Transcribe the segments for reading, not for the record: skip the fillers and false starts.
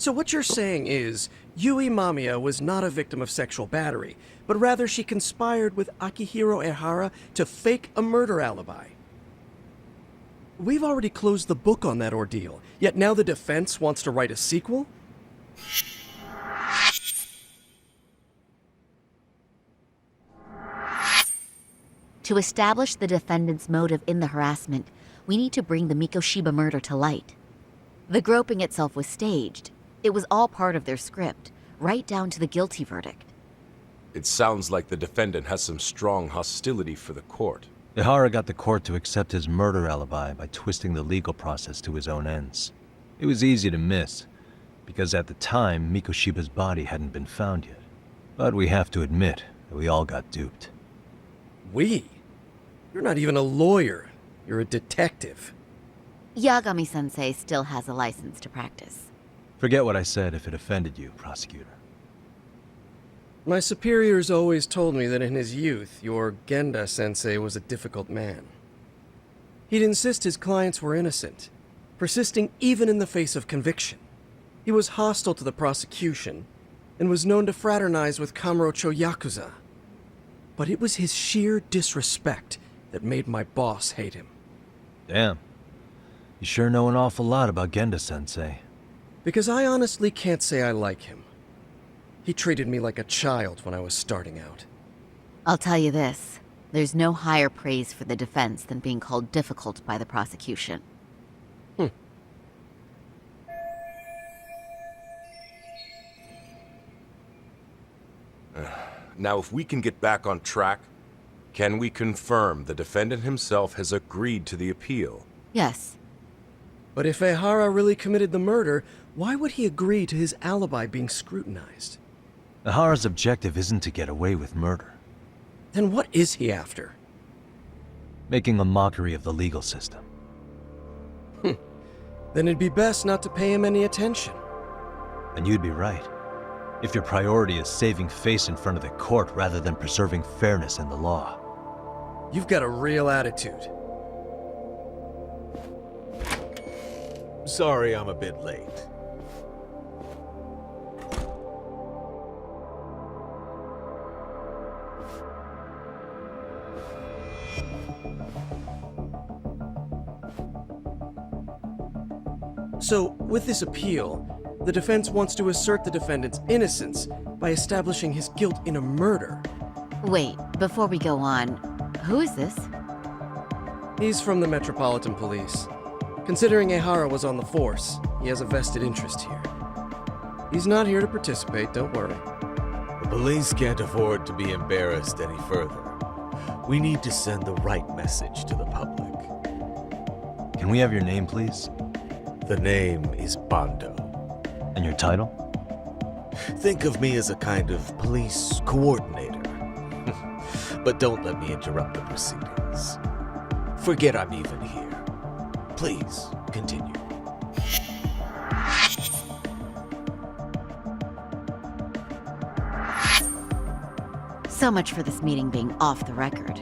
So what you're saying is, Yui Mamiya was not a victim of sexual battery, but rather she conspired with Akihiro Ehara to fake a murder alibi. We've already closed the book on that ordeal, yet now the defense wants to write a sequel? To establish the defendant's motive in the harassment, we need to bring the Mikoshiba murder to light. The groping itself was staged. It was all part of their script, right down to the guilty verdict. It sounds like the defendant has some strong hostility for the court. Ehara got the court to accept his murder alibi by twisting the legal process to his own ends. It was easy to miss, because at the time, Mikoshiba's body hadn't been found yet. But we have to admit that we all got duped. We? You're not even a lawyer. You're a detective. Yagami-sensei still has a license to practice. Forget what I said if it offended you, prosecutor. My superiors always told me that in his youth, your Genda-sensei was a difficult man. He'd insist his clients were innocent, persisting even in the face of conviction. He was hostile to the prosecution, and was known to fraternize with Kamurocho Yakuza. But it was his sheer disrespect that made my boss hate him. Damn. You sure know an awful lot about Genda-sensei. Because I honestly can't say I like him. He treated me like a child when I was starting out. I'll tell you this, there's no higher praise for the defense than being called difficult by the prosecution. Now, if we can get back on track, can we confirm the defendant himself has agreed to the appeal? Yes. But if Ehara really committed the murder, why would he agree to his alibi being scrutinized? Ehara's objective isn't to get away with murder. Then what is he after? Making a mockery of the legal system. Then it'd be best not to pay him any attention. And you'd be right. If your priority is saving face in front of the court rather than preserving fairness in the law. You've got a real attitude. Sorry I'm a bit late. So, with this appeal, the defense wants to assert the defendant's innocence by establishing his guilt in a murder. Wait, before we go on, who is this? He's from the Metropolitan Police. Considering Ehara was on the force, he has a vested interest here. He's not here to participate, don't worry. The police can't afford to be embarrassed any further. We need to send the right message to the public. Can we have your name, please? The name is Bando. And your title? Think of me as a kind of police coordinator. But don't let me interrupt the proceedings. Forget I'm even here. Please, continue. So much for this meeting being off the record.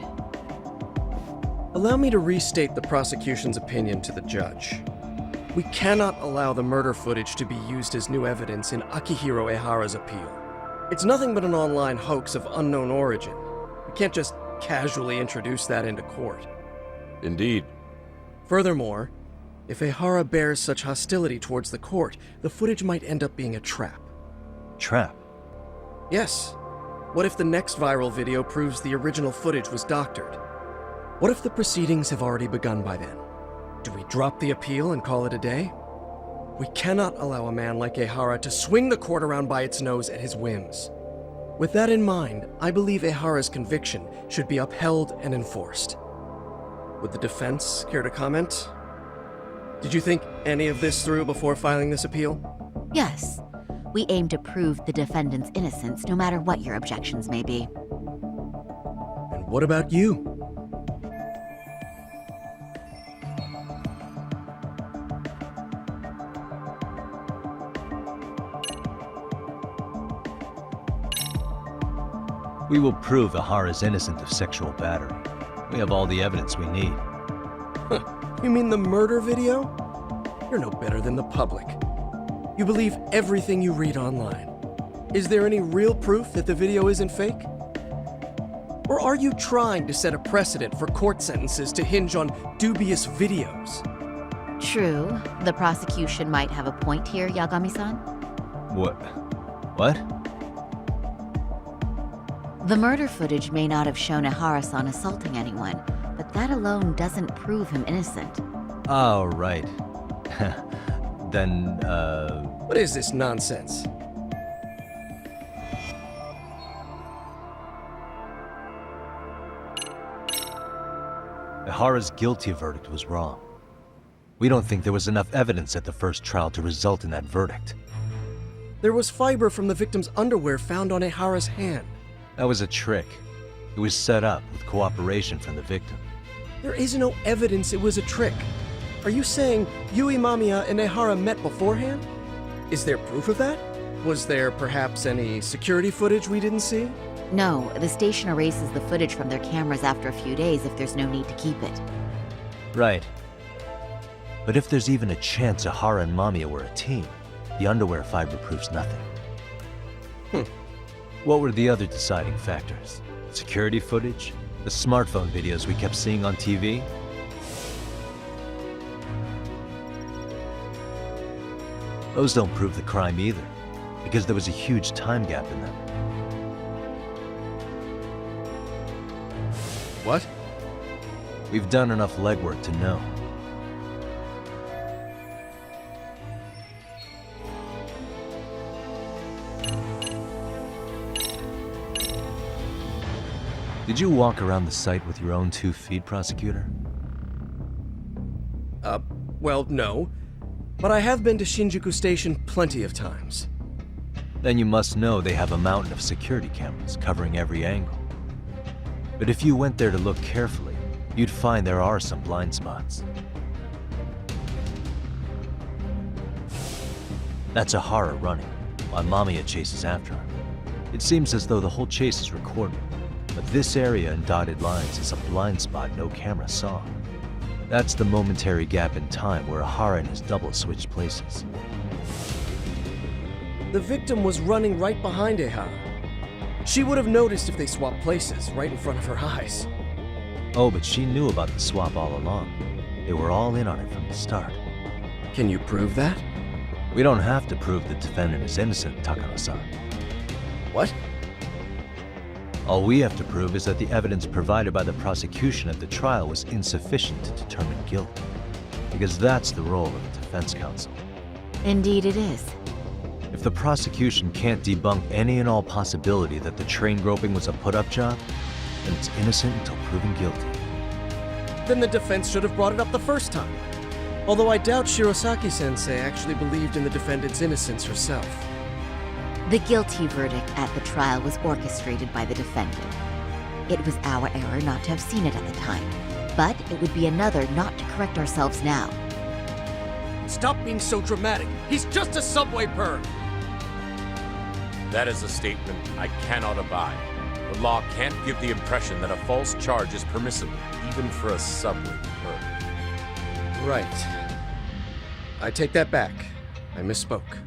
Allow me to restate the prosecution's opinion to the judge. We cannot allow the murder footage to be used as new evidence in Akihiro Ehara's appeal. It's nothing but an online hoax of unknown origin. We can't just casually introduce that into court. Indeed. Furthermore, if Ehara bears such hostility towards the court, the footage might end up being a trap. Trap? Yes. What if the next viral video proves the original footage was doctored? What if the proceedings have already begun by then? Do we drop the appeal and call it a day? We cannot allow a man like Ehara to swing the court around by its nose at his whims. With that in mind, I believe Ehara's conviction should be upheld and enforced. Would the defense care to comment? Did you think any of this through before filing this appeal? Yes. We aim to prove the defendant's innocence no matter what your objections may be. And what about you? We will prove Ehara is innocent of sexual battery. We have all the evidence we need. You mean the murder video? You're no better than the public. You believe everything you read online. Is there any real proof that the video isn't fake? Or are you trying to set a precedent for court sentences to hinge on dubious videos? True, the prosecution might have a point here, Yagami-san. What? The murder footage may not have shown Ihara-san assaulting anyone, but that alone doesn't prove him innocent. Oh, right. Then, What is this nonsense? Ihara's guilty verdict was wrong. We don't think there was enough evidence at the first trial to result in that verdict. There was fiber from the victim's underwear found on Ihara's hand. That was a trick. It was set up with cooperation from the victim. There is no evidence it was a trick. Are you saying Yui Mamiya and Ihara met beforehand? Is there proof of that? Was there perhaps any security footage we didn't see? No, the station erases the footage from their cameras after a few days if there's no need to keep it. Right. But if there's even a chance Ihara and Mamiya were a team, the underwear fiber proves nothing. What were the other deciding factors? Security footage? The smartphone videos we kept seeing on TV? Those don't prove the crime either, because there was a huge time gap in them. What? We've done enough legwork to know. Did you walk around the site with your own 2 feet, prosecutor? Well, no. But I have been to Shinjuku Station plenty of times. Then you must know they have a mountain of security cameras covering every angle. But if you went there to look carefully, you'd find there are some blind spots. That's Ihara running, while Mamiya chases after her. It seems as though the whole chase is recorded, but this area in dotted lines is a blind spot no camera saw. That's the momentary gap in time where Ihara and his double switched places. The victim was running right behind Ihara. She would have noticed if they swapped places right in front of her eyes. Oh, but she knew about the swap all along. They were all in on it from the start. Can you prove that? We don't have to prove the defendant is innocent, Takano-san. What? All we have to prove is that the evidence provided by the prosecution at the trial was insufficient to determine guilt. Because that's the role of the defense counsel. Indeed it is. If the prosecution can't debunk any and all possibility that the train groping was a put-up job, then it's innocent until proven guilty. Then the defense should have brought it up the first time. Although I doubt Shirosaki-sensei actually believed in the defendant's innocence herself. The guilty verdict at the trial was orchestrated by the defendant. It was our error not to have seen it at the time, but it would be another not to correct ourselves now. Stop being so dramatic. He's just a subway perv. That is a statement I cannot abide. The law can't give the impression that a false charge is permissible, even for a subway perv. Right. I take that back. I misspoke.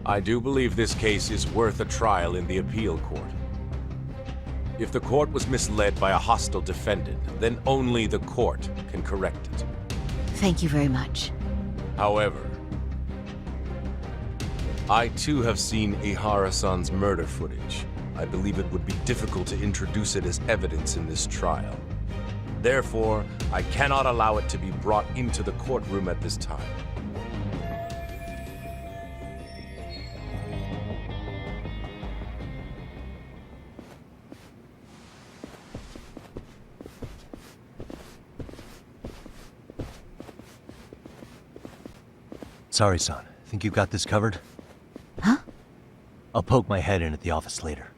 I do believe this case is worth a trial in the appeal court. If the court was misled by a hostile defendant, then only the court can correct it. Thank you very much. However, I too have seen Ihara-san's murder footage. I believe it would be difficult to introduce it as evidence in this trial. Therefore, I cannot allow it to be brought into the courtroom at this time. Sorry, son. Think you got this covered? Huh? I'll poke my head in at the office later.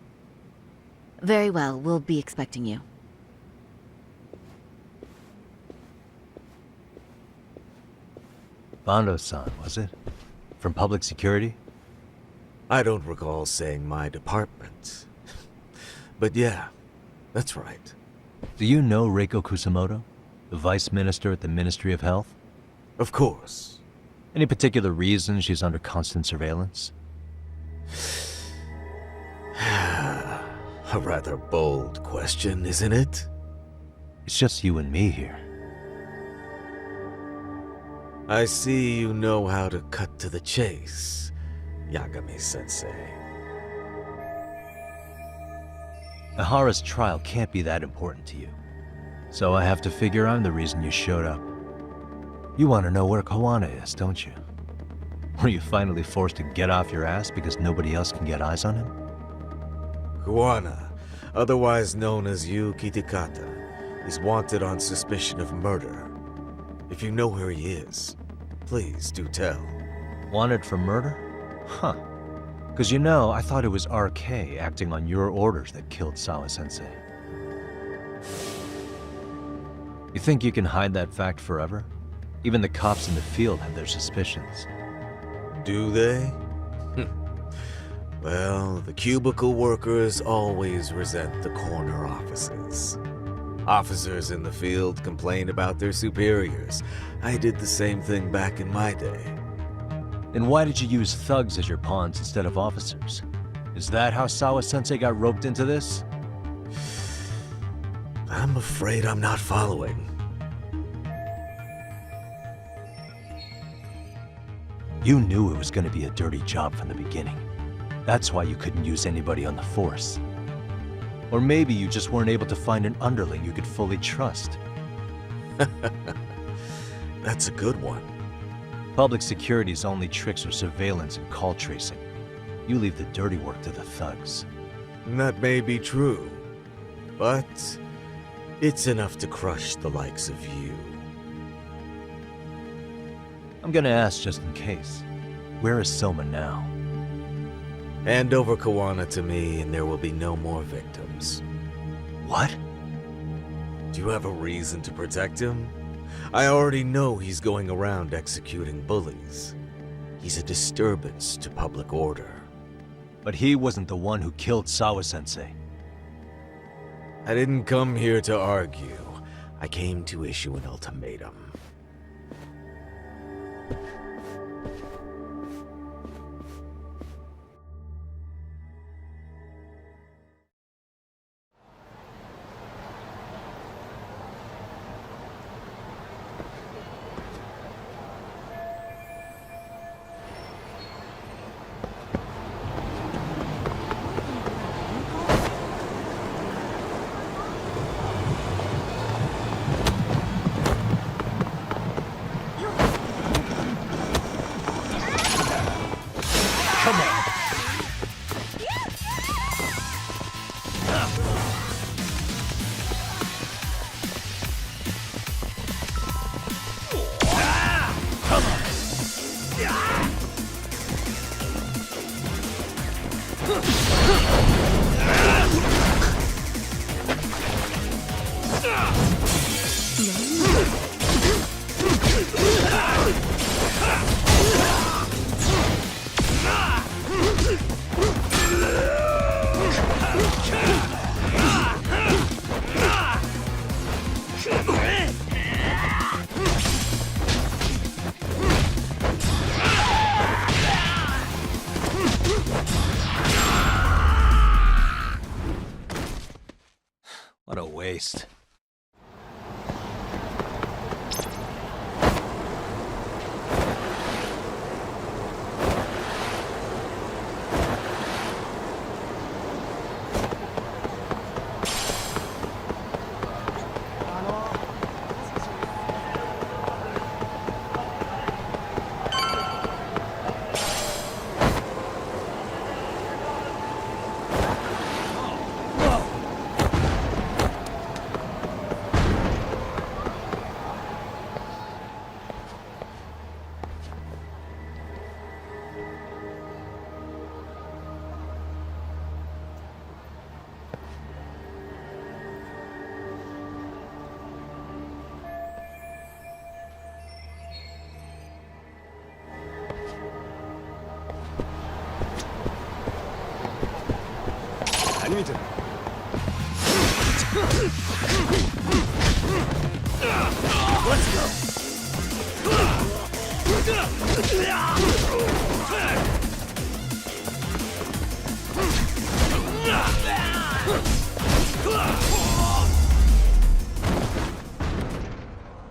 Very well, we'll be expecting you. Bando-san, was it? From public security? I don't recall saying my department. But yeah, that's right. Do you know Reiko Kusamoto? The Vice Minister at the Ministry of Health? Of course. Any particular reason she's under constant surveillance? A rather bold question, isn't it? It's just you and me here. I see you know how to cut to the chase, Yagami-sensei. Ihara's trial can't be that important to you. So I have to figure I'm the reason you showed up. You want to know where Kawana is, don't you? Were you finally forced to get off your ass because nobody else can get eyes on him? Kawana, otherwise known as Yu Kitakata, is wanted on suspicion of murder. If you know where he is, please do tell. Wanted for murder? Huh. Because you know, I thought it was RK acting on your orders that killed Sawa-sensei. You think you can hide that fact forever? Even the cops in the field have their suspicions. Do they? Well, the cubicle workers always resent the corner offices. Officers in the field complain about their superiors. I did the same thing back in my day. Then why did you use thugs as your pawns instead of officers? Is that how Sawa-sensei got roped into this? I'm afraid I'm not following. You knew it was going to be a dirty job from the beginning. That's why you couldn't use anybody on the force. Or maybe you just weren't able to find an underling you could fully trust. That's a good one. Public security's only tricks are surveillance and call tracing. You leave the dirty work to the thugs. That may be true, but it's enough to crush the likes of you. I'm gonna ask just in case. Where is Soma now? Hand over Kawana to me and there will be no more victims. What? Do you have a reason to protect him? I already know he's going around executing bullies. He's a disturbance to public order. But he wasn't the one who killed Sawa-sensei. I didn't come here to argue. I came to issue an ultimatum. What a waste.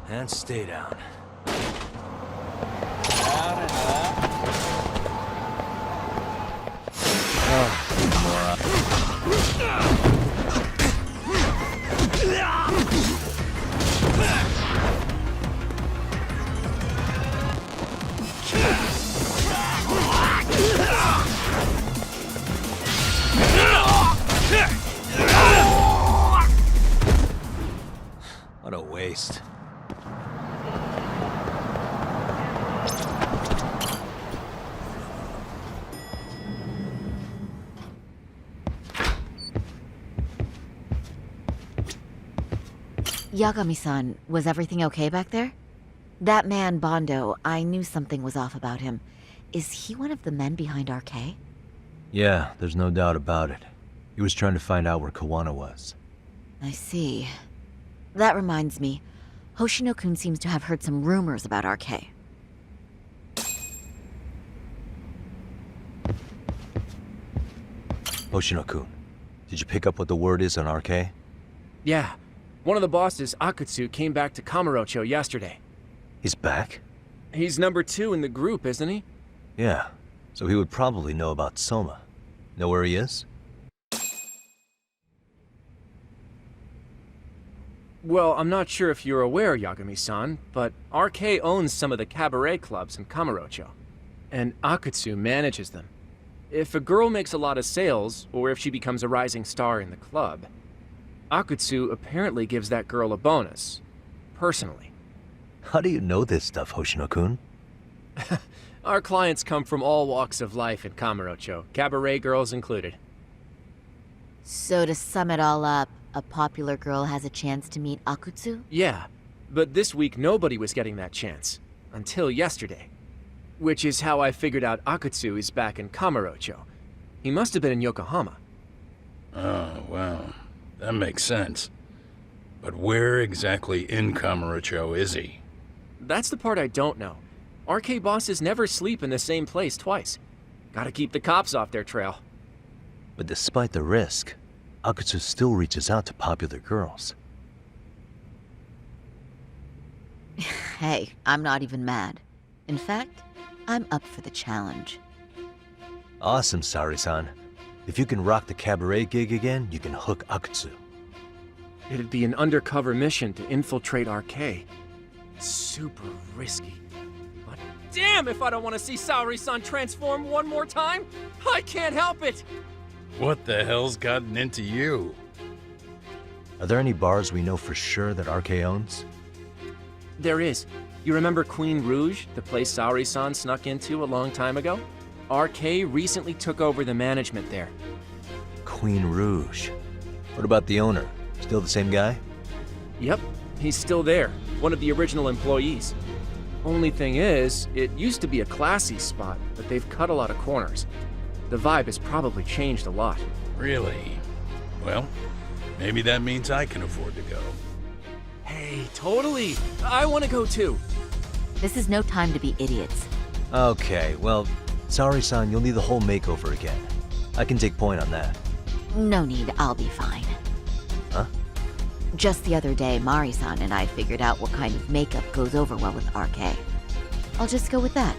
And stay down. What a waste. Yagami-san, was everything okay back there? That man, Bondo, I knew something was off about him. Is he one of the men behind RK? Yeah, there's no doubt about it. He was trying to find out where Kawana was. I see. That reminds me, Hoshino-kun seems to have heard some rumors about RK. Hoshino-kun, did you pick up what the word is on RK? Yeah. One of the bosses, Akutsu, came back to Kamurocho yesterday. He's back? He's number 2 in the group, isn't he? Yeah, so he would probably know about Soma. Know where he is? Well, I'm not sure if you're aware, Yagami-san, but RK owns some of the cabaret clubs in Kamurocho, and Akutsu manages them. If a girl makes a lot of sales, or if she becomes a rising star in the club, Akutsu apparently gives that girl a bonus, personally. How do you know this stuff, Hoshino-kun? Our clients come from all walks of life in Kamurocho, cabaret girls included. So to sum it all up, a popular girl has a chance to meet Akutsu? Yeah, but this week nobody was getting that chance. Until yesterday. Which is how I figured out Akutsu is back in Kamurocho. He must have been in Yokohama. Oh, wow. That makes sense. But where exactly in Kamurocho is he? That's the part I don't know. RK bosses never sleep in the same place twice. Gotta keep the cops off their trail. But despite the risk, Akutsu still reaches out to popular girls. Hey, I'm not even mad. In fact, I'm up for the challenge. Awesome, Sari-san. If you can rock the cabaret gig again, you can hook Akutsu. It'd be an undercover mission to infiltrate RK. Super risky. But damn if I don't want to see Saori-san transform one more time! I can't help it! What the hell's gotten into you? Are there any bars we know for sure that RK owns? There is. You remember Queen Rouge, the place Saori-san snuck into a long time ago? RK recently took over the management there. Queen Rouge. What about the owner? Still the same guy? Yep, he's still there, one of the original employees. Only thing is, it used to be a classy spot, but they've cut a lot of corners. The vibe has probably changed a lot. Really? Well, maybe that means I can afford to go. Hey, totally! I want to go too! This is no time to be idiots. Okay, well, Saori-san, you'll need the whole makeover again. I can take point on that. No need, I'll be fine. Huh? Just the other day, Mari-san and I figured out what kind of makeup goes over well with RK. I'll just go with that.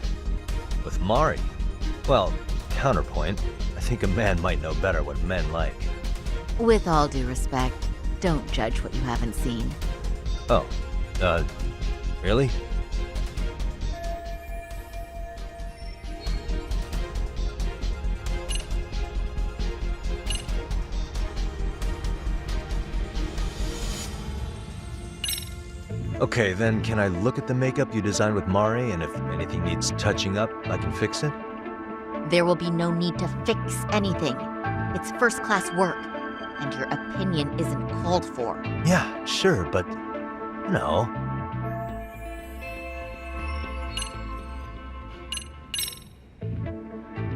With Mari? Well, counterpoint, I think a man might know better what men like. With all due respect, don't judge what you haven't seen. Oh, really? Okay, then can I look at the makeup you designed with Mari, and if anything needs touching up, I can fix it? There will be no need to fix anything. It's first-class work, and your opinion isn't called for. Yeah, sure, but, you know...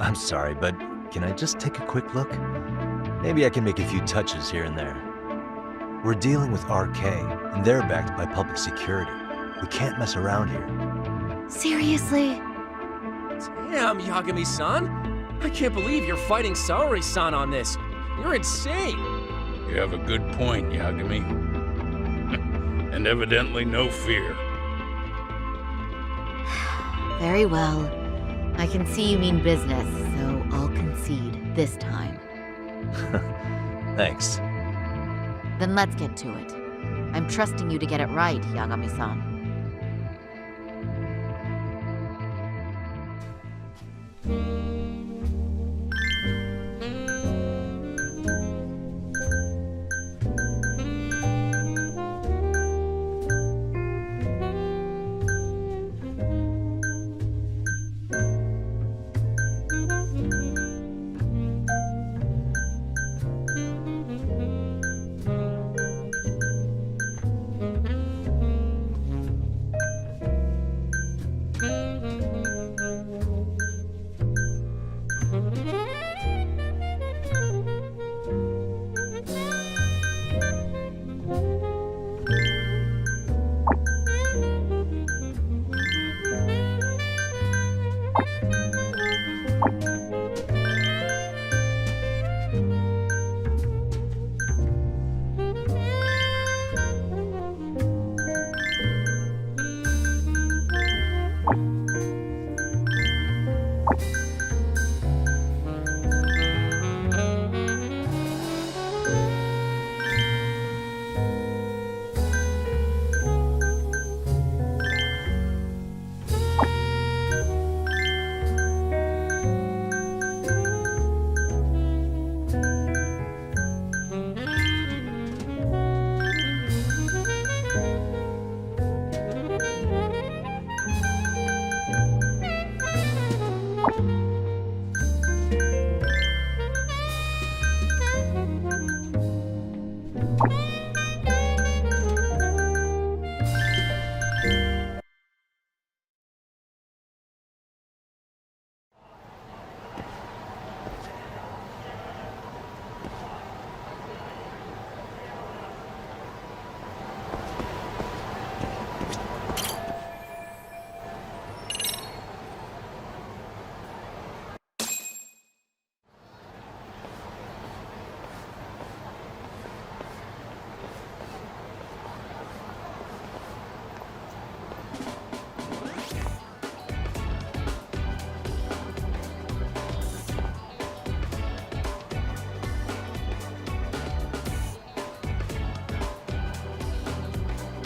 I'm sorry, but can I just take a quick look? Maybe I can make a few touches here and there. We're dealing with RK, and they're backed by public security. We can't mess around here. Seriously? Damn, Yagami-san! I can't believe you're fighting Saori-san on this. You're insane! You have a good point, Yagami. And evidently no fear. Very well. I can see you mean business, so I'll concede this time. Thanks. Then let's get to it. I'm trusting you to get it right, Yagami-san.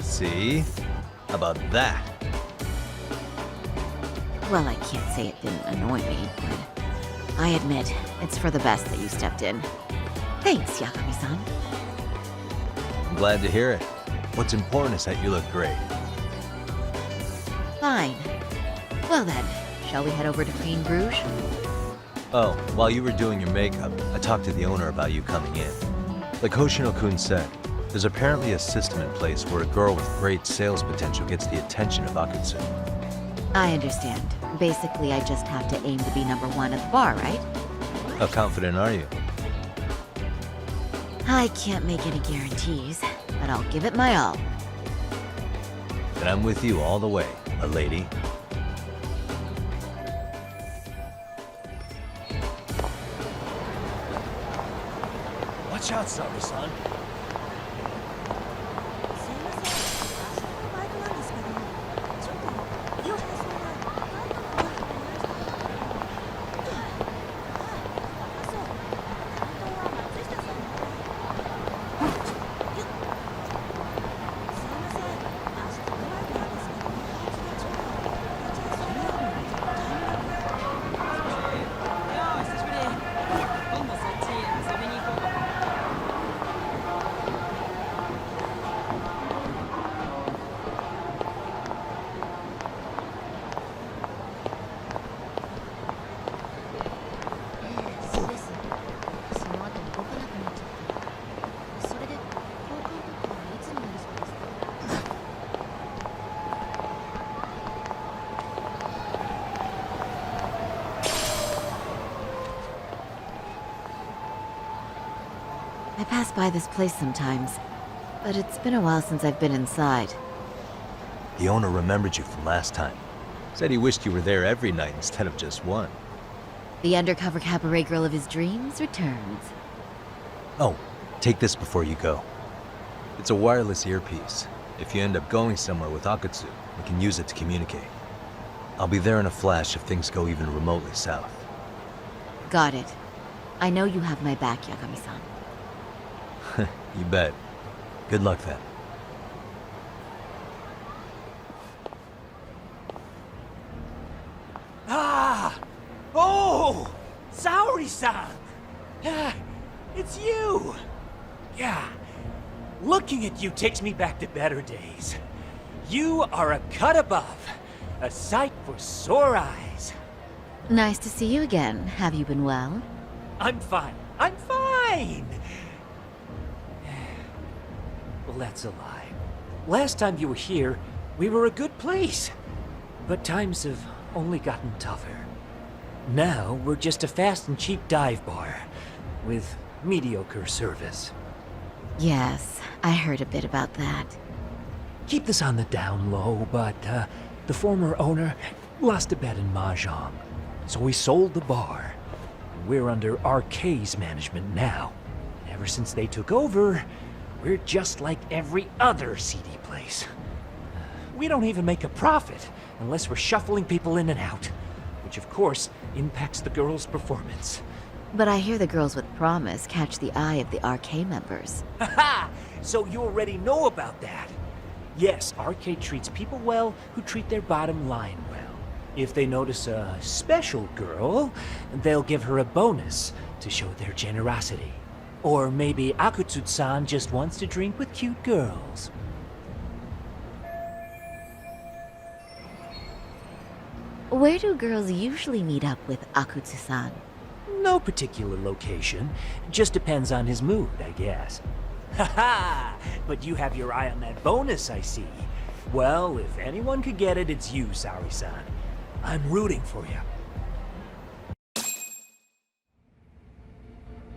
See? How about that? Well, I can't say it didn't annoy me, but I admit, it's for the best that you stepped in. Thanks, Yagami-san. I'm glad to hear it. What's important is that you look great. Fine. Well then, shall we head over to Queen Bruges? Oh, while you were doing your makeup, I talked to the owner about you coming in. Like Hoshino-kun said, there's apparently a system in place where a girl with great sales potential gets the attention of Akutsu. I understand. Basically, I just have to aim to be #1 at the bar, right? How confident are you? I can't make any guarantees, but I'll give it my all. Then I'm with you all the way, a lady. Watch out, Saori-san. I pass by this place sometimes, but it's been a while since I've been inside. The owner remembered you from last time. Said he wished you were there every night instead of just one. The undercover cabaret girl of his dreams returns. Oh, take this before you go. It's a wireless earpiece. If you end up going somewhere with Akutsu, we can use it to communicate. I'll be there in a flash if things go even remotely south. Got it. I know you have my back, Yagami-san. You bet. Good luck then. Ah! Oh! Saori-san! Yeah, it's you! Yeah, looking at you takes me back to better days. You are a cut above, a sight for sore eyes. Nice to see you again. Have you been well? I'm fine. I'm fine! Well, that's a lie. Last time you were here, we were a good place. But times have only gotten tougher. Now, we're just a fast and cheap dive bar with mediocre service. Yes, I heard a bit about that. Keep this on the down low, but the former owner lost a bet in Mahjong. So we sold the bar. We're under RK's management now. And ever since they took over, we're just like every other seedy place. We don't even make a profit unless we're shuffling people in and out, which of course impacts the girls' performance. But I hear the girls with promise catch the eye of the RK members. Haha! So you already know about that. Yes, RK treats people well who treat their bottom line well. If they notice a special girl, they'll give her a bonus to show their generosity. Or maybe Akutsu-san just wants to drink with cute girls. Where do girls usually meet up with Akutsu-san? No particular location. Just depends on his mood, I guess. Haha! But you have your eye on that bonus, I see. Well, if anyone could get it, it's you, Saori-san. I'm rooting for you.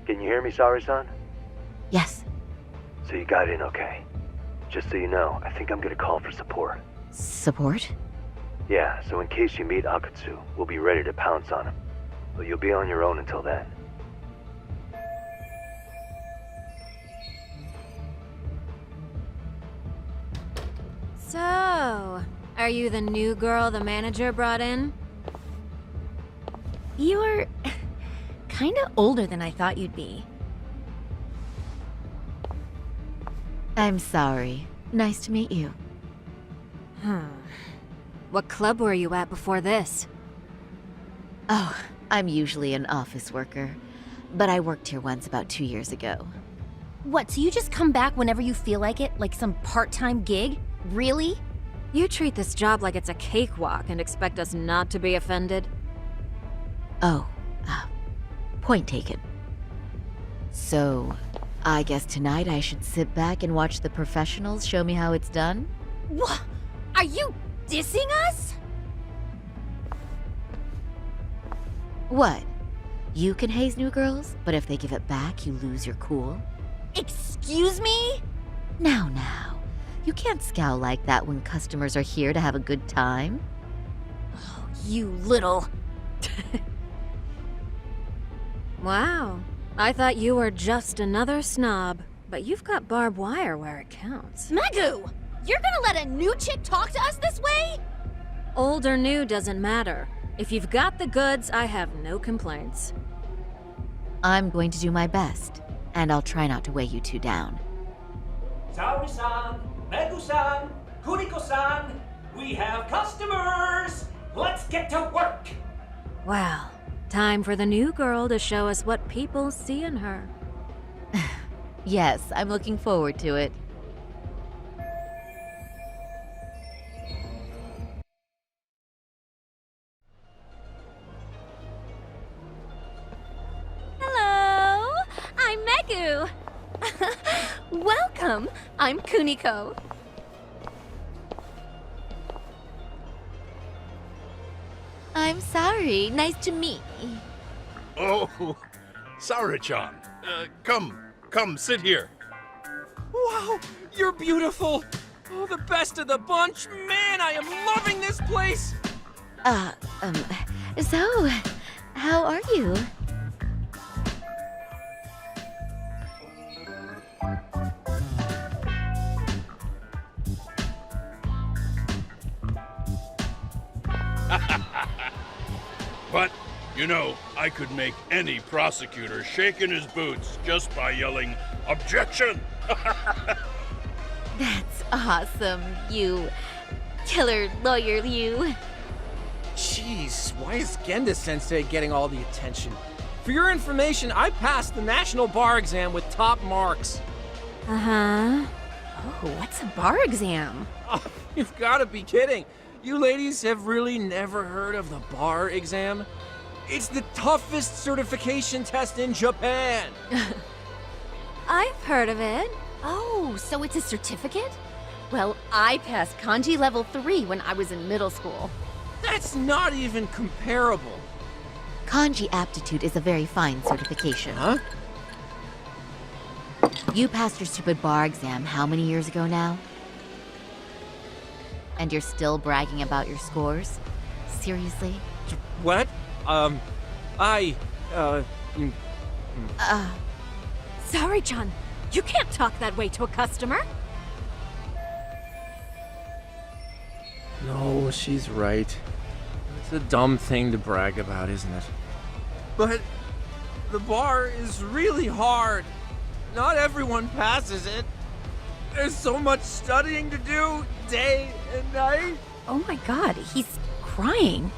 Can you hear me, Saori-san? Yes. So you got in okay. Just so you know, I think I'm gonna call for support. Support? Yeah, so in case you meet Akutsu, we'll be ready to pounce on him. But you'll be on your own until then. So, are you the new girl the manager brought in? You're kinda older than I thought you'd be. I'm sorry. Nice to meet you. What club were you at before this? Oh, I'm usually an office worker, but I worked here once about 2 years ago. What, so you just come back whenever you feel like it, like some part-time gig? Really? You treat this job like it's a cakewalk and expect us not to be offended? Oh, point taken. So, I guess tonight I should sit back and watch the professionals show me how it's done? What? Are you dissing us? What? You can haze new girls, but if they give it back, you lose your cool? Excuse me? Now. You can't scowl like that when customers are here to have a good time. Oh, you little... Wow. I thought you were just another snob, but you've got barbed wire where it counts. Megu! You're gonna let a new chick talk to us this way? Old or new doesn't matter. If you've got the goods, I have no complaints. I'm going to do my best, and I'll try not to weigh you two down. Saori-san, Megu-san, Kuriko-san, we have customers! Let's get to work! Well, time for the new girl to show us what people see in her. Yes, I'm looking forward to it. Hello! I'm Megu! Welcome! I'm Kuniko. I'm sorry. Nice to meet you. Oh, Saori-chan. Come, sit here. Wow, you're beautiful. Oh, the best of the bunch! Man, I am loving this place! So, how are you? But, you know, I could make any prosecutor shake in his boots just by yelling, "Objection!" That's awesome, you killer lawyer, you. Jeez, why is Genda-sensei getting all the attention? For your information, I passed the national bar exam with top marks. Uh-huh. Oh, what's a bar exam? Oh, you've got to be kidding. You ladies have really never heard of the bar exam? It's the toughest certification test in Japan. I've heard of it. Oh, so it's a certificate? Well, I passed kanji level 3 when I was in middle school. That's not even comparable. Kanji aptitude is a very fine certification. Huh? You passed your stupid bar exam how many years ago now? And you're still bragging about your scores? Seriously? What? Sorry, Chun. You can't talk that way to a customer. No, she's right. It's a dumb thing to brag about, isn't it? But the bar is really hard. Not everyone passes it. There's so much studying to do, day and night. Oh my god, he's crying.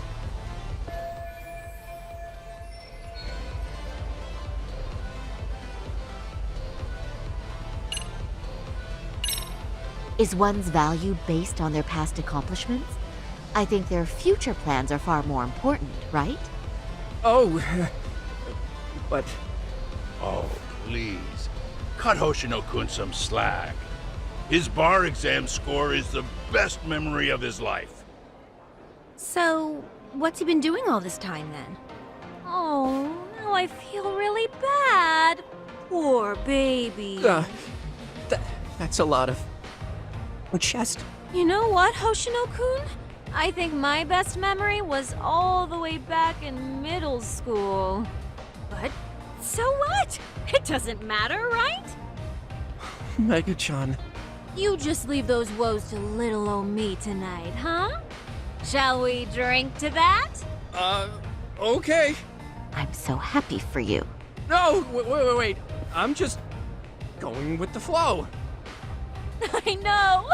Is one's value based on their past accomplishments? I think their future plans are far more important, right? Oh, but Oh, please. Cut Hoshino-kun some slack. His bar exam score is the best memory of his life. So, what's he been doing all this time then? Oh, now I feel really bad. Poor baby. that's a lot of chest. You know what, Hoshino-kun? I think my best memory was all the way back in middle school. But so what? It doesn't matter, right? Mega-chan. You just leave those woes to little old me tonight, huh? Shall we drink to that? Okay. I'm so happy for you. No, wait. I'm just going with the flow. I know!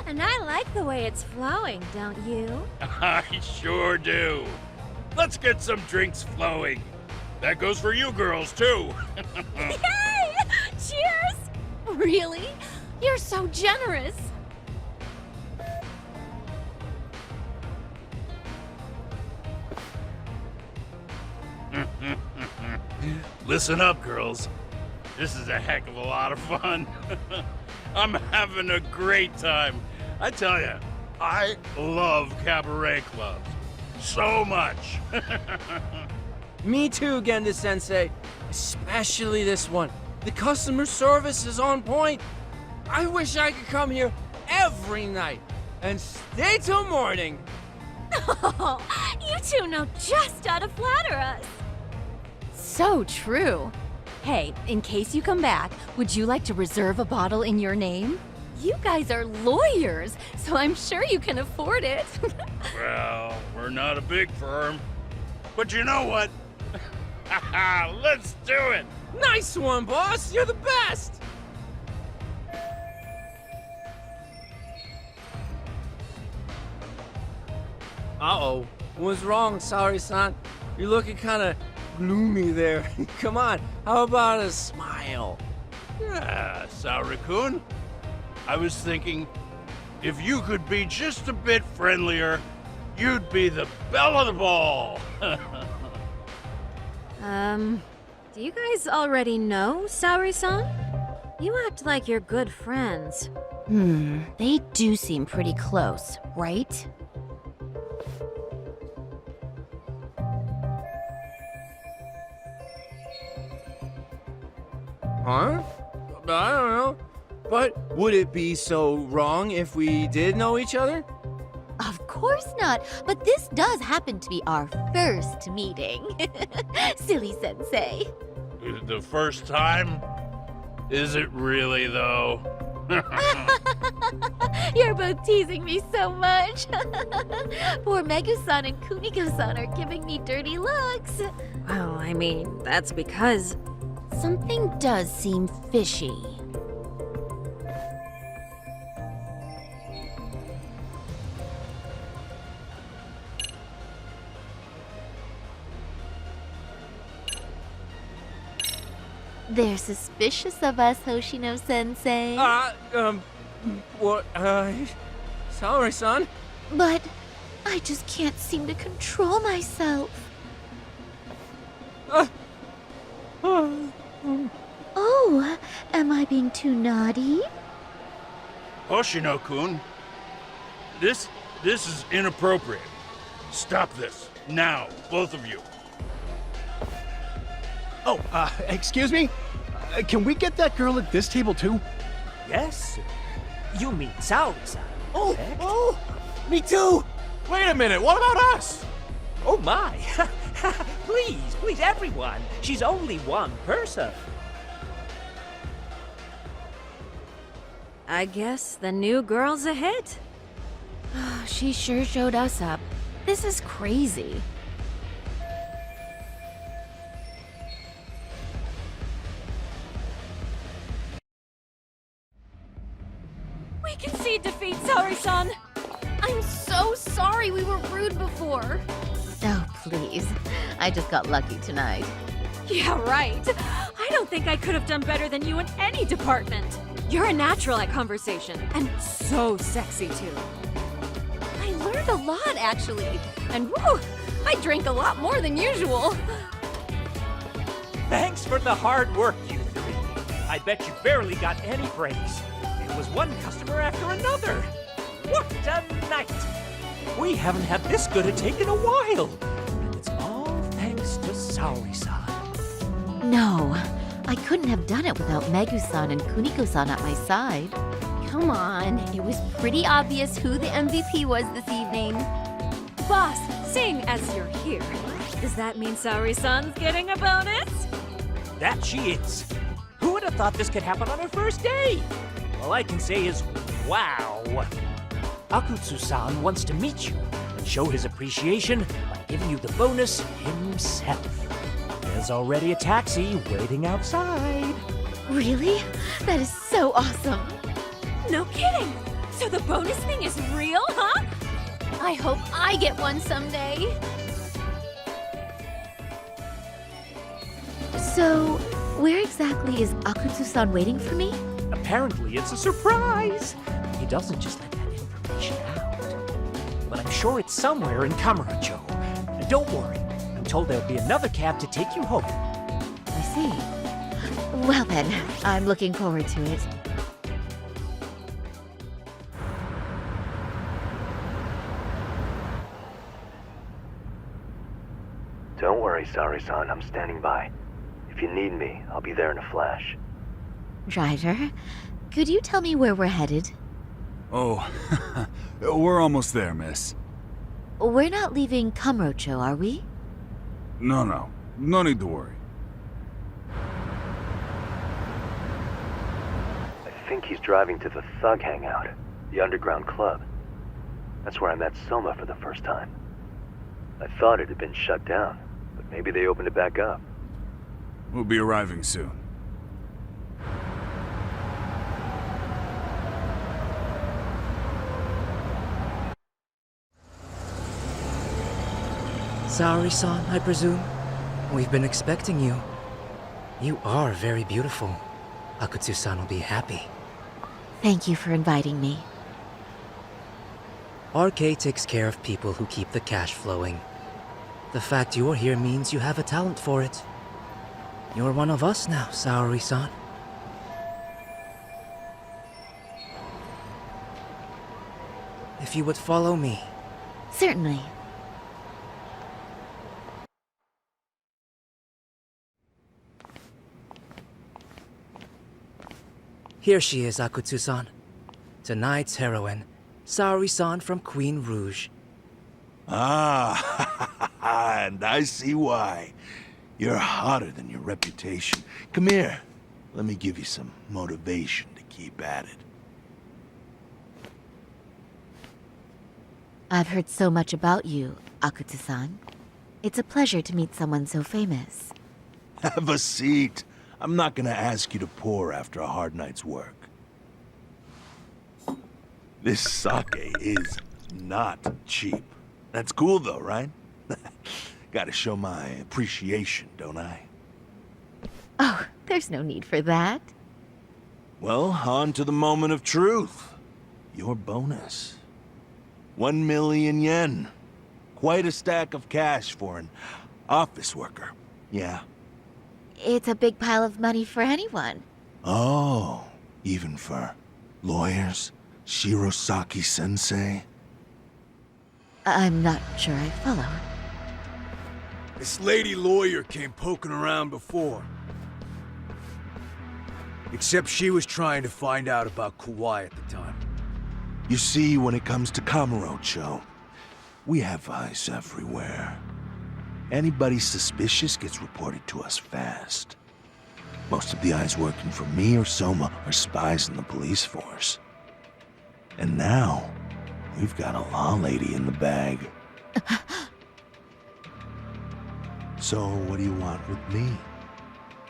And I like the way it's flowing, don't you? I sure do. Let's get some drinks flowing. That goes for you girls, too. Yay! Cheers! Really? You're so generous. Listen up, girls. This is a heck of a lot of fun. I'm having a great time. I tell you, I love cabaret clubs. So much. Me too, Genda-sensei. Especially this one. The customer service is on point. I wish I could come here every night and stay till morning. Oh, you two know just how to flatter us. So true. Hey, in case you come back, would you like to reserve a bottle in your name? You guys are lawyers, so I'm sure you can afford it. Well, we're not a big firm. But you know what? Let's do it! Nice one, boss. You're the best. Uh-oh. What's wrong, Sari-san? You're looking kind of gloomy there. Come on, how about a smile? Yeah, Sauri-kun. I was thinking, if you could be just a bit friendlier, you'd be the belle of the ball. Do you guys already know Saori-san? You act like you're good friends. They do seem pretty close, right? Huh? I don't know. But would it be so wrong if we did know each other? Of course not, but this does happen to be our first meeting. Silly sensei. The first time? Is it really, though? You're both teasing me so much. Poor Megu-san and Kuniko-san are giving me dirty looks. Well, I mean, that's because Something does seem fishy. They're suspicious of us, Hoshino-sensei. What, sorry, son. But I just can't seem to control myself. Oh, am I being too naughty? Hoshino-kun, this is inappropriate. Stop this, now, both of you. Oh, excuse me? Can we get that girl at this table too? Yes? You mean Saori-san? Oh, me too! Wait a minute, what about us? Oh my! Please, everyone! She's only one person. I guess the new girl's a hit. She sure showed us up. This is crazy. We concede defeat, Saori-san! I'm so sorry we were rude before. Oh, please. I just got lucky tonight. Yeah, right. I don't think I could have done better than you in any department. You're a natural at conversation, and so sexy too. I learned a lot, actually. And woo, I drank a lot more than usual. Thanks for the hard work, you three. I bet you barely got any breaks. It was one customer after another. What a night! We haven't had this good a take in a while. And it's all thanks to Saori-san. No, I couldn't have done it without Megu-san and Kuniko-san at my side. Come on, it was pretty obvious who the MVP was this evening. Boss, seeing as you're here, does that mean Saori-san's getting a bonus? That she is. Who would have thought this could happen on her first day? All I can say is, wow. Akutsu-san wants to meet you and show his appreciation by giving you the bonus himself. There's already a taxi waiting outside. Really? That is so awesome. No kidding! So the bonus thing is real, huh? I hope I get one someday. So, where exactly is Akutsu-san waiting for me? Apparently it's a surprise. He doesn't just let that information out. But I'm sure it's somewhere in Kamurocho. And don't worry, I'm told there'll be another cab to take you home. I see. Well then, I'm looking forward to it. Don't worry, Saori-san, I'm standing by. If you need me, I'll be there in a flash. Driver, could you tell me where we're headed? Oh, we're almost there, miss. We're not leaving Kamurocho, are we? No need to worry. I think he's driving to the Thug Hangout, the underground club. That's where I met Soma for the first time. I thought it had been shut down, but maybe they opened it back up. We'll be arriving soon. Saori-san, I presume? We've been expecting you. You are very beautiful. Akutsu-san will be happy. Thank you for inviting me. RK takes care of people who keep the cash flowing. The fact you're here means you have a talent for it. You're one of us now, Saori-san. If you would follow me. Certainly. Here she is, Akutsu-san. Tonight's heroine, Saori-san from Queen Rouge. Ah, and I see why. You're hotter than your reputation. Come here. Let me give you some motivation to keep at it. I've heard so much about you, Akutsu-san. It's a pleasure to meet someone so famous. Have a seat. I'm not gonna ask you to pour after a hard night's work. This sake is not cheap. That's cool though, right? Gotta show my appreciation, don't I? Oh, there's no need for that. Well, on to the moment of truth. Your bonus. 1 million yen. Quite a stack of cash for an office worker. Yeah. It's a big pile of money for anyone. Oh, even for lawyers? Shirosaki-sensei? I'm not sure I follow. This lady lawyer came poking around before. Except she was trying to find out about Kauai at the time. You see, when it comes to Kamurocho, we have eyes everywhere. Anybody suspicious gets reported to us fast. Most of the eyes working for me or Soma are spies in the police force. And now, we've got a law lady in the bag. So, what do you want with me?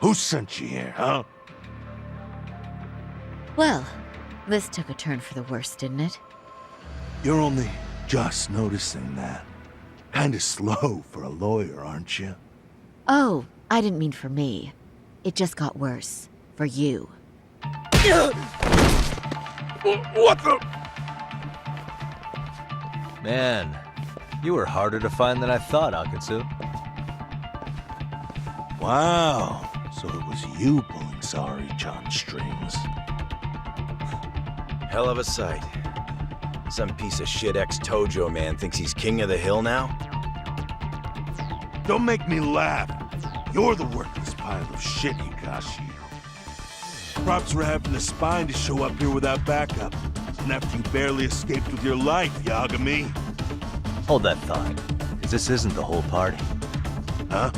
Who sent you here, huh? Well, this took a turn for the worse, didn't it? You're only just noticing that. Kinda slow for a lawyer, aren't you? Oh, I didn't mean for me. It just got worse. For you. What the? Man, you were harder to find than I thought, Akutsu. Wow, so it was you pulling Saori-chan's strings. Hell of a sight. Some piece of shit ex-Tojo man thinks he's king of the hill now? Don't make me laugh. You're the worthless pile of shit, Hikashi. Props for having the spine to show up here without backup. And after you barely escaped with your life, Yagami. Hold that thought, 'cause this isn't the whole party. Huh?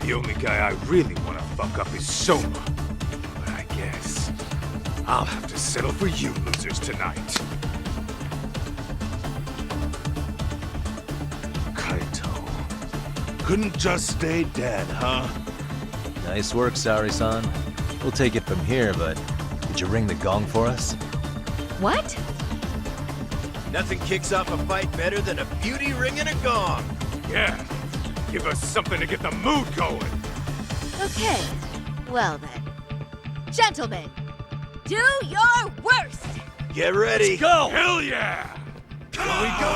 The only guy I really want to fuck up is Soma. But I guess I'll have to settle for you losers tonight. Kaito. Couldn't just stay dead, huh? Nice work, Saori-san. We'll take it from here, but did you ring the gong for us? What? Nothing kicks off a fight better than a beauty ringing a gong. Yeah, give us something to get the mood going. Okay, well then. Gentlemen, do your worst! Get ready. Let's go! Hell yeah! Here we go.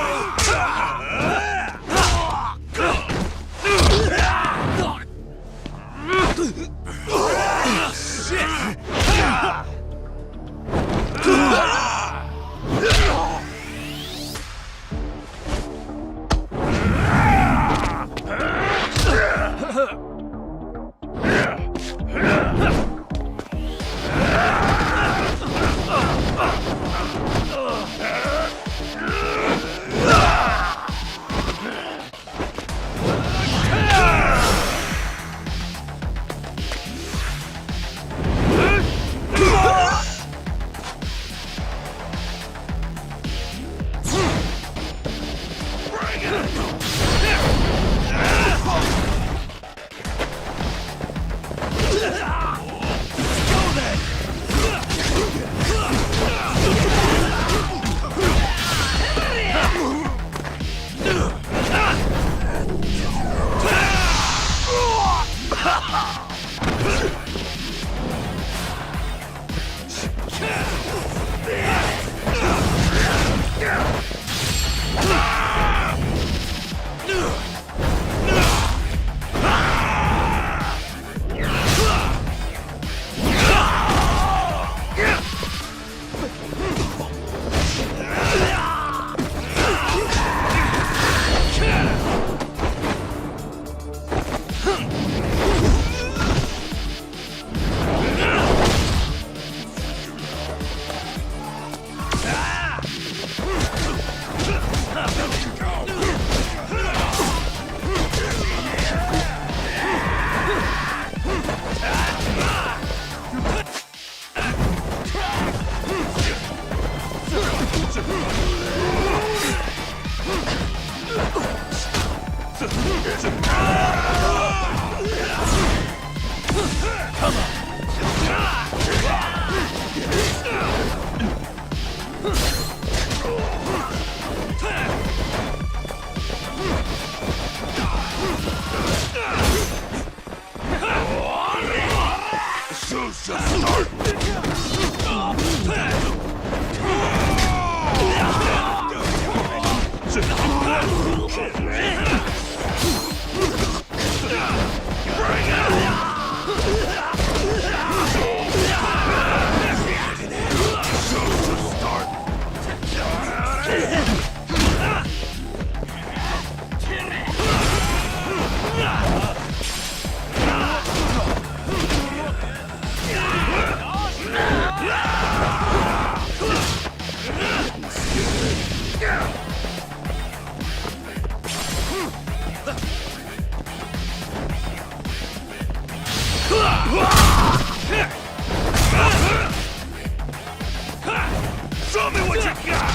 Show me what you got!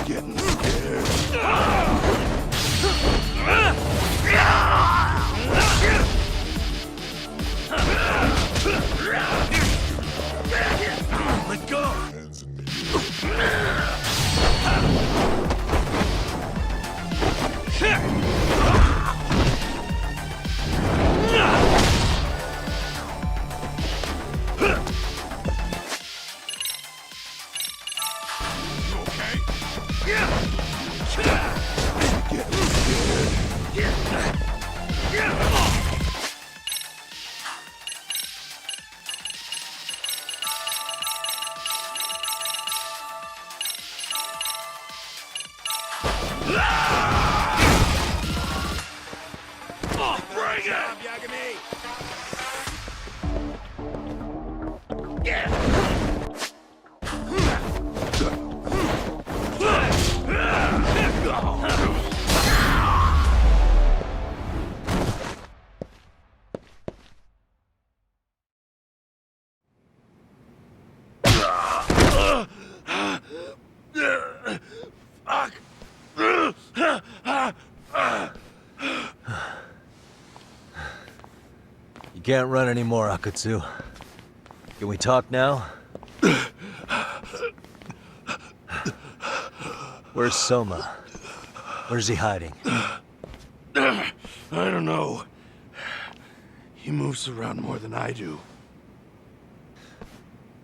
Getting scared. Let go! Bring it! Yagami! You can't run anymore, Akutsu. Can we talk now? Where's Soma? Where's he hiding? I don't know. He moves around more than I do.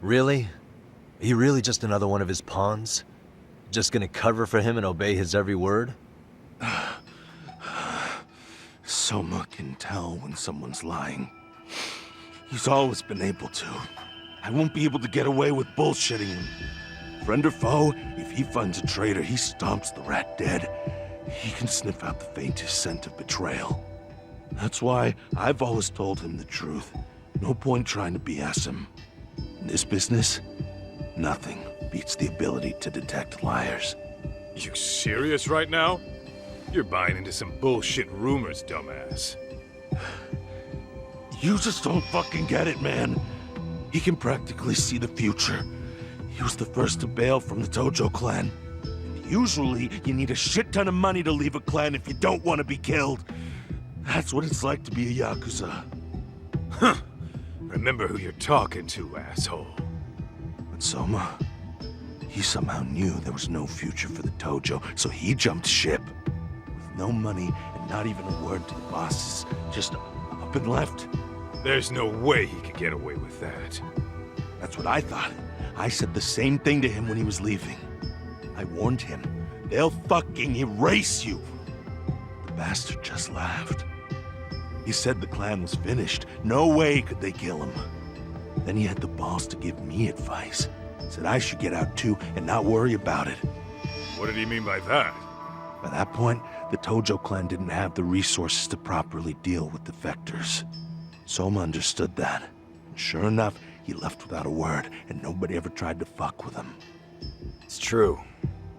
Really? Are you really just another one of his pawns? Just gonna cover for him and obey his every word? Soma can tell when someone's lying. He's always been able to. I won't be able to get away with bullshitting him. Friend or foe, if he finds a traitor, he stomps the rat dead. He can sniff out the faintest scent of betrayal. That's why I've always told him the truth. No point trying to BS him. In this business, nothing beats the ability to detect liars. You serious right now? You're buying into some bullshit rumors, dumbass. You just don't fucking get it, man. He can practically see the future. He was the first to bail from the Tojo clan. And usually, you need a shit ton of money to leave a clan if you don't want to be killed. That's what it's like to be a Yakuza. Huh. Remember who you're talking to, asshole. But Soma, he somehow knew there was no future for the Tojo, so he jumped ship. With no money and not even a word to the bosses, just up and left. There's no way he could get away with that. That's what I thought. I said the same thing to him when he was leaving. I warned him, they'll fucking erase you. The bastard just laughed. He said the clan was finished. No way could they kill him. Then he had the balls to give me advice. Said I should get out too and not worry about it. What did he mean by that? By that point, the Tojo clan didn't have the resources to properly deal with defectors. Soma understood that. And sure enough, he left without a word, and nobody ever tried to fuck with him. It's true.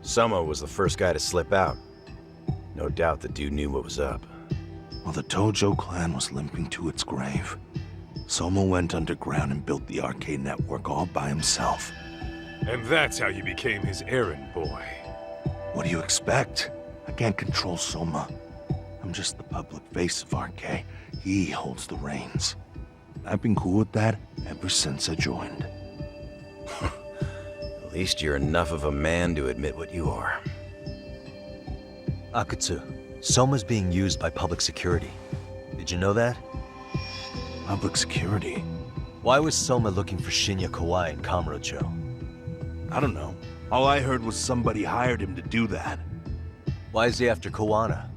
Soma was the first guy to slip out. No doubt the dude knew what was up. While the Tojo clan was limping to its grave, Soma went underground and built the arcade network all by himself. And that's how you became his errand boy. What do you expect? I can't control Soma. I'm just the public face of RK. He holds the reins. I've been cool with that ever since I joined. At least you're enough of a man to admit what you are. Akutsu, Soma's being used by public security. Did you know that? Public security? Why was Soma looking for Shinya Kawai in Kamurocho? I don't know. All I heard was somebody hired him to do that. Why is he after Kawana?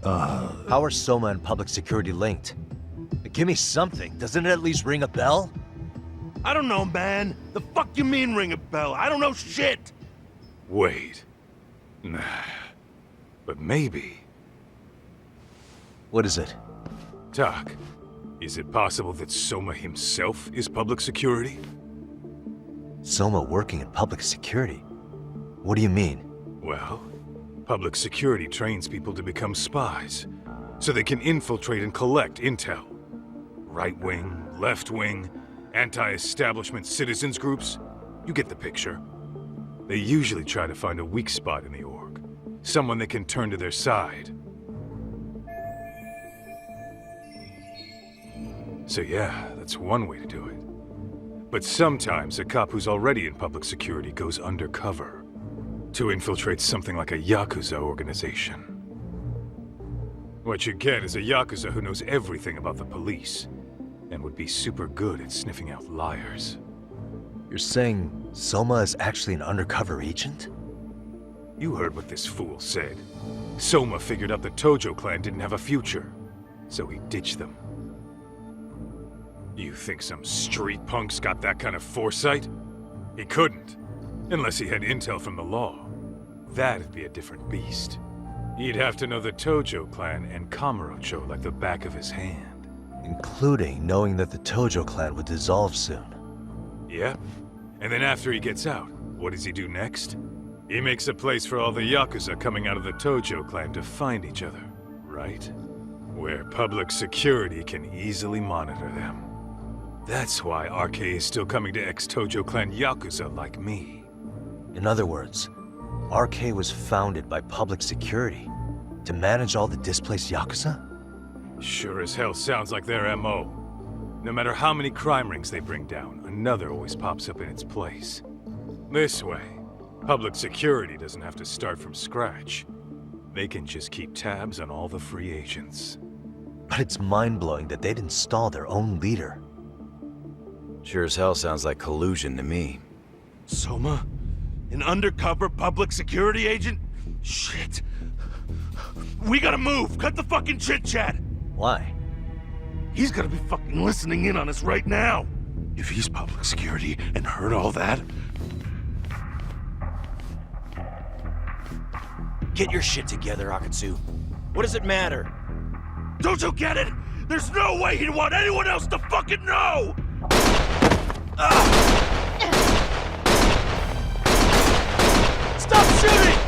How are Soma and public security linked? Give me something. Doesn't it at least ring a bell? I don't know, man. The fuck you mean ring a bell? I don't know shit! Wait. Nah. But maybe. What is it? Tak, is it possible that Soma himself is public security? Soma working in public security? What do you mean? Well, public security trains people to become spies, so they can infiltrate and collect intel. Right-wing, left-wing, anti-establishment citizens groups, you get the picture. They usually try to find a weak spot in the org, someone they can turn to their side. So yeah, that's one way to do it. But sometimes a cop who's already in public security goes undercover to infiltrate something like a Yakuza organization. What you get is a Yakuza who knows everything about the police, and would be super good at sniffing out liars. You're saying Soma is actually an undercover agent? You heard what this fool said. Soma figured out the Tojo clan didn't have a future, so he ditched them. You think some street punk's got that kind of foresight? He couldn't, unless he had intel from the law. That'd be a different beast. He'd have to know the Tojo clan and Kamurocho like the back of his hand. Including knowing that the Tojo clan would dissolve soon. Yep. And then after he gets out, what does he do next? He makes a place for all the Yakuza coming out of the Tojo clan to find each other, right? Where public security can easily monitor them. That's why RK is still coming to ex-Tojo clan Yakuza like me. In other words, RK was founded by public security to manage all the displaced Yakuza? Sure as hell sounds like their MO. No matter how many crime rings they bring down, another always pops up in its place. This way, public security doesn't have to start from scratch. They can just keep tabs on all the free agents. But it's mind-blowing that they'd install their own leader. Sure as hell sounds like collusion to me. Soma? An undercover public security agent? Shit. We gotta move! Cut the fucking chit-chat! Why? He's gotta be fucking listening in on us right now! If he's public security and heard all that... Get your shit together, Akatsu. What does it matter? Don't you get it? There's no way he'd want anyone else to fucking know! Stop shooting!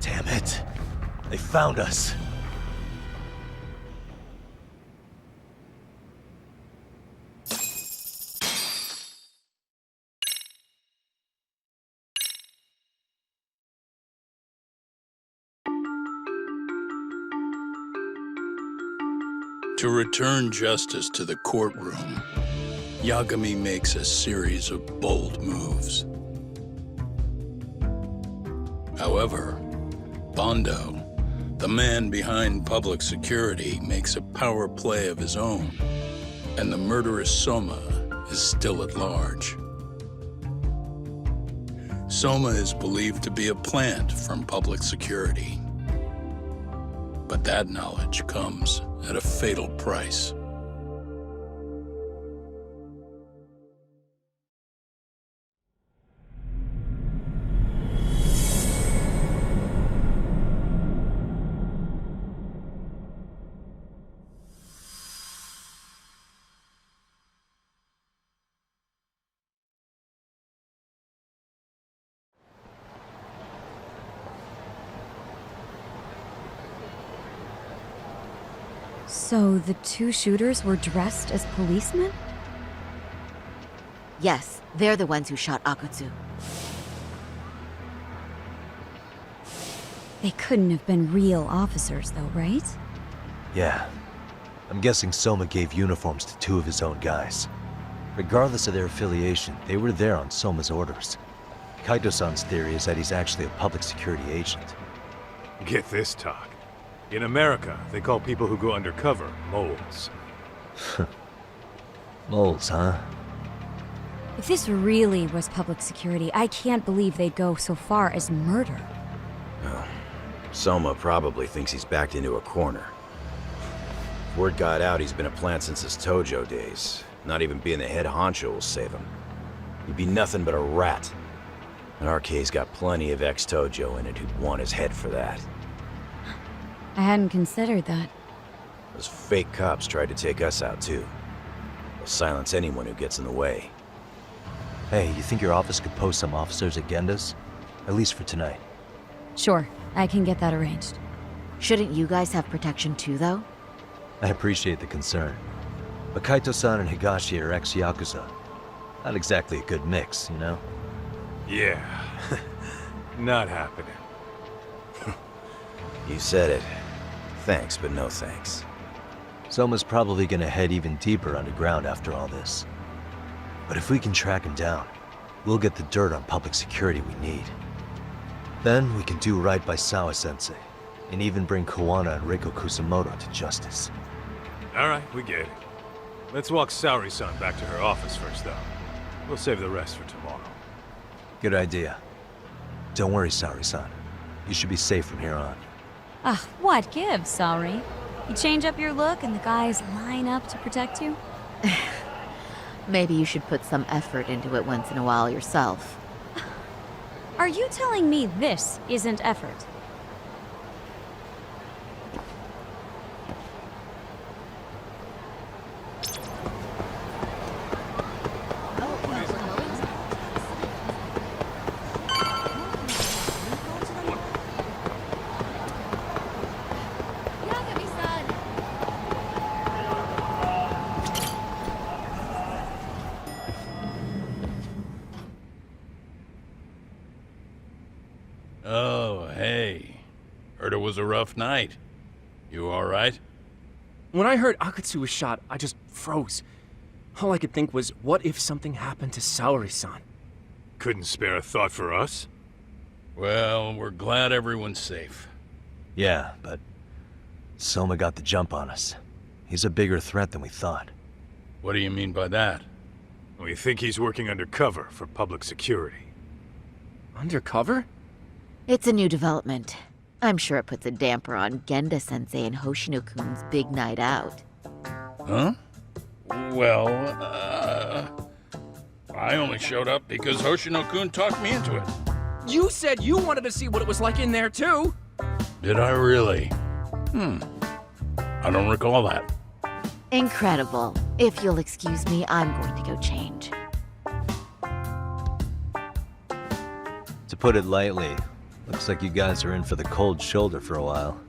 Damn it. They found us. To return justice to the courtroom, Yagami makes a series of bold moves. However, Bondo, the man behind public security, makes a power play of his own, and the murderous Soma is still at large. Soma is believed to be a plant from public security, but that knowledge comes at a fatal price. So the two shooters were dressed as policemen? Yes, they're the ones who shot Akutsu. They couldn't have been real officers, though, right? Yeah. I'm guessing Soma gave uniforms to 2 of his own guys. Regardless of their affiliation, they were there on Soma's orders. Kaito-san's theory is that he's actually a public security agent. Get this, talk. In America, they call people who go undercover moles. Moles, huh? If this really was public security, I can't believe they'd go so far as murder. Oh, Soma probably thinks he's backed into a corner. Word got out he's been a plant since his Tojo days. Not even being the head honcho will save him. He'd be nothing but a rat. And RK's got plenty of ex-Tojo in it who'd want his head for that. I hadn't considered that. Those fake cops tried to take us out too. They'll silence anyone who gets in the way. Hey, you think your office could post some officers at Genda's? At least for tonight. Sure, I can get that arranged. Shouldn't you guys have protection too, though? I appreciate the concern. But Kaito-san and Higashi are ex-Yakuza. Not exactly a good mix, you know? Yeah. Not happening. You said it. Thanks, but no thanks. Soma's probably gonna head even deeper underground after all this. But if we can track him down, we'll get the dirt on public security we need. Then we can do right by Sawa-sensei, and even bring Kawana and Reiko Kusamoto to justice. Alright, we get it. Let's walk Saori-san back to her office first, though. We'll save the rest for tomorrow. Good idea. Don't worry, Saori-san. You should be safe from here on. Ah, what gives, sorry? You change up your look and the guys line up to protect you? Maybe you should put some effort into it once in a while yourself. Are you telling me this isn't effort? Oh, hey. Heard it was a rough night. You alright? When I heard Akatsu was shot, I just froze. All I could think was, what if something happened to Saori-san? Couldn't spare a thought for us? Well, we're glad everyone's safe. Yeah, but Soma got the jump on us. He's a bigger threat than we thought. What do you mean by that? We think he's working undercover for public security. Undercover? It's a new development. I'm sure it puts a damper on Genda-sensei and Hoshino-kun's big night out. Huh? Well, I only showed up because Hoshino-kun talked me into it. You said you wanted to see what it was like in there, too! Did I really? I don't recall that. Incredible. If you'll excuse me, I'm going to go change. To put it lightly, looks like you guys are in for the cold shoulder for a while.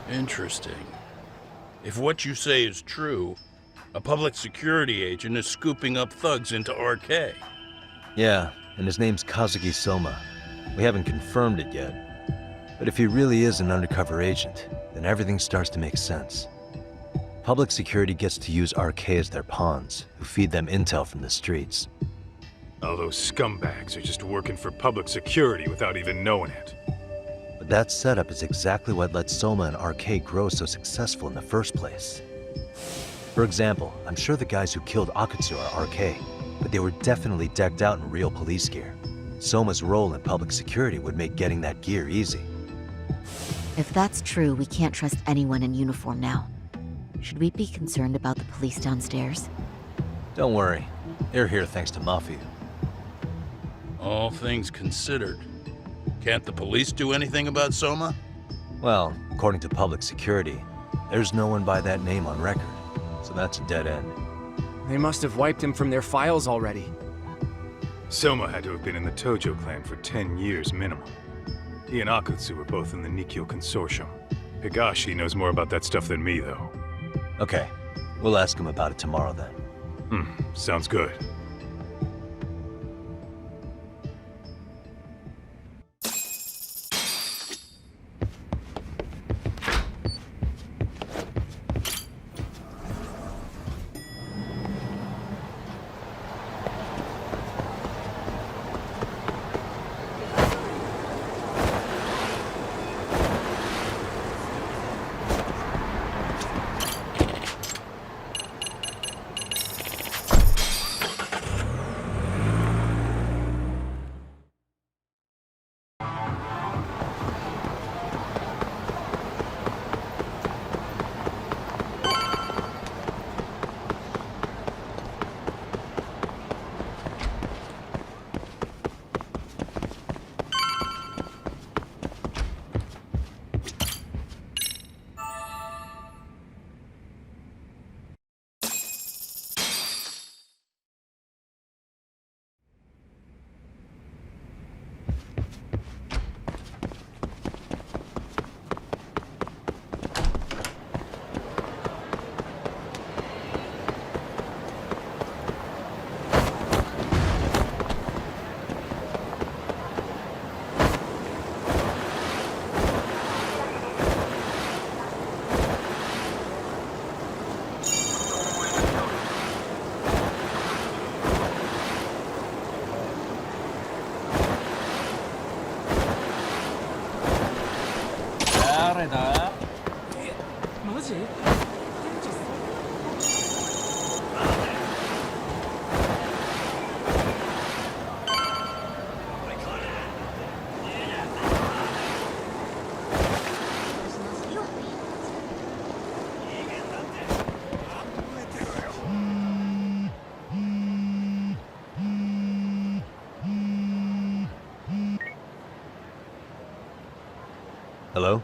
Interesting. If what you say is true, a public security agent is scooping up thugs into RK. Yeah, and his name's Kazuki Soma. We haven't confirmed it yet. But if he really is an undercover agent, then everything starts to make sense. Public security gets to use RK as their pawns, who feed them intel from the streets. All those scumbags are just working for public security without even knowing it. But that setup is exactly what let Soma and RK grow so successful in the first place. For example, I'm sure the guys who killed Akatsu are RK, but they were definitely decked out in real police gear. Soma's role in public security would make getting that gear easy. If that's true, we can't trust anyone in uniform now. Should we be concerned about the police downstairs? Don't worry. They're here thanks to Mafia. All things considered, can't the police do anything about Soma? Well, according to public security, there's no one by that name on record, so that's a dead end. They must have wiped him from their files already. Soma had to have been in the Tojo clan for 10 years minimum. He and Akatsu were both in the Nikkyo Consortium. Higashi knows more about that stuff than me, though. Okay, We'll ask him about it tomorrow then. Sounds good. Hello?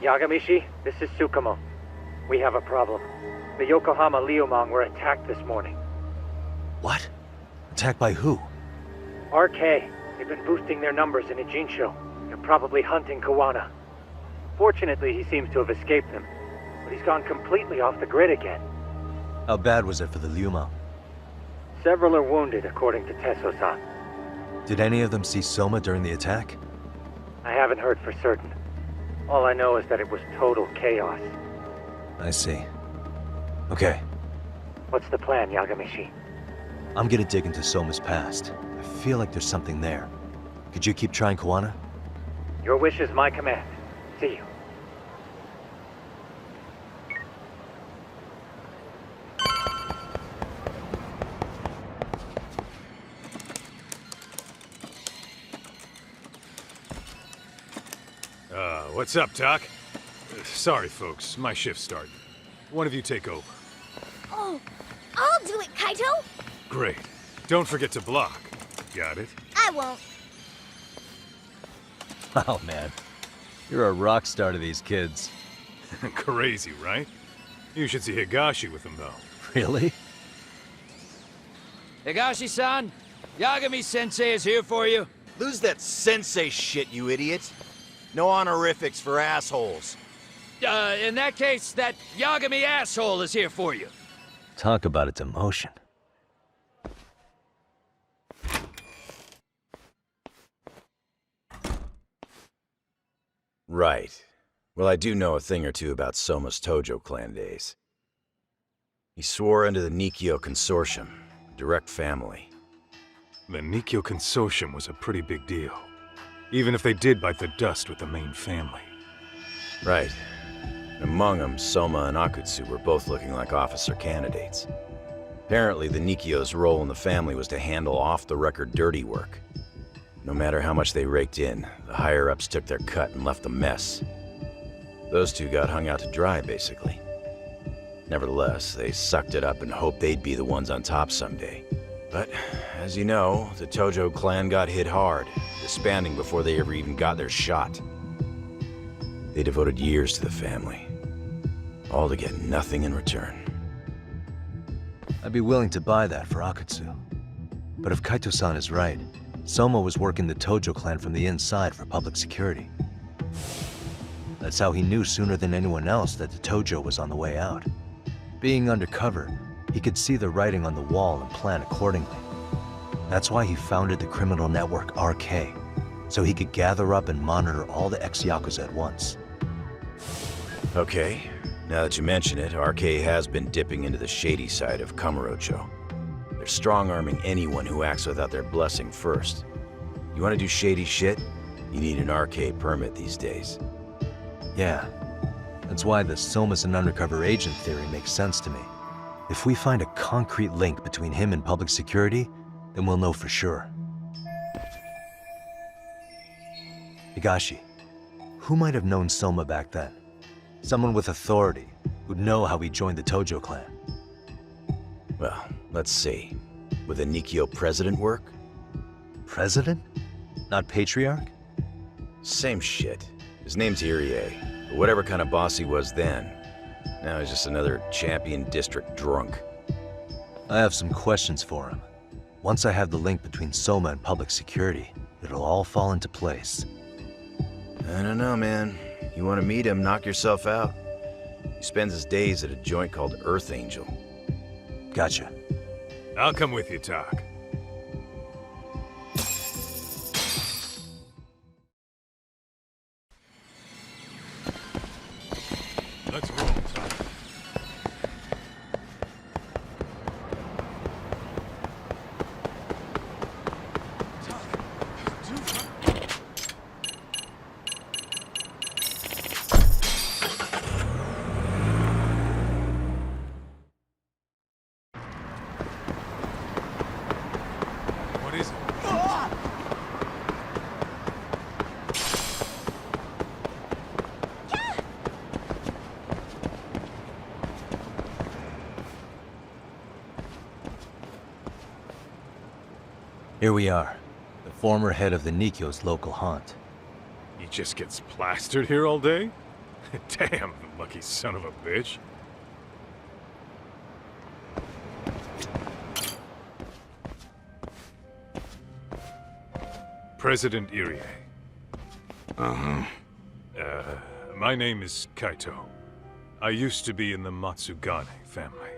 Yagamishi, this is Tsukumo. We have a problem. The Yokohama Liumang were attacked this morning. What? Attacked by who? RK. They've been boosting their numbers in Ejinsho. They're probably hunting Kawana. Fortunately, he seems to have escaped them. But he's gone completely off the grid again. How bad was it for the Liumang? Several are wounded, according to Tesso-san. Did any of them see Soma during the attack? I haven't heard for certain. All I know is that it was total chaos. I see. Okay. What's the plan, Yagamishi? I'm gonna dig into Soma's past. I feel like there's something there. Could you keep trying Kawana? Your wish is my command. See you. What's up, Doc? Sorry, folks. My shift started. One of you take over. Oh, I'll do it, Kaito! Great. Don't forget to block. Got it? I won't. Oh, man. You're a rock star to these kids. Crazy, right? You should see Higashi with them, though. Really? Higashi-san, Yagami-sensei is here for you. Lose that sensei shit, you idiot. No honorifics for assholes. In that case, that Yagami asshole is here for you. Talk about its emotion. Right. Well, I do know a thing or two about Soma's Tojo clan days. He swore under the Nikkyo Consortium, direct family. The Nikkyo Consortium was a pretty big deal. Even if they did bite the dust with the main family. Right. Among them, Soma and Akutsu were both looking like officer candidates. Apparently, the Nikkyo's role in the family was to handle off-the-record dirty work. No matter how much they raked in, the higher-ups took their cut and left a mess. Those two got hung out to dry, basically. Nevertheless, they sucked it up and hoped they'd be the ones on top someday. But, as you know, the Tojo clan got hit hard, disbanding before they ever even got their shot. They devoted years to the family, all to get nothing in return. I'd be willing to buy that for Akutsu. But if Kaito-san is right, Soma was working the Tojo clan from the inside for public security. That's how he knew sooner than anyone else that the Tojo was on the way out. Being undercover, he could see the writing on the wall and plan accordingly. That's why he founded the criminal network RK, so he could gather up and monitor all the ex-Yakuza at once. Okay, now that you mention it, RK has been dipping into the shady side of Kamurocho. They're strong-arming anyone who acts without their blessing first. You want to do shady shit? You need an RK permit these days. Yeah, that's why the Soma's an undercover agent theory makes sense to me. If we find a concrete link between him and public security, then we'll know for sure. Higashi, who might have known Soma back then? Someone with authority, who'd know how he joined the Tojo clan. Well, let's see. Would the Nikyo president work? President? Not patriarch? Same shit. His name's Irie, but whatever kind of boss he was then, now he's just another champion district drunk. I have some questions for him. Once I have the link between Soma and public security, it'll all fall into place. I don't know, man. You want to meet him, knock yourself out. He spends his days at a joint called Earth Angel. Gotcha. I'll come with you, Tak. Let's roll, Tak. What is it? Here we are, the former head of the Nikyo's local haunt. He just gets plastered here all day? Damn, lucky son of a bitch. President Irie. My name is Kaito. I used to be in the Matsugane family.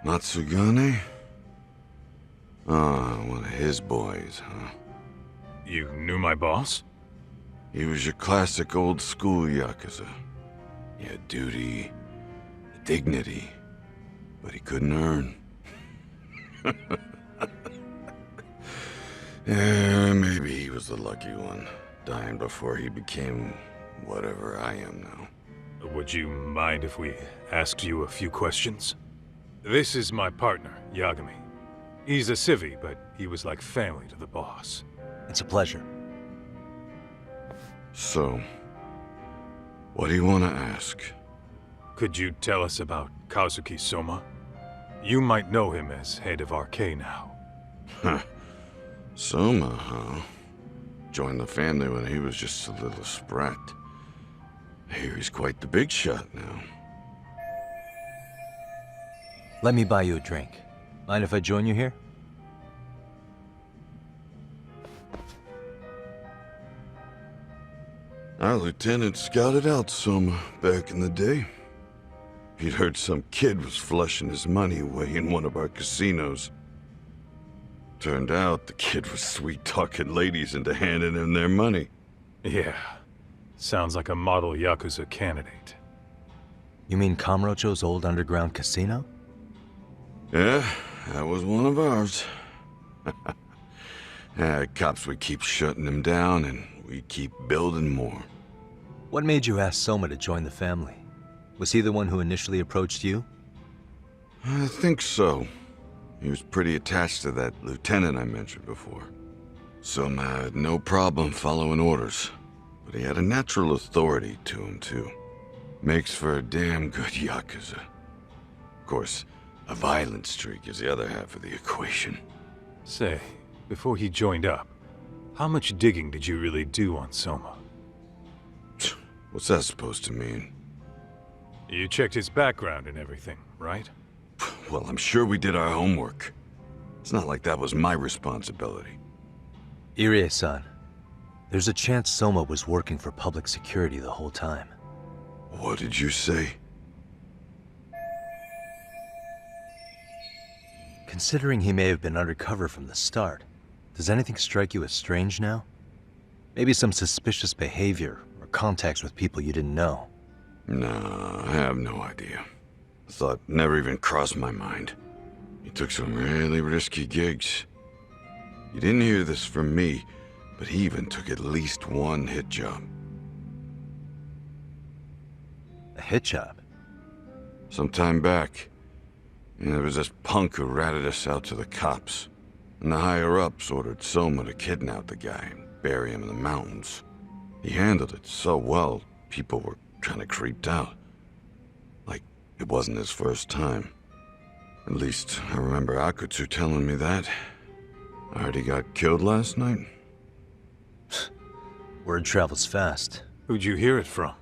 Matsugane? Ah, one of his boys, huh? You knew my boss? He was your classic old school Yakuza. He had duty, dignity, but he couldn't earn. Yeah, maybe he was the lucky one, dying before he became whatever I am now. Would you mind if we asked you a few questions? This is my partner, Yagami. He's a civvy, but he was like family to the boss. It's a pleasure. So, what do you want to ask? Could you tell us about Kazuki Soma? You might know him as head of RK now. Huh. Soma, huh? Joined the family when he was just a little sprat. I hear he's quite the big shot now. Let me buy you a drink. Mind if I join you here? Our lieutenant scouted out Soma back in the day. He'd heard some kid was flushing his money away in one of our casinos. Turned out the kid was sweet-talking ladies into handing him their money. Yeah. Sounds like a model Yakuza candidate. You mean Kamurocho's old underground casino? Yeah, that was one of ours. Cops would keep shutting him down, and we'd keep building more. What made you ask Soma to join the family? Was he the one who initially approached you? I think so. He was pretty attached to that lieutenant I mentioned before. Soma had no problem following orders, but he had a natural authority to him, too. Makes for a damn good Yakuza. Of course, a violent streak is the other half of the equation. Say, before he joined up, how much digging did you really do on Soma? What's that supposed to mean? You checked his background and everything, right? Well, I'm sure we did our homework. It's not like that was my responsibility. Irie-san, there's a chance Soma was working for public security the whole time. What did you say? considering he may have been undercover from the start, does anything strike you as strange now? Maybe some suspicious behavior or contacts with people you didn't know? No, I have no idea. The thought never even crossed my mind. He took some really risky gigs. You didn't hear this from me, but he even took at least one hit job. A hit job? Some time back, there was this punk who ratted us out to the cops. And the higher-ups ordered Soma to kidnap the guy and bury him in the mountains. He handled it so well, people were kind of creeped out. Like, it wasn't his first time. At least, I remember Akutsu telling me that. I heard he got killed last night. Word travels fast. Who'd you hear it from?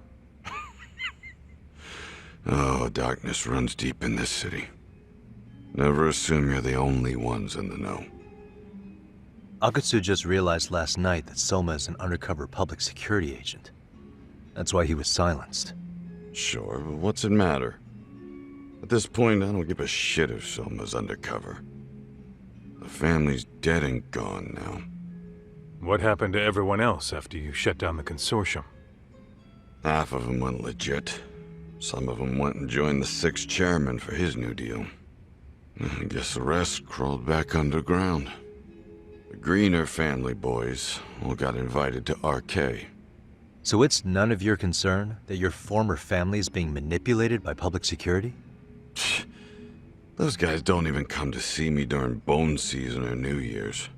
Oh, darkness runs deep in this city. Never assume you're the only ones in the know. Akutsu just realized last night that Soma is an undercover public security agent. That's why he was silenced. Sure, but what's it matter? At this point, I don't give a shit if Soma's undercover. The family's dead and gone now. What happened to everyone else after you shut down the consortium? Half of them went legit. Some of them went and joined the 6th chairman for his new deal. I guess the rest crawled back underground. The Greener family boys all got invited to RK. So it's none of your concern that your former family is being manipulated by public security? Those guys don't even come to see me during bone season or New Year's.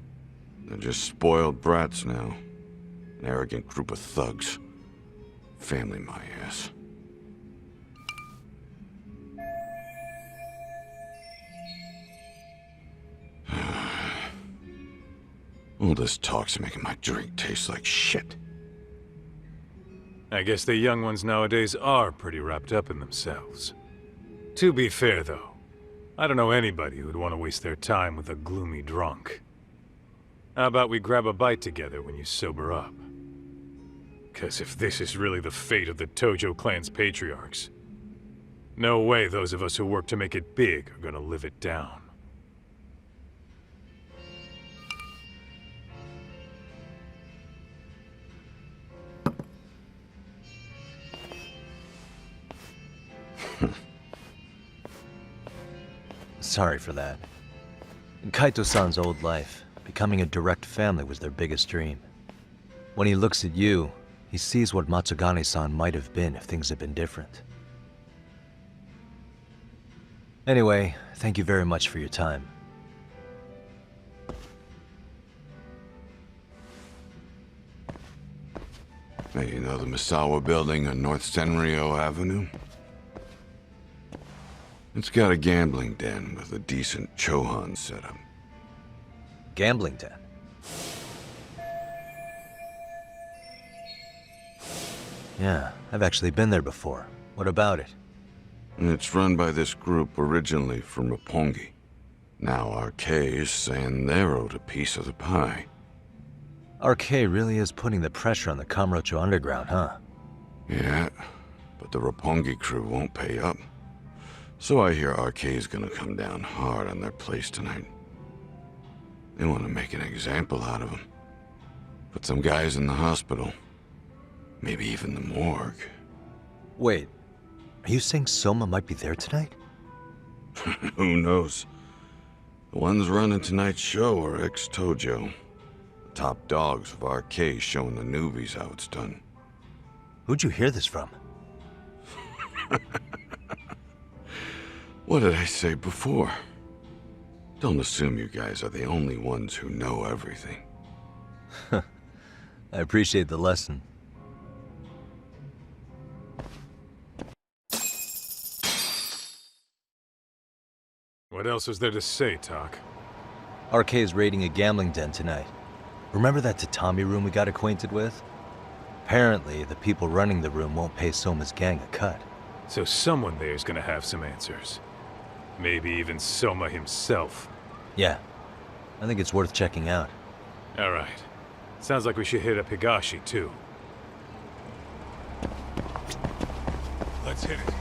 They're just spoiled brats now. An arrogant group of thugs. Family my ass. All this talk's making my drink taste like shit. I guess the young ones nowadays are pretty wrapped up in themselves. To be fair, though, I don't know anybody who'd want to waste their time with a gloomy drunk. How about we grab a bite together when you sober up? 'Cause if this is really the fate of the Tojo clan's patriarchs, no way those of us who work to make it big are gonna live it down. Sorry for that. In Kaito-san's old life, becoming a direct family was their biggest dream. When he looks at you, he sees what Matsugane-san might have been if things had been different. Anyway, thank you very much for your time. Hey, you know the Misawa building on North Senryo Avenue? It's got a gambling den with a decent Chohan setup. Gambling den? Yeah, I've actually been there before. What about it? And it's run by this group originally from Roppongi. Now RK is saying they're owed a piece of the pie. RK really is putting the pressure on the Kamurocho Underground, huh? Yeah, but the Roppongi crew won't pay up. So I hear RK is gonna come down hard on their place tonight. They want to make an example out of them. Put some guys in the hospital. Maybe even the morgue. Wait, are you saying Soma might be there tonight? Who knows? The ones running tonight's show are ex-Tojo. The top dogs of RK showing the newbies how it's done. Who'd you hear this from? What did I say before? Don't assume you guys are the only ones who know everything. I appreciate the lesson. What else is there to say, Tak? RK is raiding a gambling den tonight. Remember that tatami room we got acquainted with? Apparently, the people running the room won't pay Soma's gang a cut. So someone there is gonna have some answers. Maybe even Soma himself. Yeah, I think it's worth checking out. Alright. Sounds like we should hit up Higashi, too. Let's hit it.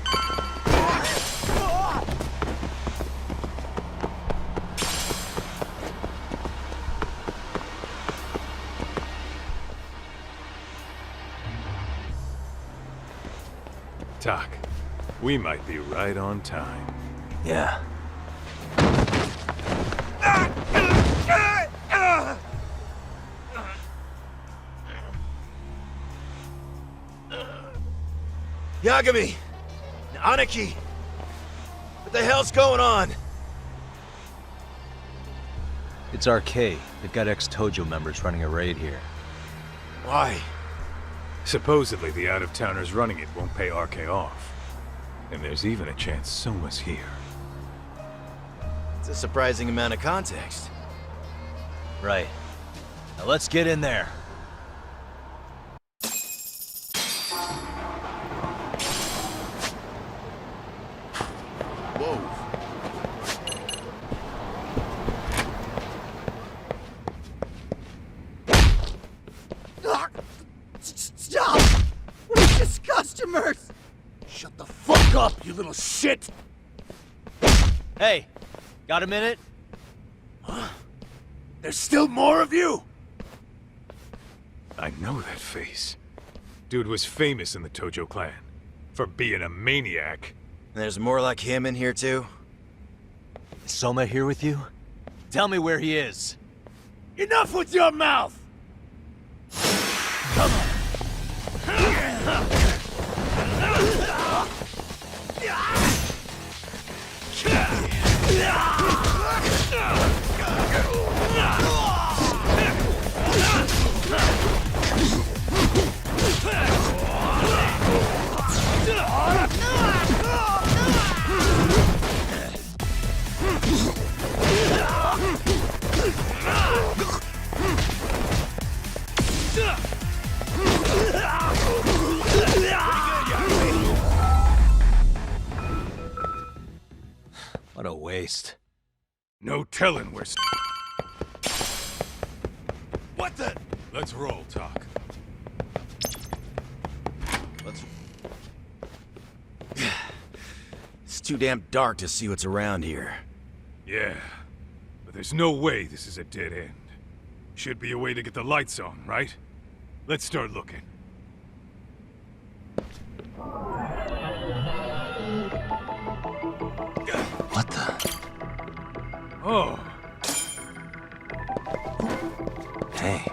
Tak, we might be right on time. Yeah. Yagami! Aniki! What the hell's going on? It's RK. They've got ex-Tojo members running a raid here. Why? Supposedly the out-of-towners running it won't pay RK off. And there's even a chance Soma's here. It's a surprising amount of context. Right. Now let's get in there. Whoa. Stop! We're just customers! Shut the fuck up, you little shit! Hey, got a minute? Huh? There's still more of you? I know that face. Dude was famous in the Tojo clan. For being a maniac. There's more like him in here too? Is Soma here with you? Tell me where he is. Enough with your mouth! Come on! What a waste. No telling where... What the... Let's roll, Tak. It's too damn dark to see what's around here. Yeah, but there's no way this is a dead end. Should be a way to get the lights on, right? Let's start looking. What the? Oh. Hey.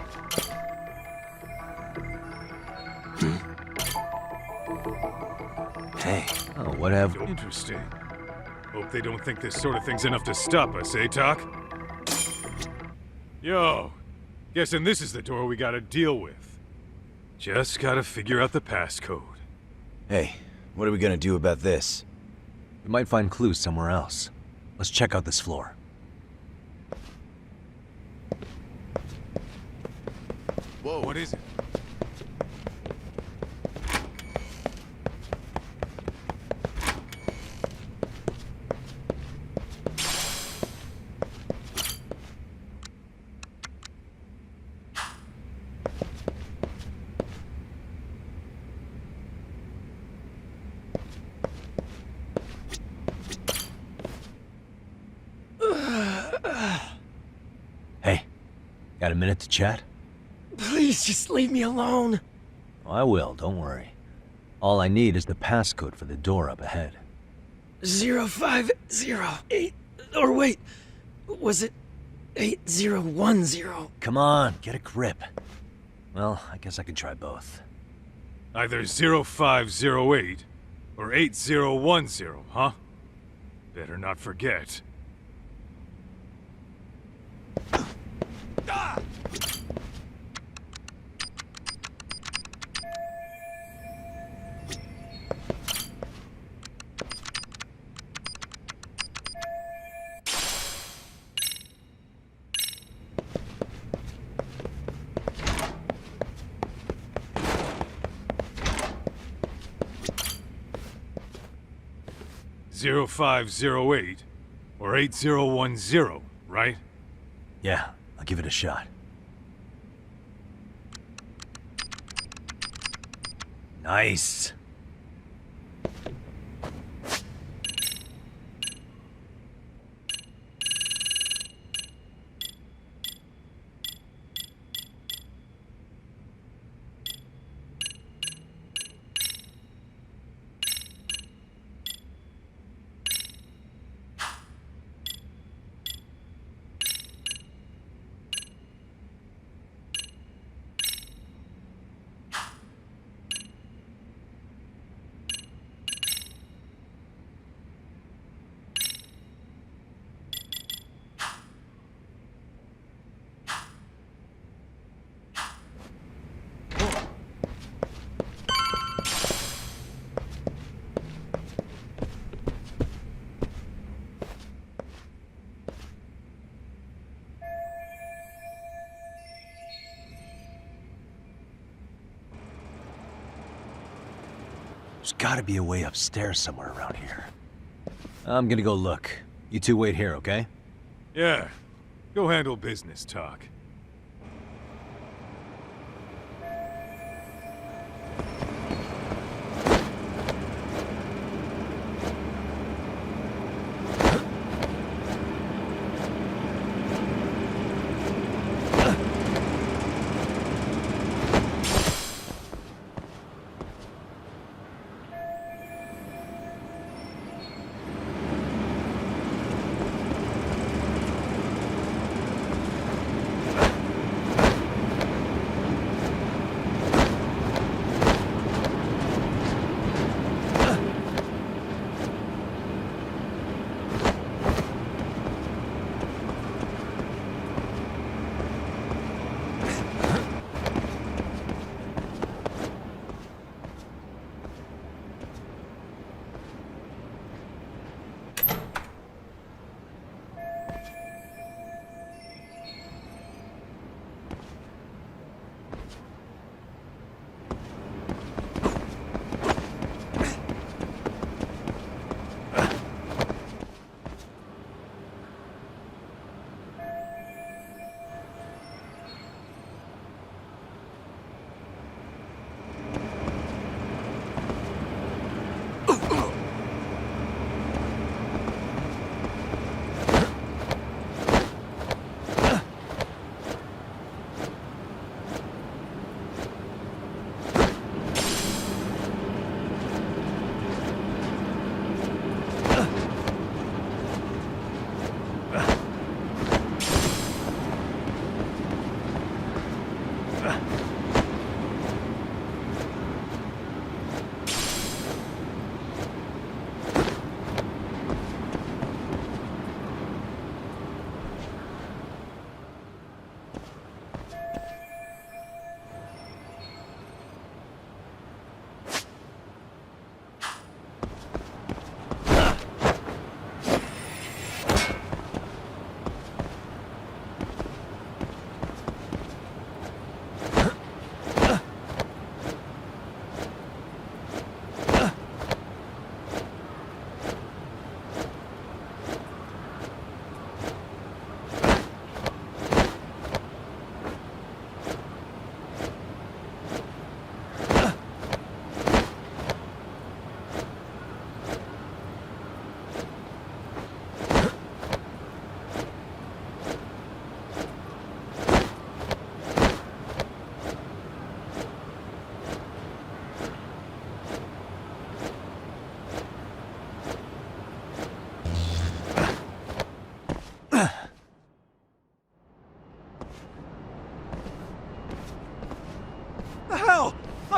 Hey. Oh, what have... Interesting. Hope they don't think this sort of thing's enough to stop us, eh, Tak? Yo, guessing this is the door we gotta deal with. Just gotta figure out the passcode. Hey, what are we gonna do about this? We might find clues somewhere else. Let's check out this floor. Whoa, what is it? Hey, got a minute to chat? Please just leave me alone. Oh, I will, don't worry. All I need is the passcode for the door up ahead. 0508... Or wait, was it 8010? Come on, get a grip. Well, I guess I can try both. Either 0508 or 8010, huh? Better not forget. Ah! 0508 or 8010, right? Yeah, I'll give it a shot. Nice. gotta be a way upstairs somewhere around here. I'm gonna go look. You two wait here, okay? Yeah. Go handle business, Talk.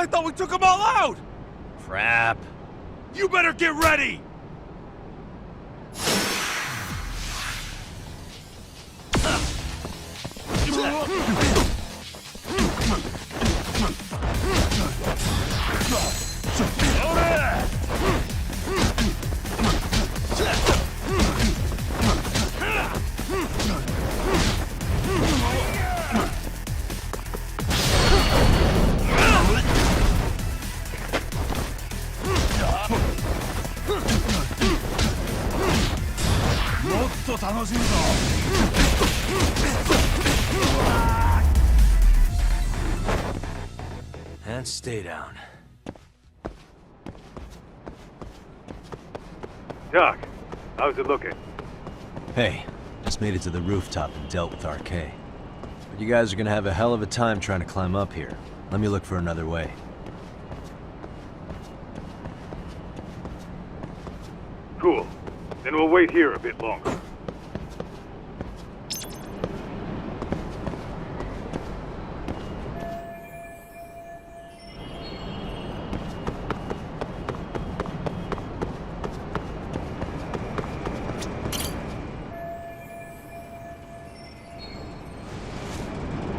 I thought we took them all out! Crap. You better get ready! And stay down. Doc, how's it looking? Hey, just made it to the rooftop and dealt with RK. But you guys are gonna have a hell of a time trying to climb up here. Let me look for another way. Cool. Then we'll wait here a bit longer.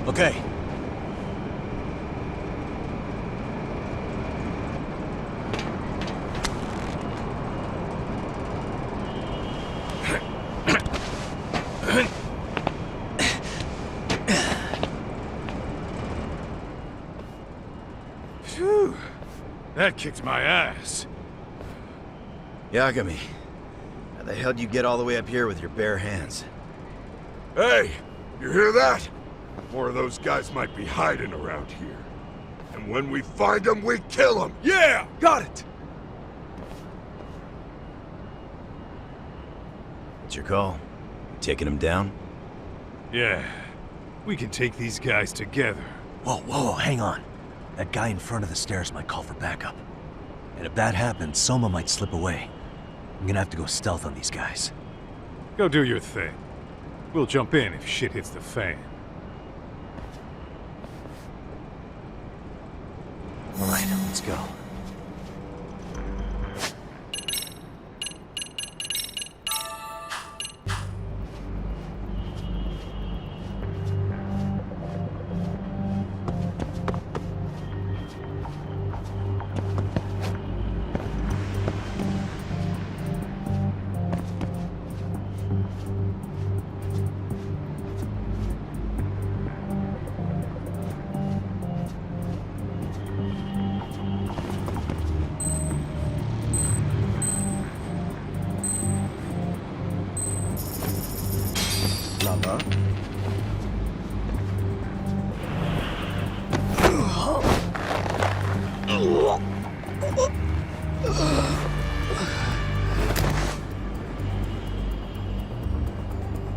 Okay. Phew. That kicked my ass. Yagami, how the hell do you get all the way up here with your bare hands? Hey, you hear that? More of those guys might be hiding around here. And when we find them, we kill them! Yeah! Got it! What's your call? You taking them down? Yeah. We can take these guys together. Whoa, hang on. That guy in front of the stairs might call for backup. And if that happens, Soma might slip away. I'm gonna have to go stealth on these guys. Go do your thing. We'll jump in if shit hits the fan. Alright, let's go.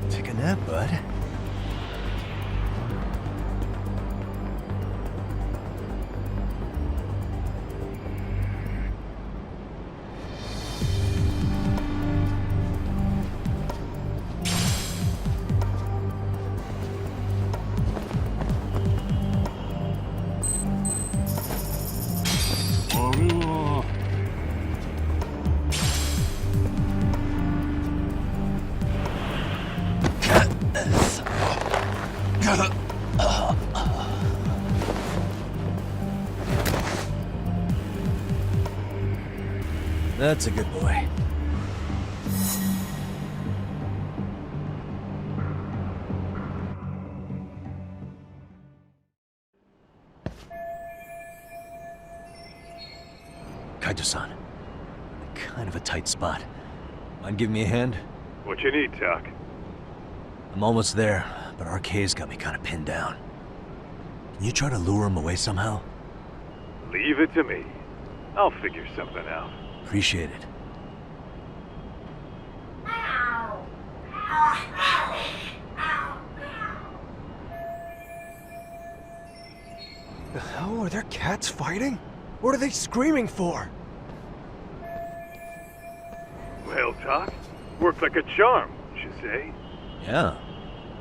Take a nap, bud. That's a good boy. Kaito-san, kind of a tight spot. Mind giving me a hand? What you need, Tak? I'm almost there, but RK's got me kind of pinned down. Can you try to lure him away somehow? Leave it to me. I'll figure something out. Appreciate it. The hell? Are there cats fighting? What are they screaming for? Well, Tak, worked like a charm, would you say? Yeah,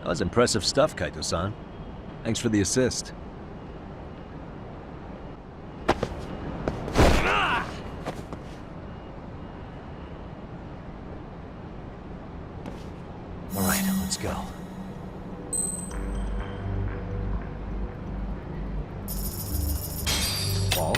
that was impressive stuff, Kaito-san. Thanks for the assist. All right, let's go. Wall?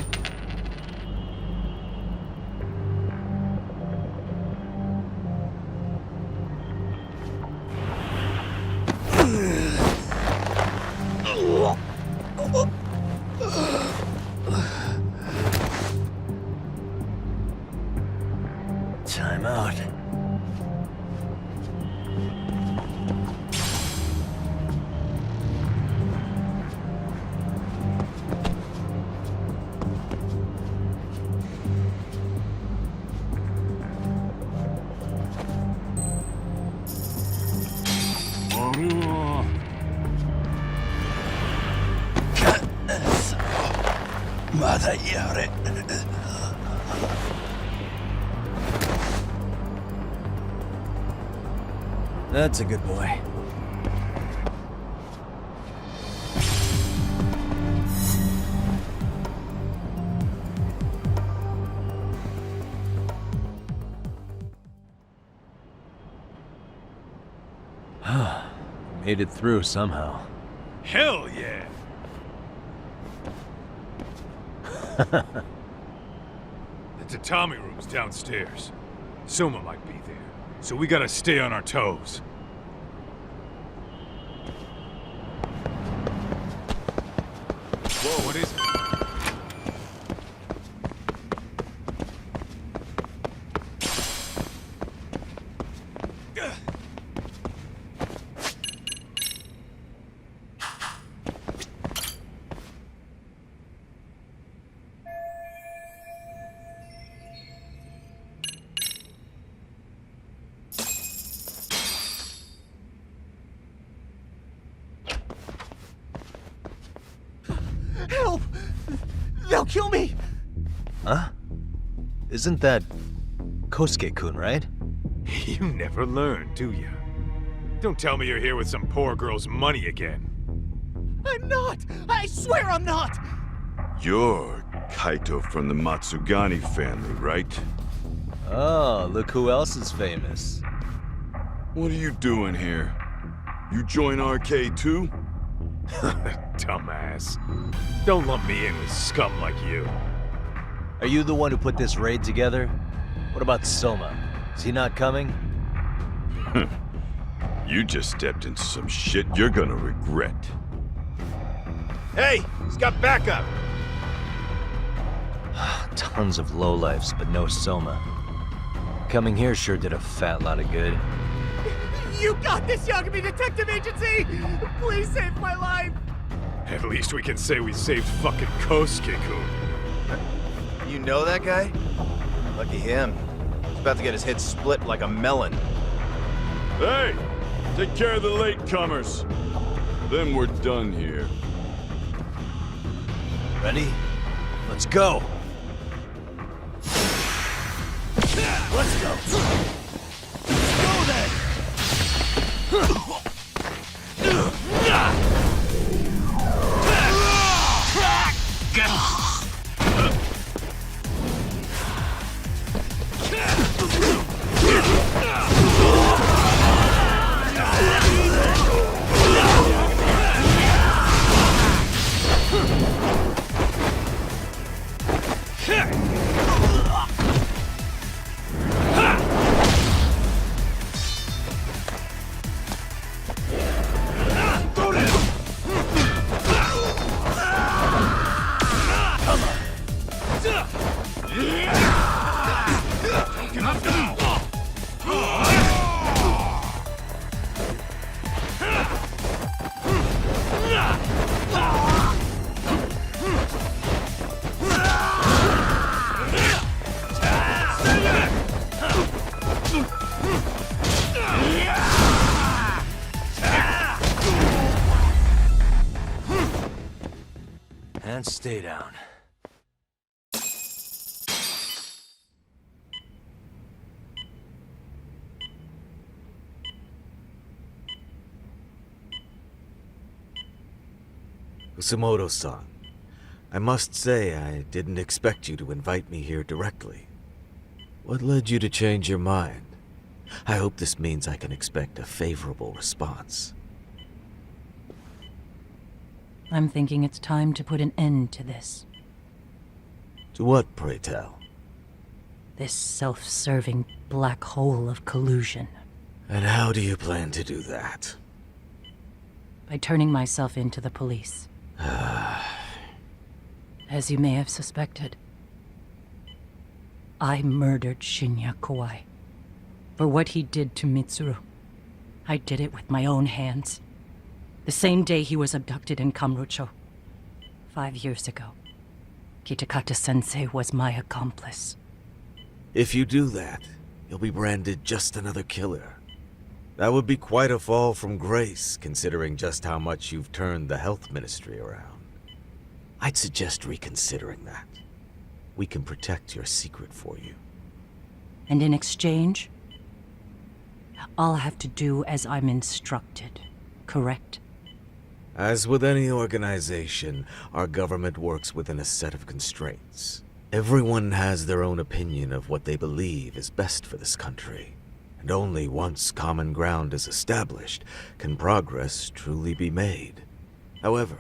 Time out. That's a good boy. Made it through somehow. Hell yeah! The tatami room's downstairs. Soma might be there, so we gotta stay on our toes. Whoa, what is it? Help! They'll kill me! Huh? Isn't that Kosuke-kun, right? You never learn, do you? Don't tell me you're here with some poor girl's money again. I'm not! I swear I'm not! You're Kaito from the Matsugani family, right? Oh, look who else is famous. What are you doing here? You join RK too? Dumbass. Don't lump me in with scum like you. Are you the one who put this raid together? What about Soma? Is he not coming? You just stepped into some shit you're gonna regret. Hey, he's got backup! Tons of lowlifes, but no Soma. Coming here sure did a fat lot of good. You got this, Yagami Detective Agency! Please save my life! At least we can say we saved fucking Kosuke-kun. You know that guy? Lucky him. He's about to get his head split like a melon. Hey! Take care of the latecomers. Then we're done here. Ready? Let's go! Let's go! Let's go then! And stay down. Kusumoto-san, I must say I didn't expect you to invite me here directly. What led you to change your mind? I hope this means I can expect a favorable response. I'm thinking it's time to put an end to this. To what, pray tell? This self-serving black hole of collusion. And how do you plan to do that? By turning myself into the police. As you may have suspected, I murdered Shinya Kawai. For what he did to Mitsuru. I did it with my own hands. The same day he was abducted in Kamurocho. 5 years ago. Kitakata-sensei was my accomplice. If you do that, you'll be branded just another killer. That would be quite a fall from grace, considering just how much you've turned the health ministry around. I'd suggest reconsidering that. We can protect your secret for you. And in exchange, I'll have to do as I'm instructed, correct? As with any organization, our government works within a set of constraints. Everyone has their own opinion of what they believe is best for this country. And only once common ground is established can progress truly be made. However,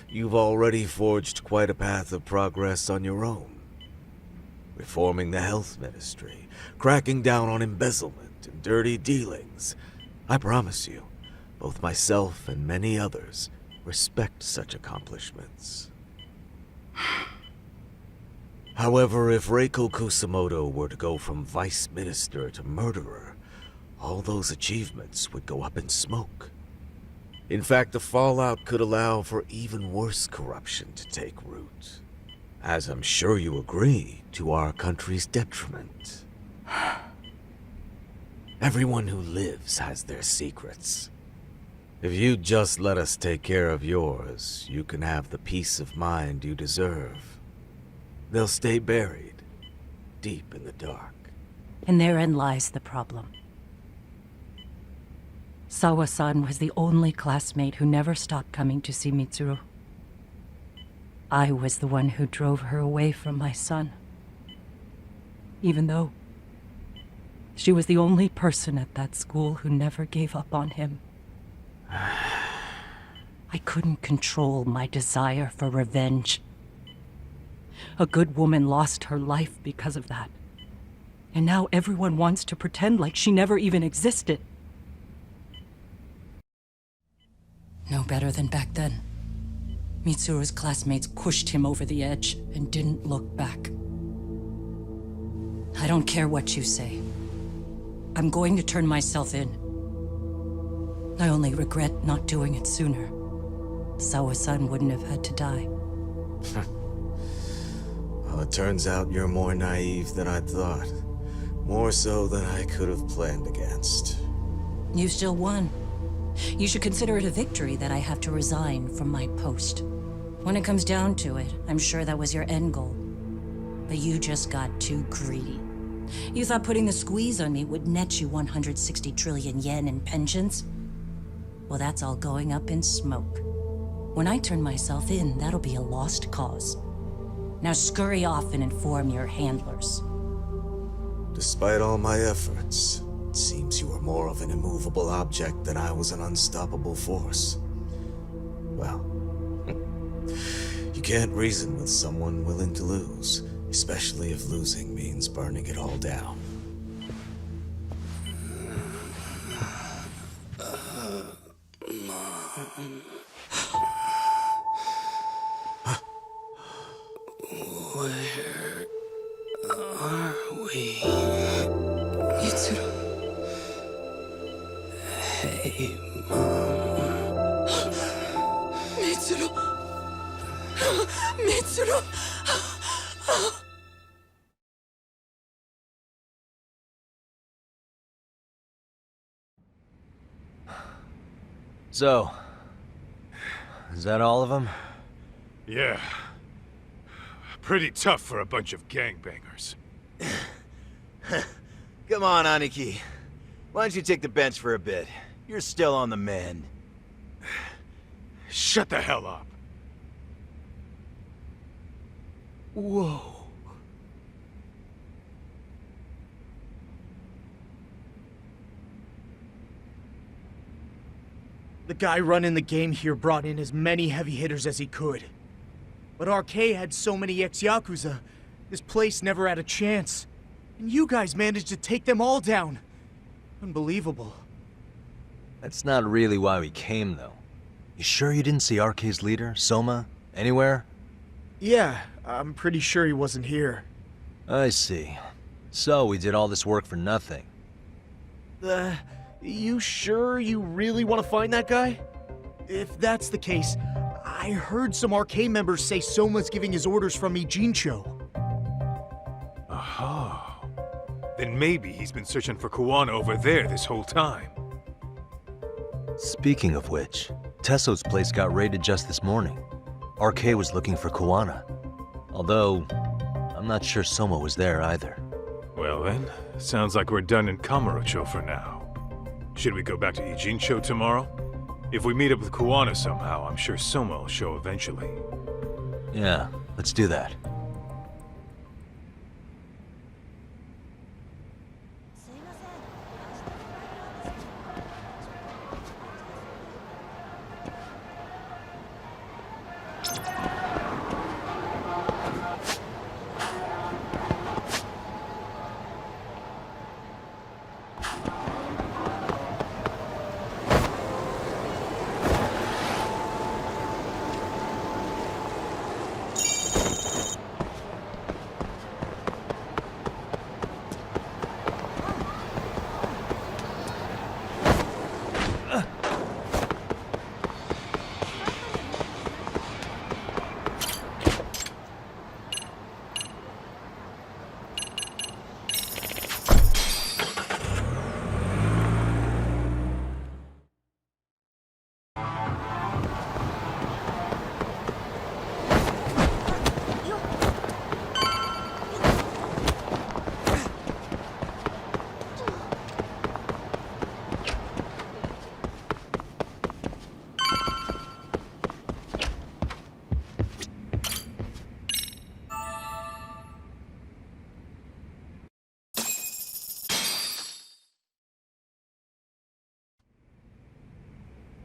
you've already forged quite a path of progress on your own. Reforming the health ministry, cracking down on embezzlement and dirty dealings. I promise you, both myself and many others respect such accomplishments. However, if Reiko Kusumoto were to go from vice minister to murderer, all those achievements would go up in smoke. In fact, the fallout could allow for even worse corruption to take root. As I'm sure you agree, to our country's detriment. Everyone who lives has their secrets. If you'd just let us take care of yours, you can have the peace of mind you deserve. They'll stay buried, deep in the dark. And therein lies the problem. Sawa-san was the only classmate who never stopped coming to see Mitsuru. I was the one who drove her away from my son. Even though she was the only person at that school who never gave up on him. I couldn't control my desire for revenge. A good woman lost her life because of that. And now everyone wants to pretend like she never even existed. No better than back then. Mitsuru's classmates pushed him over the edge and didn't look back. I don't care what you say. I'm going to turn myself in. I only regret not doing it sooner. Sawa-san wouldn't have had to die. Well, it turns out you're more naive than I thought. More so than I could have planned against. You still won. You should consider it a victory that I have to resign from my post. When it comes down to it, I'm sure that was your end goal. But you just got too greedy. You thought putting the squeeze on me would net you 160 trillion yen in pensions? Well, that's all going up in smoke. When I turn myself in, that'll be a lost cause. Now scurry off and inform your handlers. Despite all my efforts, it seems you were more of an immovable object than I was an unstoppable force. Well, you can't reason with someone willing to lose, especially if losing means burning it all down. Where are we? Mitsuru. Hey, Mom. Mitsuru! Mitsuru! So, is that all of them? Yeah. Pretty tough for a bunch of gangbangers. Come on, Aniki. Why don't you take the bench for a bit? You're still on the mend. Shut the hell up. Whoa. The guy running the game here brought in as many heavy hitters as he could. But RK had so many ex-Yakuza, this place never had a chance. And you guys managed to take them all down. Unbelievable. That's not really why we came, though. You sure you didn't see RK's leader, Soma, anywhere? Yeah, I'm pretty sure he wasn't here. I see. So we did all this work for nothing. You sure you really want to find that guy? If that's the case, I heard some RK members say Soma's giving his orders from Ijincho. Aha. Then maybe he's been searching for Kuwana over there this whole time. Speaking of which, Tesso's place got raided just this morning. RK was looking for Kuwana. Although, I'm not sure Soma was there either. Well then, sounds like we're done in Kamurocho for now. Should we go back to Ijincho tomorrow? If we meet up with Kuwana somehow, I'm sure Soma will show eventually. Yeah, let's do that.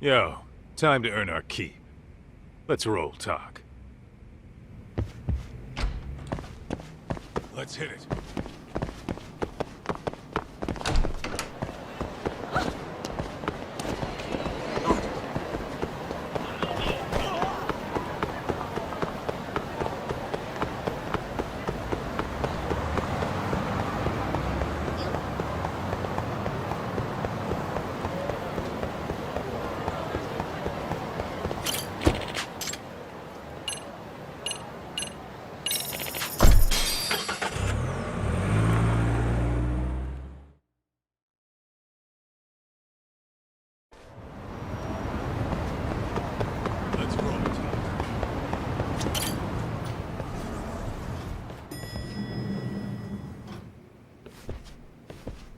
Yo, time to earn our keep. Let's roll, talk. Let's hit it.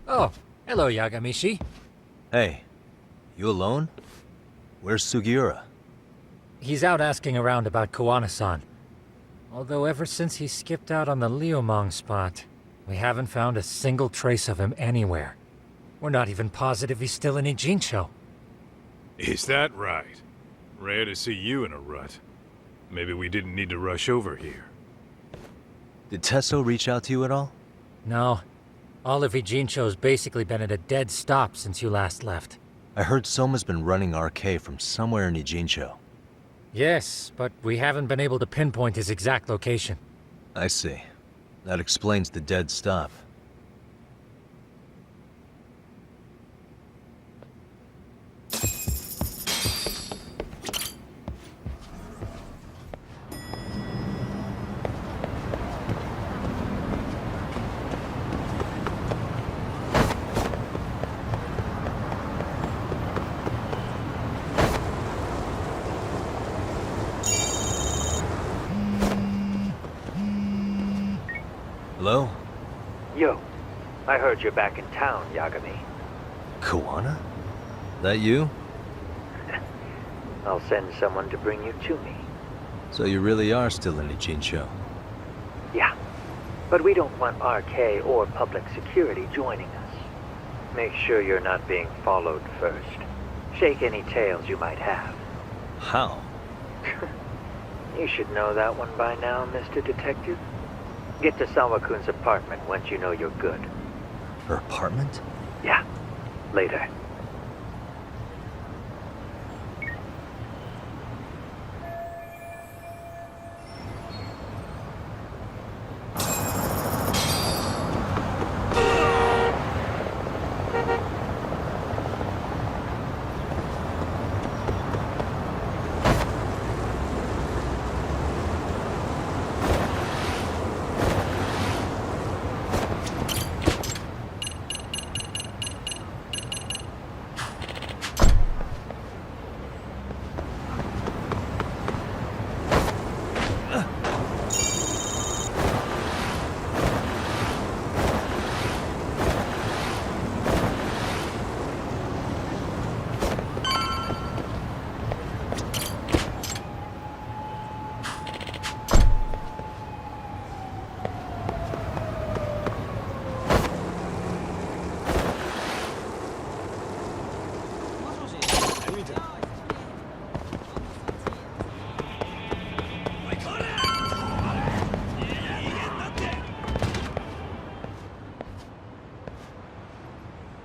Oh, hello, Yagamishi. Hey, you alone? Where's Sugiura? He's out asking around about Koana-san. Although ever since he skipped out on the Liumang spot, we haven't found a single trace of him anywhere. We're not even positive he's still in Ijincho. Is that right? Rare to see you in a rut. Maybe we didn't need to rush over here. Did Tesso reach out to you at all? No. All of Ijincho's basically been at a dead stop since you last left. I heard Soma's been running RK from somewhere in Ijincho. Yes, but we haven't been able to pinpoint his exact location. I see. That explains the dead stop. Hello? Yo, I heard you're back in town, Yagami. Koana? That you? I'll send someone to bring you to me. So you really are still in Ijincho? Yeah, but we don't want RK or public security joining us. Make sure you're not being followed first. Shake any tails you might have. How? You should know that one by now, Mr. Detective. Get to Sawa-kun's apartment once you know you're good. Her apartment? Yeah, later.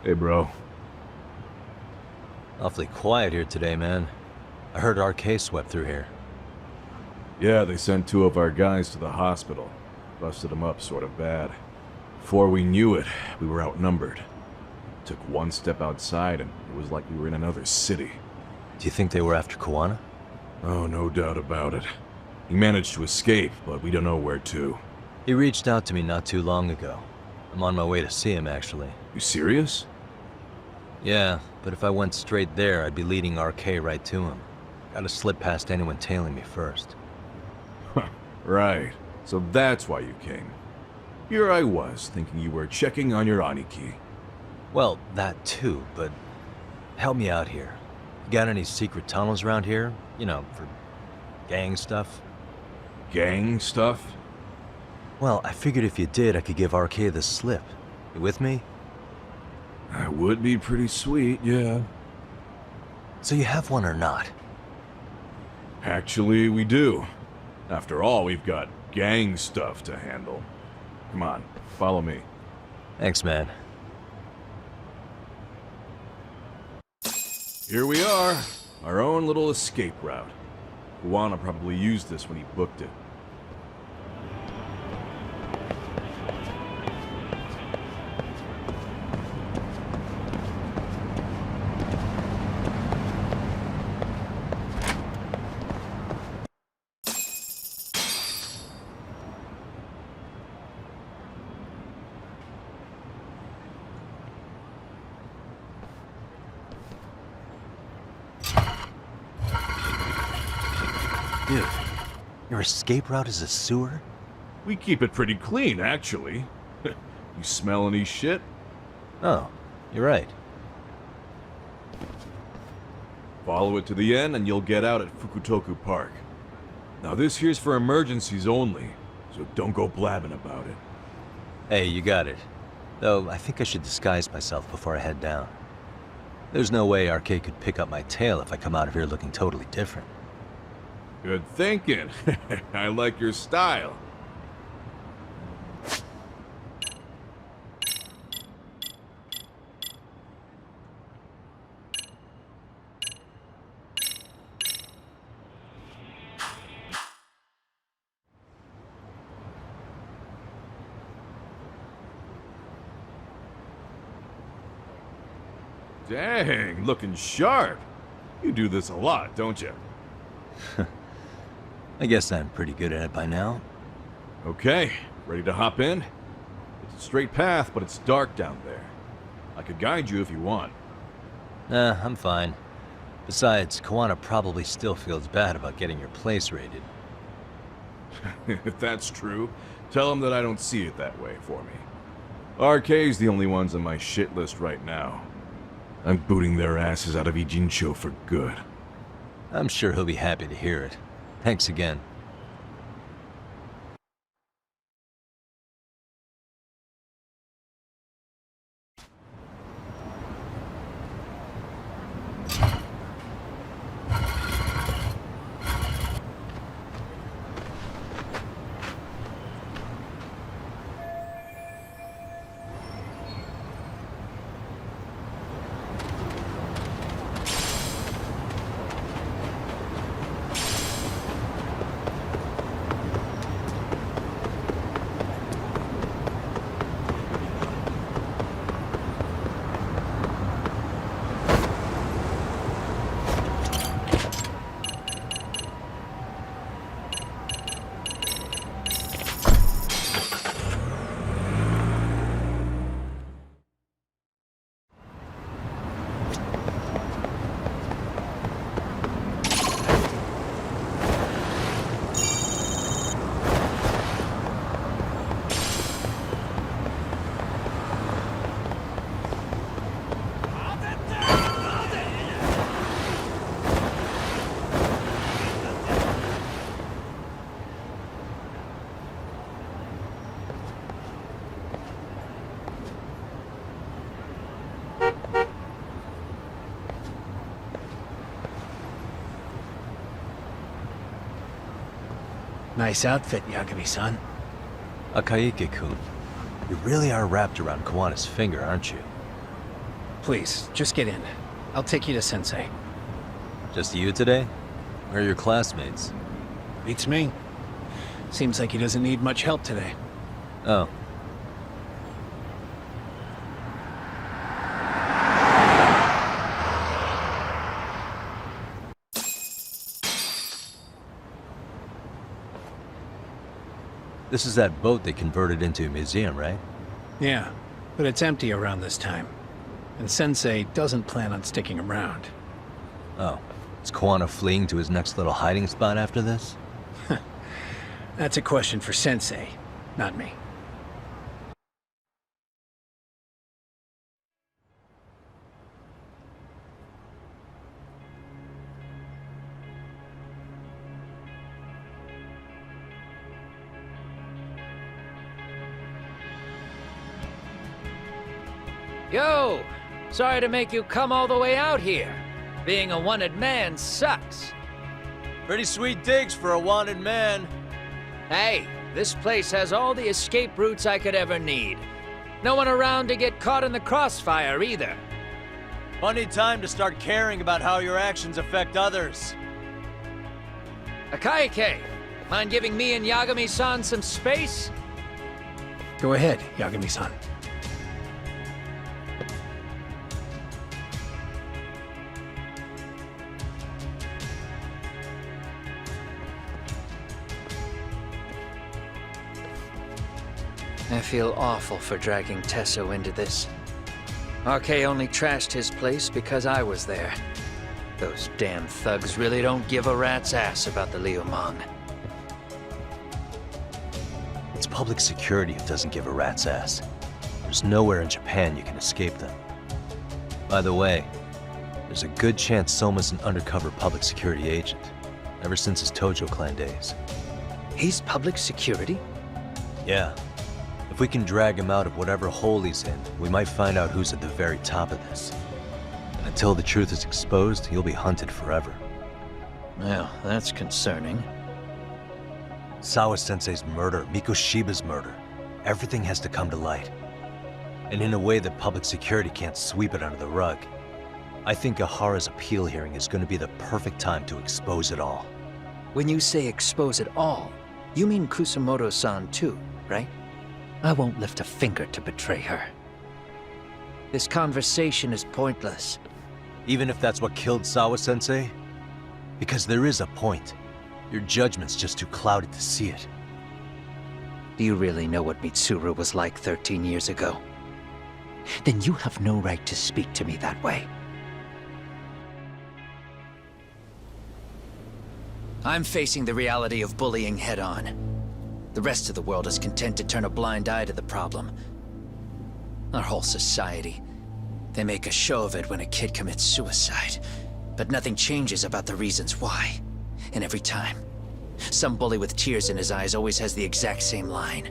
Hey, bro. Awfully quiet here today, man. I heard RK swept through here. Yeah, they sent 2 of our guys to the hospital. Busted them up sort of bad. Before we knew it, we were outnumbered. Took one step outside and it was like we were in another city. Do you think they were after Koana? Oh, no doubt about it. He managed to escape, but we don't know where to. He reached out to me not too long ago. I'm on my way to see him, actually. You serious? Yeah, but if I went straight there, I'd be leading RK right to him. Gotta slip past anyone tailing me first. Right. So that's why you came. Here I was, thinking you were checking on your Aniki. Well, that too, but help me out here. You got any secret tunnels around here? You know, for gang stuff? Gang stuff? Well, I figured if you did, I could give RK the slip. You with me? That would be pretty sweet, yeah. So you have one or not? Actually, we do. After all, we've got gang stuff to handle. Come on, follow me. Thanks, man. Here we are, our own little escape route. Kuwana probably used this when he booked it. Dude, your escape route is a sewer? We keep it pretty clean, actually. You smell any shit? Oh, you're right. Follow it to the end and you'll get out at Fukutoku Park. Now this here's for emergencies only, so don't go blabbing about it. Hey, you got it. Though, I think I should disguise myself before I head down. There's no way RK could pick up my tail if I come out of here looking totally different. Good thinking. I like your style. Dang, looking sharp. You do this a lot, don't you? I guess I'm pretty good at it by now. Okay, ready to hop in? It's a straight path, but it's dark down there. I could guide you if you want. Nah, I'm fine. Besides, Kuwana probably still feels bad about getting your place raided. If that's true, tell him that I don't see it that way for me. RK's the only ones on my shit list right now. I'm booting their asses out of Ijincho for good. I'm sure he'll be happy to hear it. Thanks again. Nice outfit, Yagami-san. Takayuki-kun, you really are wrapped around Kawana's finger, aren't you? Please, just get in. I'll take you to Sensei. Just you today? Where are your classmates? Beats me. Seems like he doesn't need much help today. Oh. This is that boat they converted into a museum, right? Yeah, but it's empty around this time. And Sensei doesn't plan on sticking around. Oh. Is Kuwana fleeing to his next little hiding spot after this? That's a question for Sensei, not me. Yo! Sorry to make you come all the way out here. Being a wanted man sucks. Pretty sweet digs for a wanted man. Hey, this place has all the escape routes I could ever need. No one around to get caught in the crossfire either. Funny time to start caring about how your actions affect others. Takayuki, mind giving me and Yagami-san some space? Go ahead, Yagami-san. I feel awful for dragging Tesso into this. RK only trashed his place because I was there. Those damn thugs really don't give a rat's ass about the Liumang. It's public security who doesn't give a rat's ass. There's nowhere in Japan you can escape them. By the way, there's a good chance Soma's an undercover public security agent, ever since his Tojo clan days. He's public security? Yeah. If we can drag him out of whatever hole he's in, we might find out who's at the very top of this. And until the truth is exposed, he'll be hunted forever. Well, that's concerning. Sawa-sensei's murder, Mikoshiba's murder. Everything has to come to light. And in a way that public security can't sweep it under the rug. I think Ahara's appeal hearing is going to be the perfect time to expose it all. When you say expose it all, you mean Kusumoto-san too, right? I won't lift a finger to betray her. This conversation is pointless. Even if that's what killed Sawa-sensei? Because there is a point. Your judgment's just too clouded to see it. Do you really know what Mitsuru was like 13 years ago? Then you have no right to speak to me that way. I'm facing the reality of bullying head-on. The rest of the world is content to turn a blind eye to the problem. Our whole society. They make a show of it when a kid commits suicide, but nothing changes about the reasons why. And every time, some bully with tears in his eyes always has the exact same line.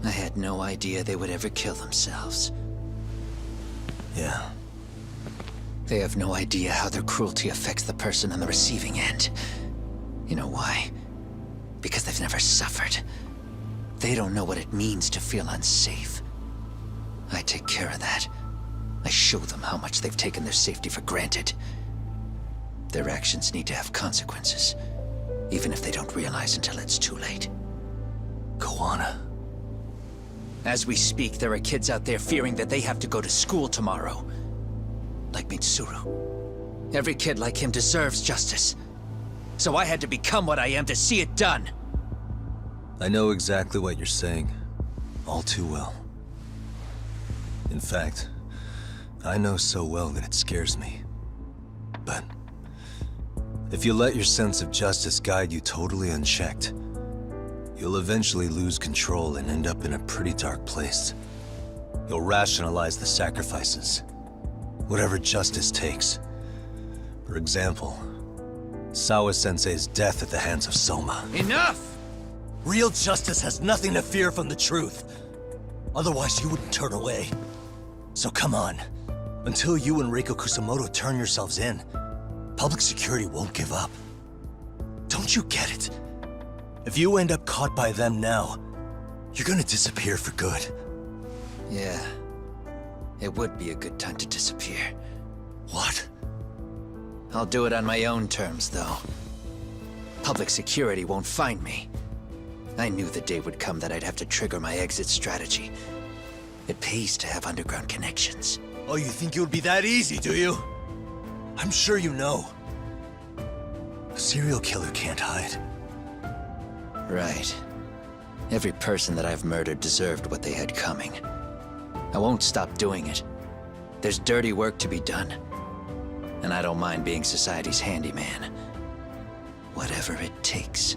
I had no idea they would ever kill themselves. Yeah. They have no idea how their cruelty affects the person on the receiving end. You know why? Because they've never suffered. They don't know what it means to feel unsafe. I take care of that. I show them how much they've taken their safety for granted. Their actions need to have consequences, even if they don't realize until it's too late. Koana. As we speak, there are kids out there fearing that they have to go to school tomorrow. Like Mitsuru. Every kid like him deserves justice. So I had to become what I am to see it done. I know exactly what you're saying. All too well. In fact, I know so well that it scares me. But if you let your sense of justice guide you totally unchecked, you'll eventually lose control and end up in a pretty dark place. You'll rationalize the sacrifices, whatever justice takes. For example, Sawa-sensei's death at the hands of Soma. Enough! Real justice has nothing to fear from the truth. Otherwise, you wouldn't turn away. So come on. Until you and Reiko Kusumoto turn yourselves in, public security won't give up. Don't you get it? If you end up caught by them now, you're gonna disappear for good. Yeah. It would be a good time to disappear. What? I'll do it on my own terms, though. Public security won't find me. I knew the day would come that I'd have to trigger my exit strategy. It pays to have underground connections. Oh, you think it would be that easy, do you? I'm sure you know. A serial killer can't hide. Right. Every person that I've murdered deserved what they had coming. I won't stop doing it. There's dirty work to be done. And I don't mind being society's handyman. Whatever it takes.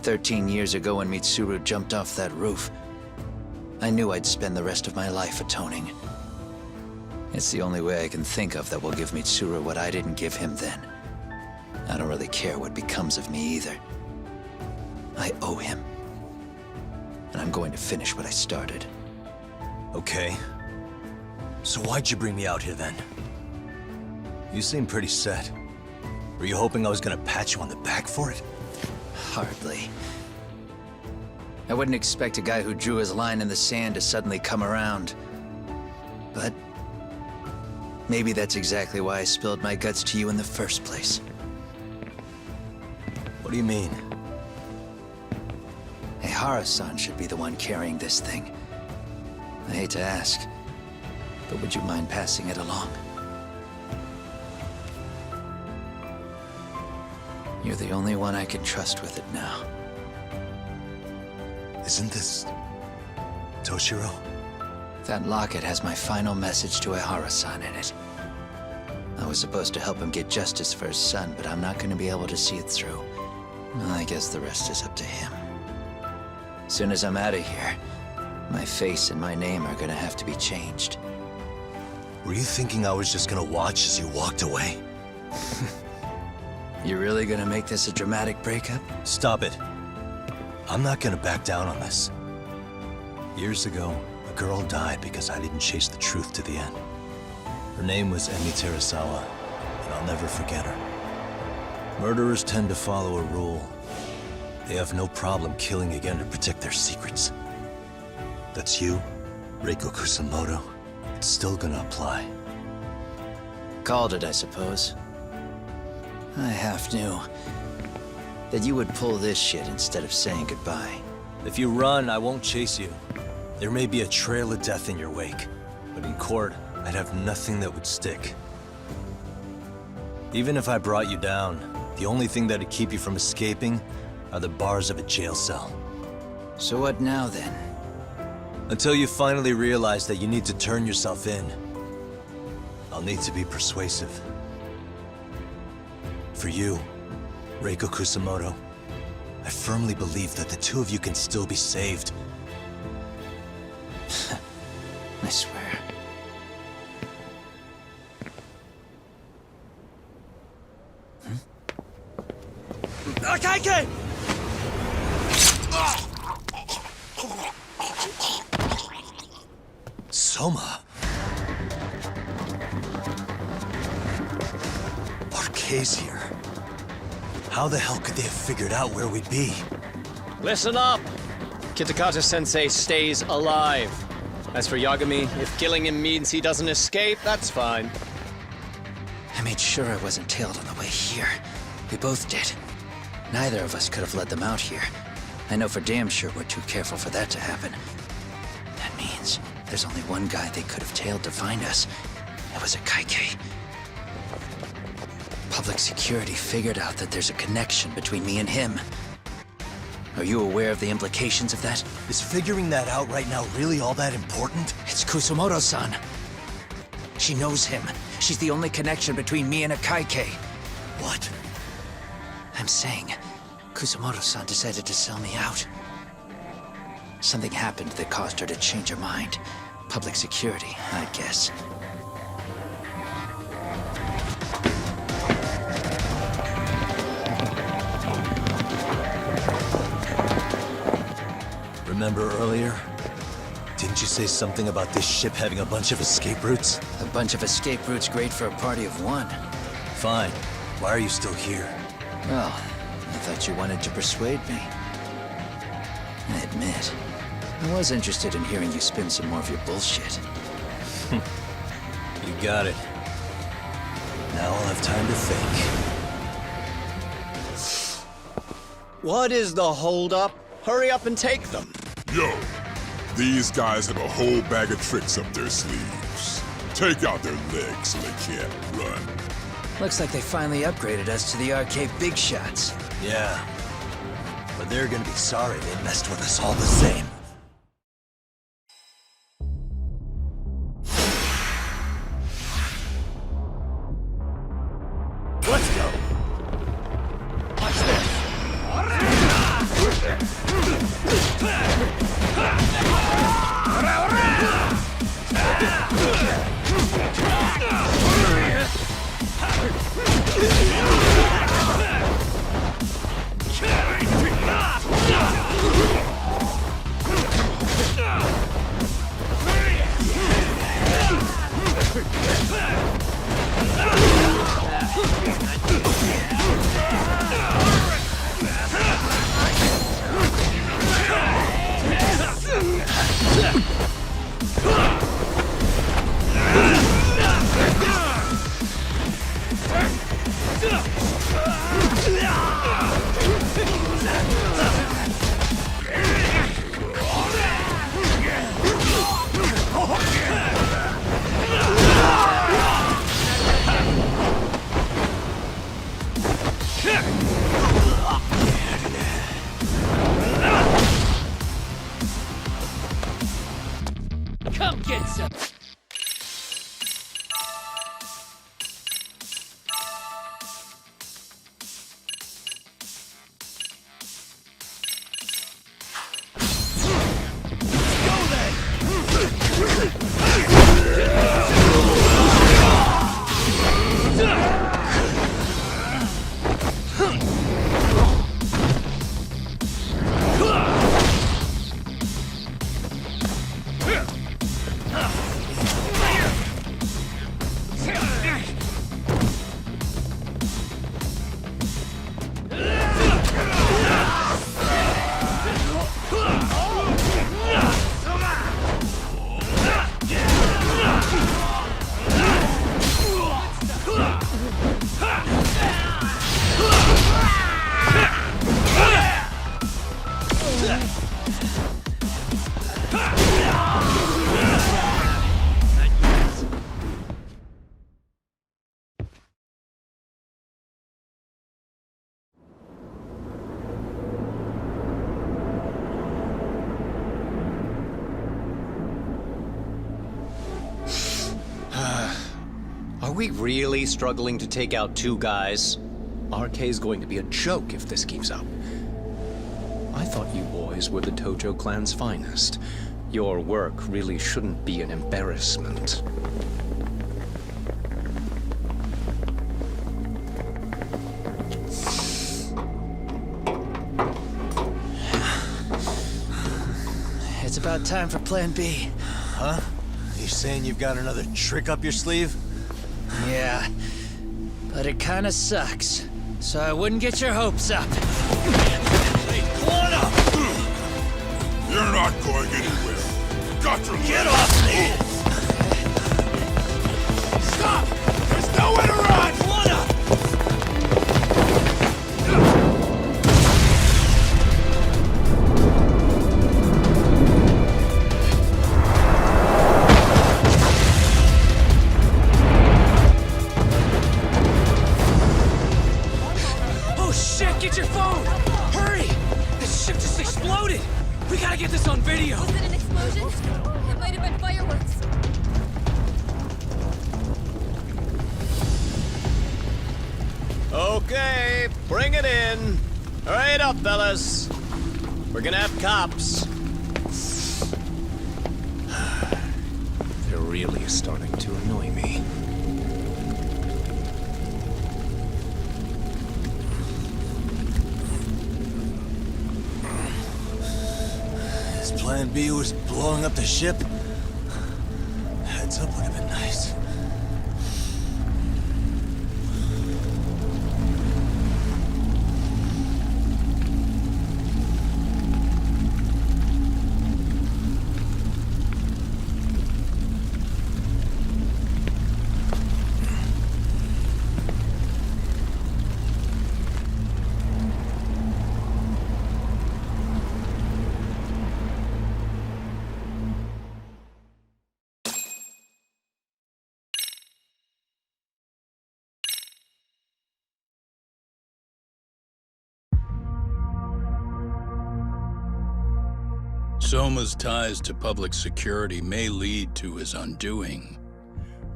13 years ago when Mitsuru jumped off that roof, I knew I'd spend the rest of my life atoning. It's the only way I can think of that will give Mitsuru what I didn't give him then. I don't really care what becomes of me either. I owe him. And I'm going to finish what I started. Okay. So why'd you bring me out here then? You seem pretty set. Were you hoping I was gonna pat you on the back for it? Hardly. I wouldn't expect a guy who drew his line in the sand to suddenly come around. But maybe that's exactly why I spilled my guts to you in the first place. What do you mean? Hey, Hara-san should be the one carrying this thing. I hate to ask, but would you mind passing it along? You're the only one I can trust with it now. Isn't this Toshiro? That locket has my final message to Hara-san in it. I was supposed to help him get justice for his son, but I'm not going to be able to see it through. I guess the rest is up to him. As soon as I'm out of here, my face and my name are going to have to be changed. Were you thinking I was just gonna watch as you walked away? You really going to make this a dramatic breakup? Stop it. I'm not gonna back down on this. Years ago, a girl died because I didn't chase the truth to the end. Her name was Emi Terasawa, and I'll never forget her. Murderers tend to follow a rule. They have no problem killing again to protect their secrets. That's you, Reiko Kusamoto. It's still gonna apply. Called it, I suppose. I half knew that you would pull this shit instead of saying goodbye. If you run, I won't chase you. There may be a trail of death in your wake, but in court, I'd have nothing that would stick. Even if I brought you down, the only thing that'd keep you from escaping are the bars of a jail cell. So what now, then? Until you finally realize that you need to turn yourself in, I'll need to be persuasive. For you, Reiko Kusamoto, I firmly believe that the two of you can still be saved. I swear. Akaike! Soma. RK's here. How the hell could they have figured out where we'd be? Listen up! Kitakata-sensei stays alive. As for Yagami, if killing him means he doesn't escape, that's fine. I made sure I wasn't tailed on the way here. We both did. Neither of us could have led them out here. I know for damn sure we're too careful for that to happen. That means there's only one guy they could have tailed to find us. It was a Kaike. Public security figured out that there's a connection between me and him. Are you aware of the implications of that? Is figuring that out right now really all that important? It's Kusamoto-san. She knows him. She's the only connection between me and a Kaike. What? I'm saying, Kusamoto-san decided to sell me out. Something happened that caused her to change her mind. Public security, I'd guess. Remember earlier? Didn't you say something about this ship having a bunch of escape routes? A bunch of escape routes great for a party of one. Fine. Why are you still here? Well, I thought you wanted to persuade me. I admit, I was interested in hearing you spin some more of your bullshit. You got it. Now I'll have time to think. What is the holdup? Hurry up and take them. Yo, these guys have a whole bag of tricks up their sleeves. Take out their legs so they can't run. Looks like they finally upgraded us to the arcade big shots. Yeah. But they're gonna be sorry they messed with us all the same. Let's go. Watch this. Come get some! Are we really struggling to take out two guys? RK's going to be a joke if this keeps up. I thought you boys were the Tojo clan's finest. Your work really shouldn't be an embarrassment. It's about time for Plan B. Huh? You saying you've got another trick up your sleeve? Yeah, but it kinda sucks, so I wouldn't get your hopes up. You're not going anywhere. Got to Get off me! Stop! There's nowhere to run! Oh shit, get your phone! Hurry! This ship just exploded! We gotta get this on video! Was it an explosion? It might have been fireworks. Okay, bring it in. Hurry it up, fellas. We're gonna have cops. They're really starting to annoy me. Plan B was blowing up the ship. Heads up would have been nice. Soma's ties to public security may lead to his undoing.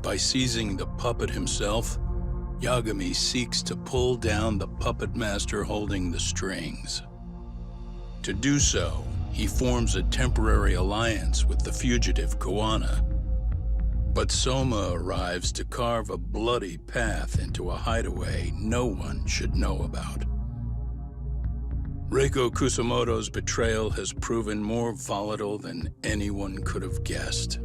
By seizing the puppet himself, Yagami seeks to pull down the puppet master holding the strings. To do so, he forms a temporary alliance with the fugitive Kuwana. But Soma arrives to carve a bloody path into a hideaway no one should know about. Reiko Kusamoto's betrayal has proven more volatile than anyone could have guessed.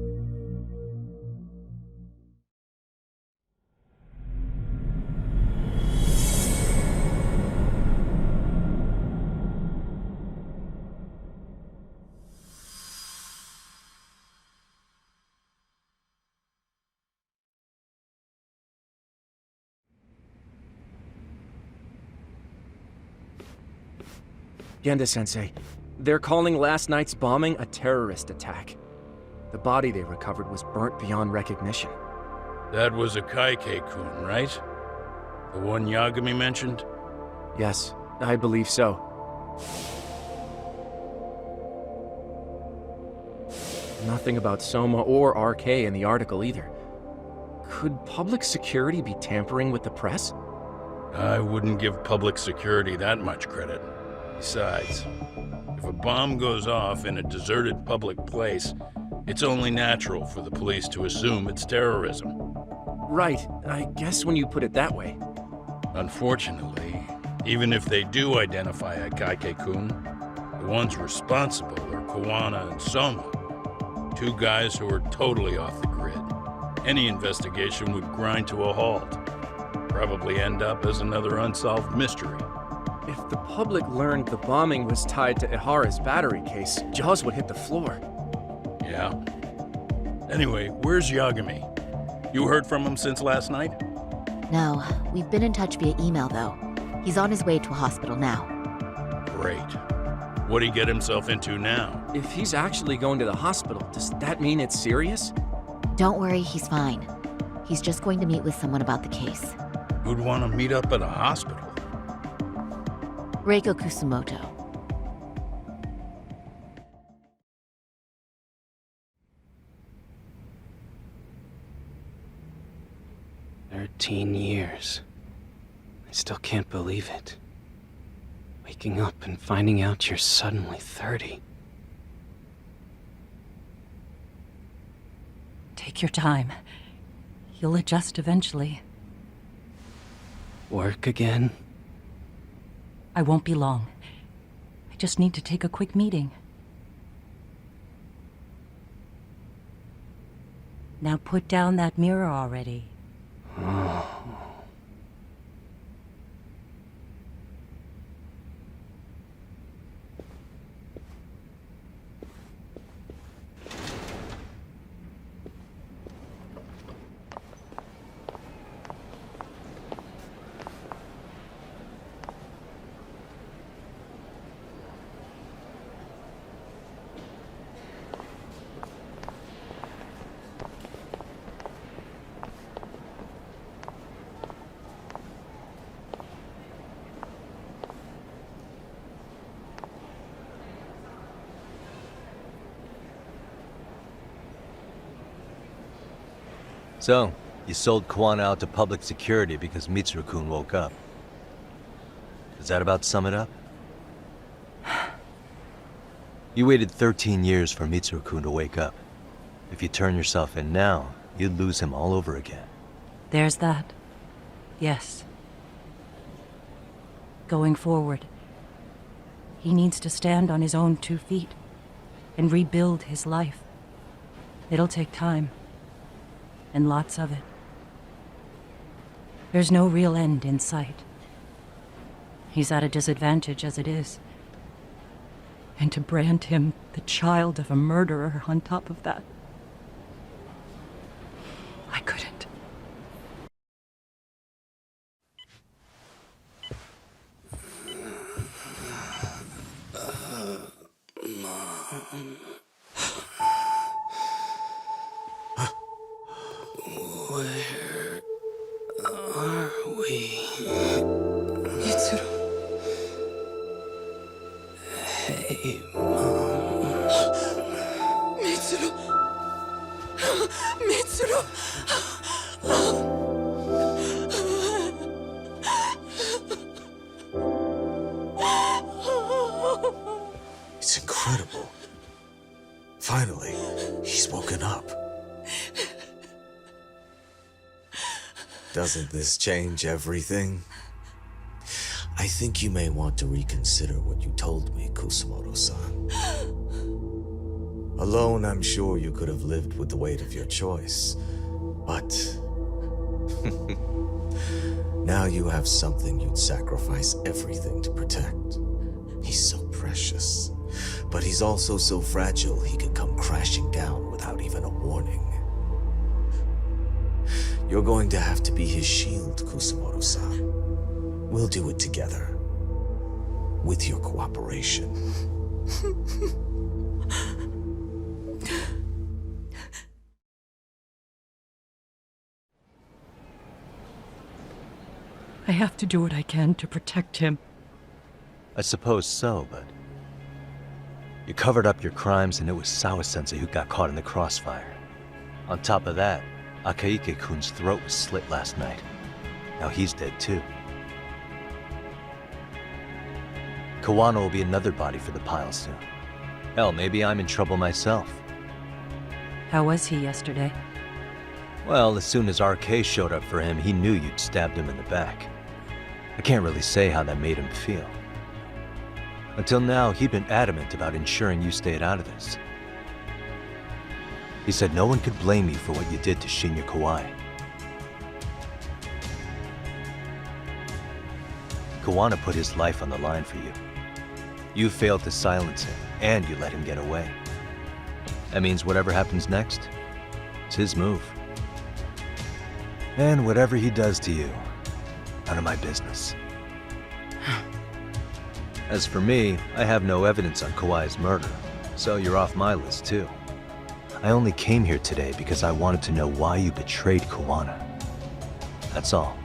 Genda-sensei, they're calling last night's bombing a terrorist attack. The body they recovered was burnt beyond recognition. That was a Kaike-kun, right? The one Yagami mentioned? Yes, I believe so. Nothing about Soma or RK in the article either. Could public security be tampering with the press? I wouldn't give public security that much credit. Besides, if a bomb goes off in a deserted public place, it's only natural for the police to assume it's terrorism. Right, I guess when you put it that way. Unfortunately, even if they do identify Akaike-kun, the ones responsible are Kawana and Soma, two guys who are totally off the grid. Any investigation would grind to a halt. Probably end up as another unsolved mystery. If the public learned the bombing was tied to Ihara's battery case, jaws would hit the floor. Yeah. Anyway, where's Yagami? You heard from him since last night? No, we've been in touch via email though. He's on his way to a hospital now. Great. What'd he get himself into now? If he's actually going to the hospital, does that mean it's serious? Don't worry, he's fine. He's just going to meet with someone about the case. Who'd want to meet up at a hospital? Reiko Kusumoto. Years. I still can't believe it. Waking up and finding out you're suddenly 30. Take your time. You'll adjust eventually. Work again? I won't be long. I just need to take a quick meeting. Now put down that mirror already. So, you sold Kawana out to public security because Mitsuru-kun woke up. Does that about sum it up? You waited 13 years for Mitsuru-kun to wake up. If you turn yourself in now, you'd lose him all over again. There's that. Yes. Going forward, he needs to stand on his own 2 feet and rebuild his life. It'll take time. And lots of it. There's no real end in sight. He's at a disadvantage as it is. And to brand him the child of a murderer on top of that, I couldn't. Mom. Where are we? Mitsuru. Hey, Mom. Mitsuru. Mitsuru. It's incredible. Finally, he's woken up. Doesn't this change everything? I think you may want to reconsider what you told me, Kusumoto-san. Alone, I'm sure you could have lived with the weight of your choice. But now you have something you'd sacrifice everything to protect. He's so precious, but he's also so fragile he could come crashing down without even a warning. You're going to have to be his shield, Kusumoto-san. We'll do it together. With your cooperation. I have to do what I can to protect him. I suppose so, but You covered up your crimes and it was Sawa-sensei who got caught in the crossfire. On top of that, Akayuki-kun's throat was slit last night. Now he's dead too. Kawano will be another body for the pile soon. Hell, maybe I'm in trouble myself. How was he yesterday? Well, as soon as RK showed up for him, he knew you'd stabbed him in the back. I can't really say how that made him feel. Until now, he'd been adamant about ensuring you stayed out of this. He said no one could blame you for what you did to Shinya Kawai. Kawano put his life on the line for you. You failed to silence him, and you let him get away. That means whatever happens next, it's his move. And whatever he does to you, none of my business. As for me, I have no evidence on Kawai's murder, so you're off my list too. I only came here today because I wanted to know why you betrayed Kawano. That's all.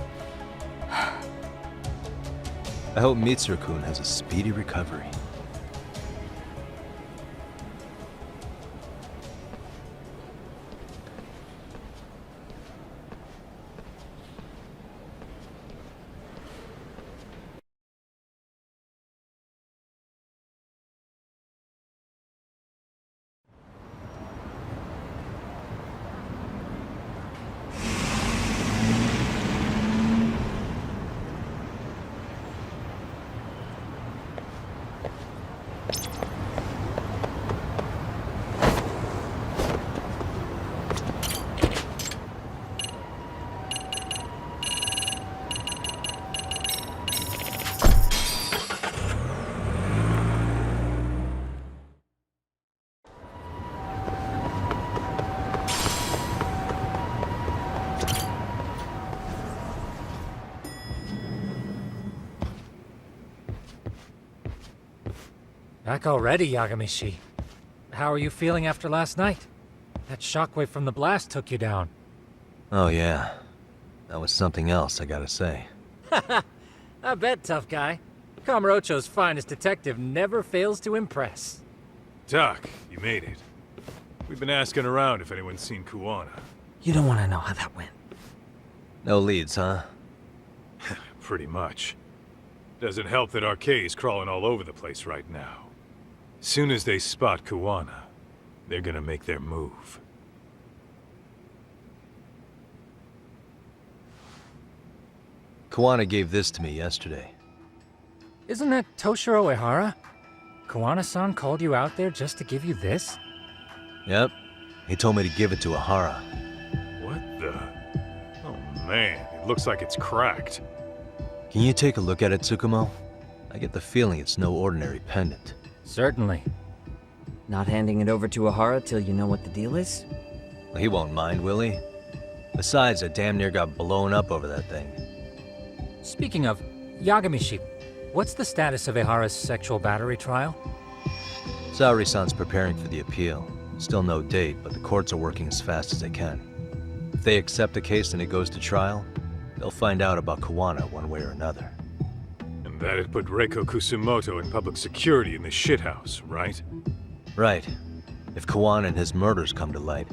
I hope Mitsuru-kun has a speedy recovery. Back already, Yagami-shi. How are you feeling after last night? That shockwave from the blast took you down. Oh yeah, that was something else, I gotta say. I bet, tough guy. Kamurocho's finest detective never fails to impress. Tak, you made it. We've been asking around if anyone's seen Kuwana. You don't want to know how that went. No leads, huh? Pretty much. Doesn't help that RK's crawling all over the place right now. Soon as they spot Kuwana, they're gonna make their move. Kuwana gave this to me yesterday. Isn't that Toshiro Ehara? Kuwana-san called you out there just to give you this? Yep. He told me to give it to Ehara. What the? Oh man, it looks like it's cracked. Can you take a look at it, Tsukumo? I get the feeling it's no ordinary pendant. Certainly. Not handing it over to Ehara till you know what the deal is? Well, he won't mind, will he? Besides, I damn near got blown up over that thing. Speaking of, Yagami-shi, what's the status of Ehara's sexual battery trial? Saori-san's preparing for the appeal. Still no date, but the courts are working as fast as they can. If they accept the case and it goes to trial, they'll find out about Kuwana one way or another. And that'd put Reiko Kusumoto in public security in this shithouse, right? Right. If Kuwana and his murders come to light,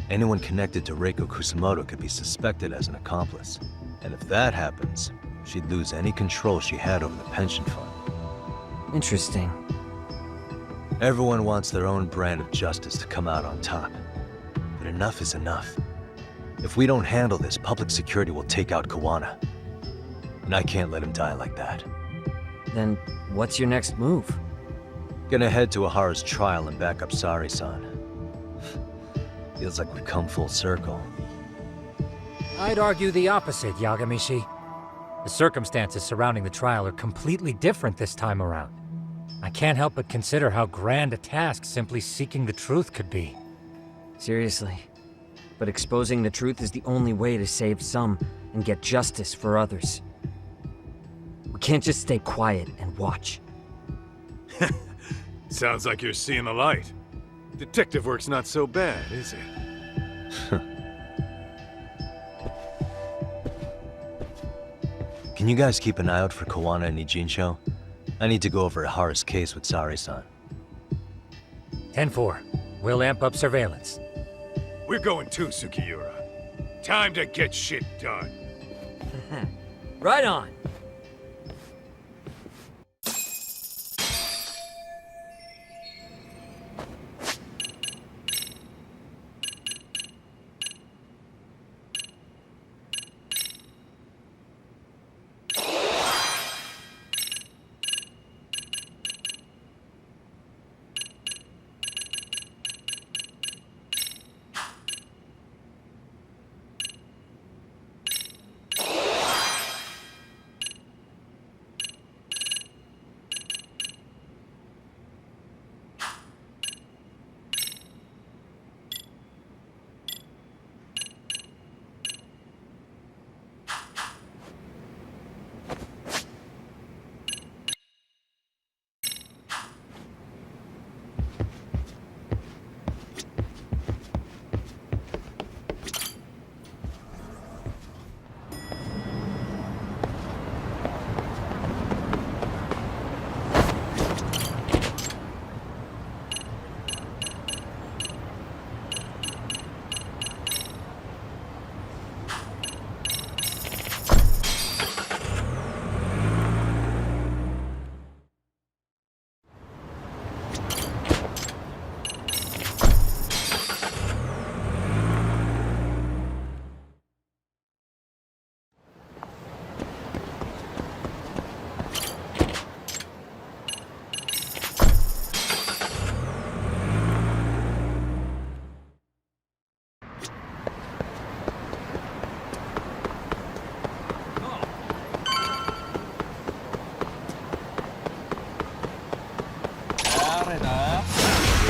anyone connected to Reiko Kusumoto could be suspected as an accomplice. And if that happens, she'd lose any control she had over the pension fund. Interesting. Everyone wants their own brand of justice to come out on top. But enough is enough. If we don't handle this, public security will take out Kuwana. And I can't let him die like that. Then, what's your next move? Gonna head to Ehara's trial and back up Saori-san. Feels like we've come full circle. I'd argue the opposite, Yagami-shi. The circumstances surrounding the trial are completely different this time around. I can't help but consider how grand a task simply seeking the truth could be. Seriously. But exposing the truth is the only way to save some and get justice for others. We can't just stay quiet and watch. Sounds like you're seeing the light. Detective work's not so bad, is it? Can you guys keep an eye out for Kuwana and Ijincho? I need to go over Ehara's case with Saori-san. 10-4. We'll amp up surveillance. We're going too, Sukiura. Time to get shit done. Right on.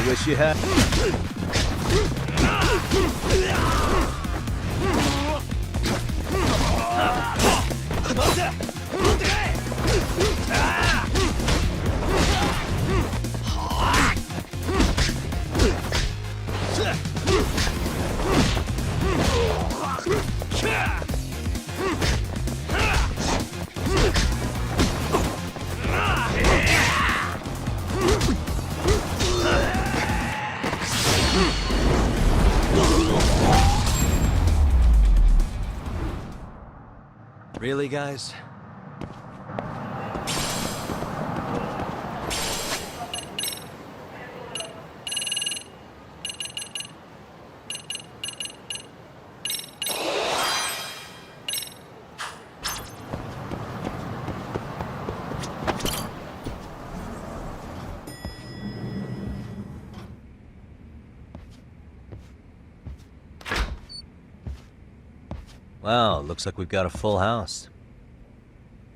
Wish you had. Really, guys? Wow, looks like we've got a full house.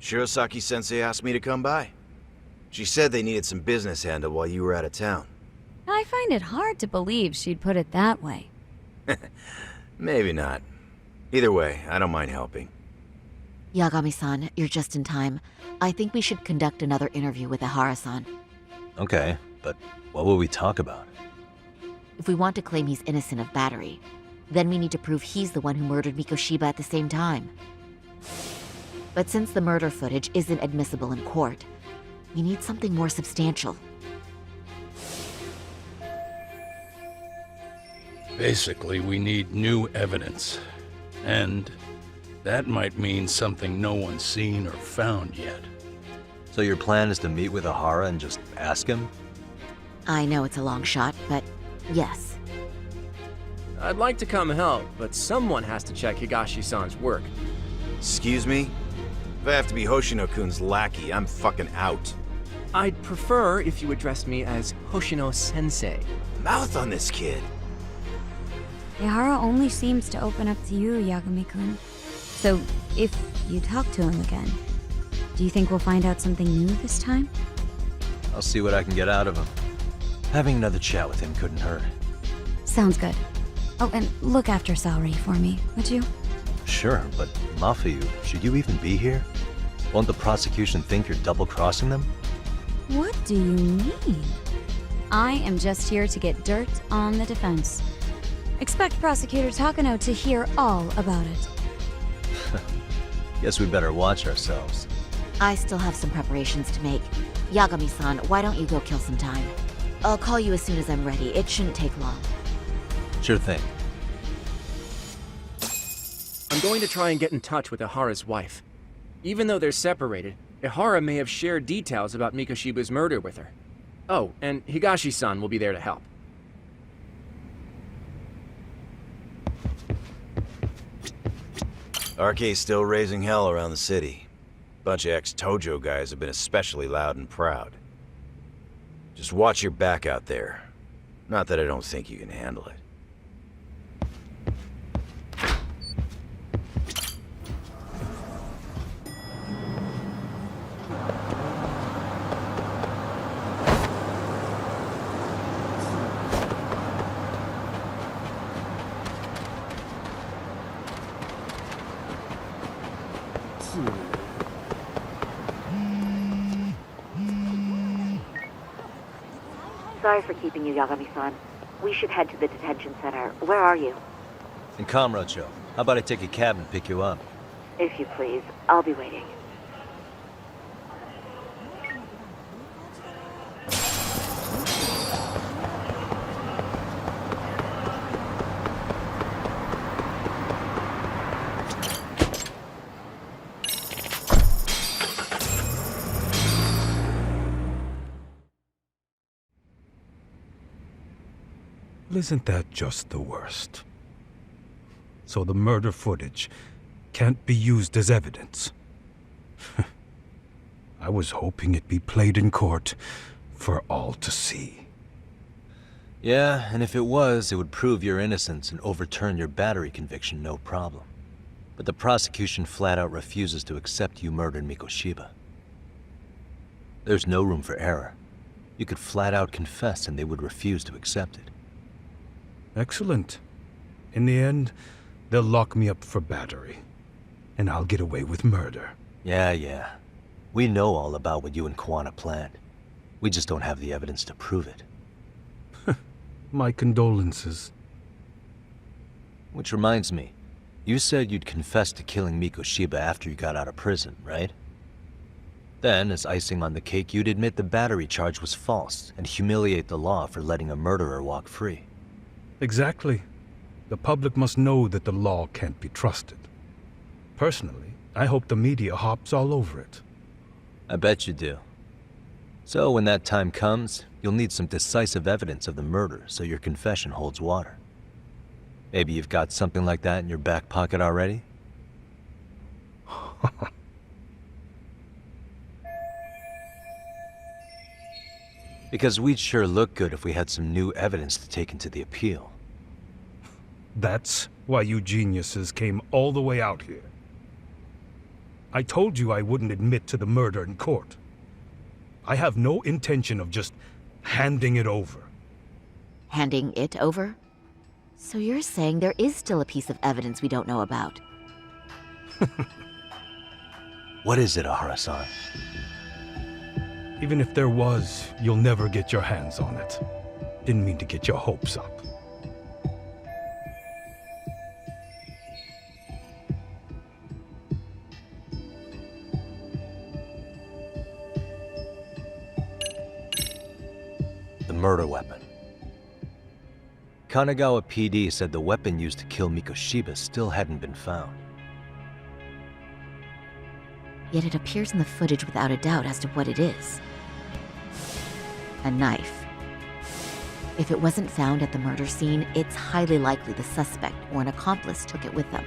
Shirosaki-sensei asked me to come by. She said they needed some business handled while you were out of town. I find it hard to believe she'd put it that way. Maybe not. Either way, I don't mind helping. Yagami-san, you're just in time. I think we should conduct another interview with Ihara-san. Okay, but what will we talk about? If we want to claim he's innocent of battery, then we need to prove he's the one who murdered Mikoshiba at the same time. But since the murder footage isn't admissible in court, we need something more substantial. Basically, we need new evidence. And that might mean something no one's seen or found yet. So your plan is to meet with Ihara and just ask him? I know it's a long shot, but yes. I'd like to come help, but someone has to check Higashi-san's work. Excuse me? If I have to be Hoshino-kun's lackey, I'm fucking out. I'd prefer if you addressed me as Hoshino-sensei. Mouth on this kid. Ihara only seems to open up to you, Yagami-kun. So, if you talk to him again, do you think we'll find out something new this time? I'll see what I can get out of him. Having another chat with him couldn't hurt. Sounds good. Oh, and look after Saori for me, would you? Sure, but Mafuyu, should you even be here? Won't the prosecution think you're double-crossing them? What do you mean? I am just here to get dirt on the defense. Expect Prosecutor Takano to hear all about it. Guess we better watch ourselves. I still have some preparations to make. Yagami-san, why don't you go kill some time? I'll call you as soon as I'm ready. It shouldn't take long. Sure thing. I'm going to try and get in touch with Ihara's wife. Even though they're separated, Ihara may have shared details about Mikoshiba's murder with her. Oh, and Higashi-san will be there to help. RK's still raising hell around the city. Bunch of ex-Tojo guys have been especially loud and proud. Just watch your back out there. Not that I don't think you can handle it. Sorry for keeping you, Yagami-san. We should head to the detention center. Where are you? In Kamurocho. How about I take a cab and pick you up? If you please. I'll be waiting. Isn't that just the worst? So the murder footage can't be used as evidence. I was hoping it'd be played in court for all to see. Yeah, and if it was, it would prove your innocence and overturn your battery conviction, no problem. But the prosecution flat out refuses to accept you murdered Mikoshiba. There's no room for error. You could flat out confess and they would refuse to accept it. Excellent. In the end, they'll lock me up for battery, and I'll get away with murder. Yeah. We know all about what you and Kwana planned. We just don't have the evidence to prove it. My condolences. Which reminds me, you said you'd confess to killing Mikoshiba after you got out of prison, right? Then, as icing on the cake, you'd admit the battery charge was false and humiliate the law for letting a murderer walk free. Exactly. The public must know that the law can't be trusted. Personally, I hope the media hops all over it. I bet you do. So when that time comes, you'll need some decisive evidence of the murder so your confession holds water. Maybe you've got something like that in your back pocket already? Because we'd sure look good if we had some new evidence to take into the appeal. That's why you geniuses came all the way out here. I told you I wouldn't admit to the murder in court. I have no intention of just handing it over. Handing it over? So you're saying there is still a piece of evidence we don't know about? What is it, Ihara-san? Even if there was, you'll never get your hands on it. Didn't mean to get your hopes up. The murder weapon. Kanagawa PD said the weapon used to kill Mikoshiba still hadn't been found. Yet it appears in the footage without a doubt as to what it is. A knife. If it wasn't found at the murder scene, it's highly likely the suspect or an accomplice took it with them.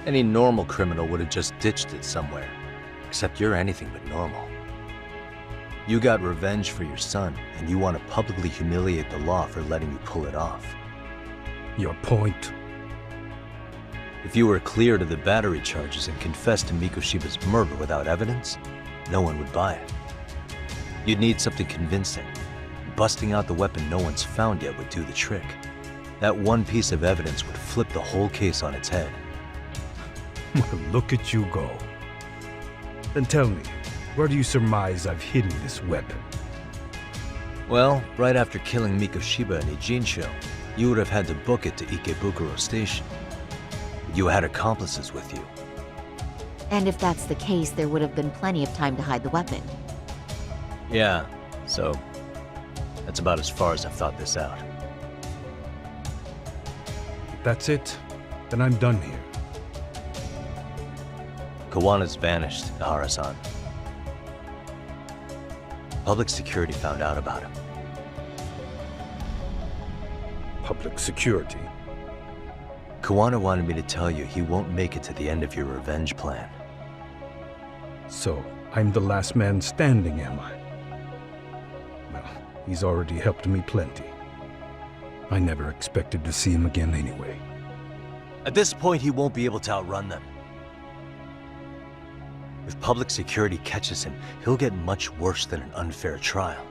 Any normal criminal would have just ditched it somewhere. Except you're anything but normal. You got revenge for your son, and you want to publicly humiliate the law for letting you pull it off. Your point? If you were cleared of the battery charges and confessed to Mikoshiba's murder without evidence, no one would buy it. You'd need something convincing. Busting out the weapon no one's found yet would do the trick. That one piece of evidence would flip the whole case on its head. Look at you go. Then tell me, where do you surmise I've hidden this weapon? Well, right after killing Mikoshiba in Ijincho, you would have had to book it to Ikebukuro Station. You had accomplices with you. And if that's the case, there would have been plenty of time to hide the weapon. Yeah, so That's about as far as I've thought this out. That's it? Then I'm done here. Kawana's vanished, Ihara-san. Public security found out about him. Public security? Kawana wanted me to tell you he won't make it to the end of your revenge plan. So, I'm the last man standing, am I? Well, he's already helped me plenty. I never expected to see him again anyway. At this point, he won't be able to outrun them. If public security catches him, he'll get much worse than an unfair trial.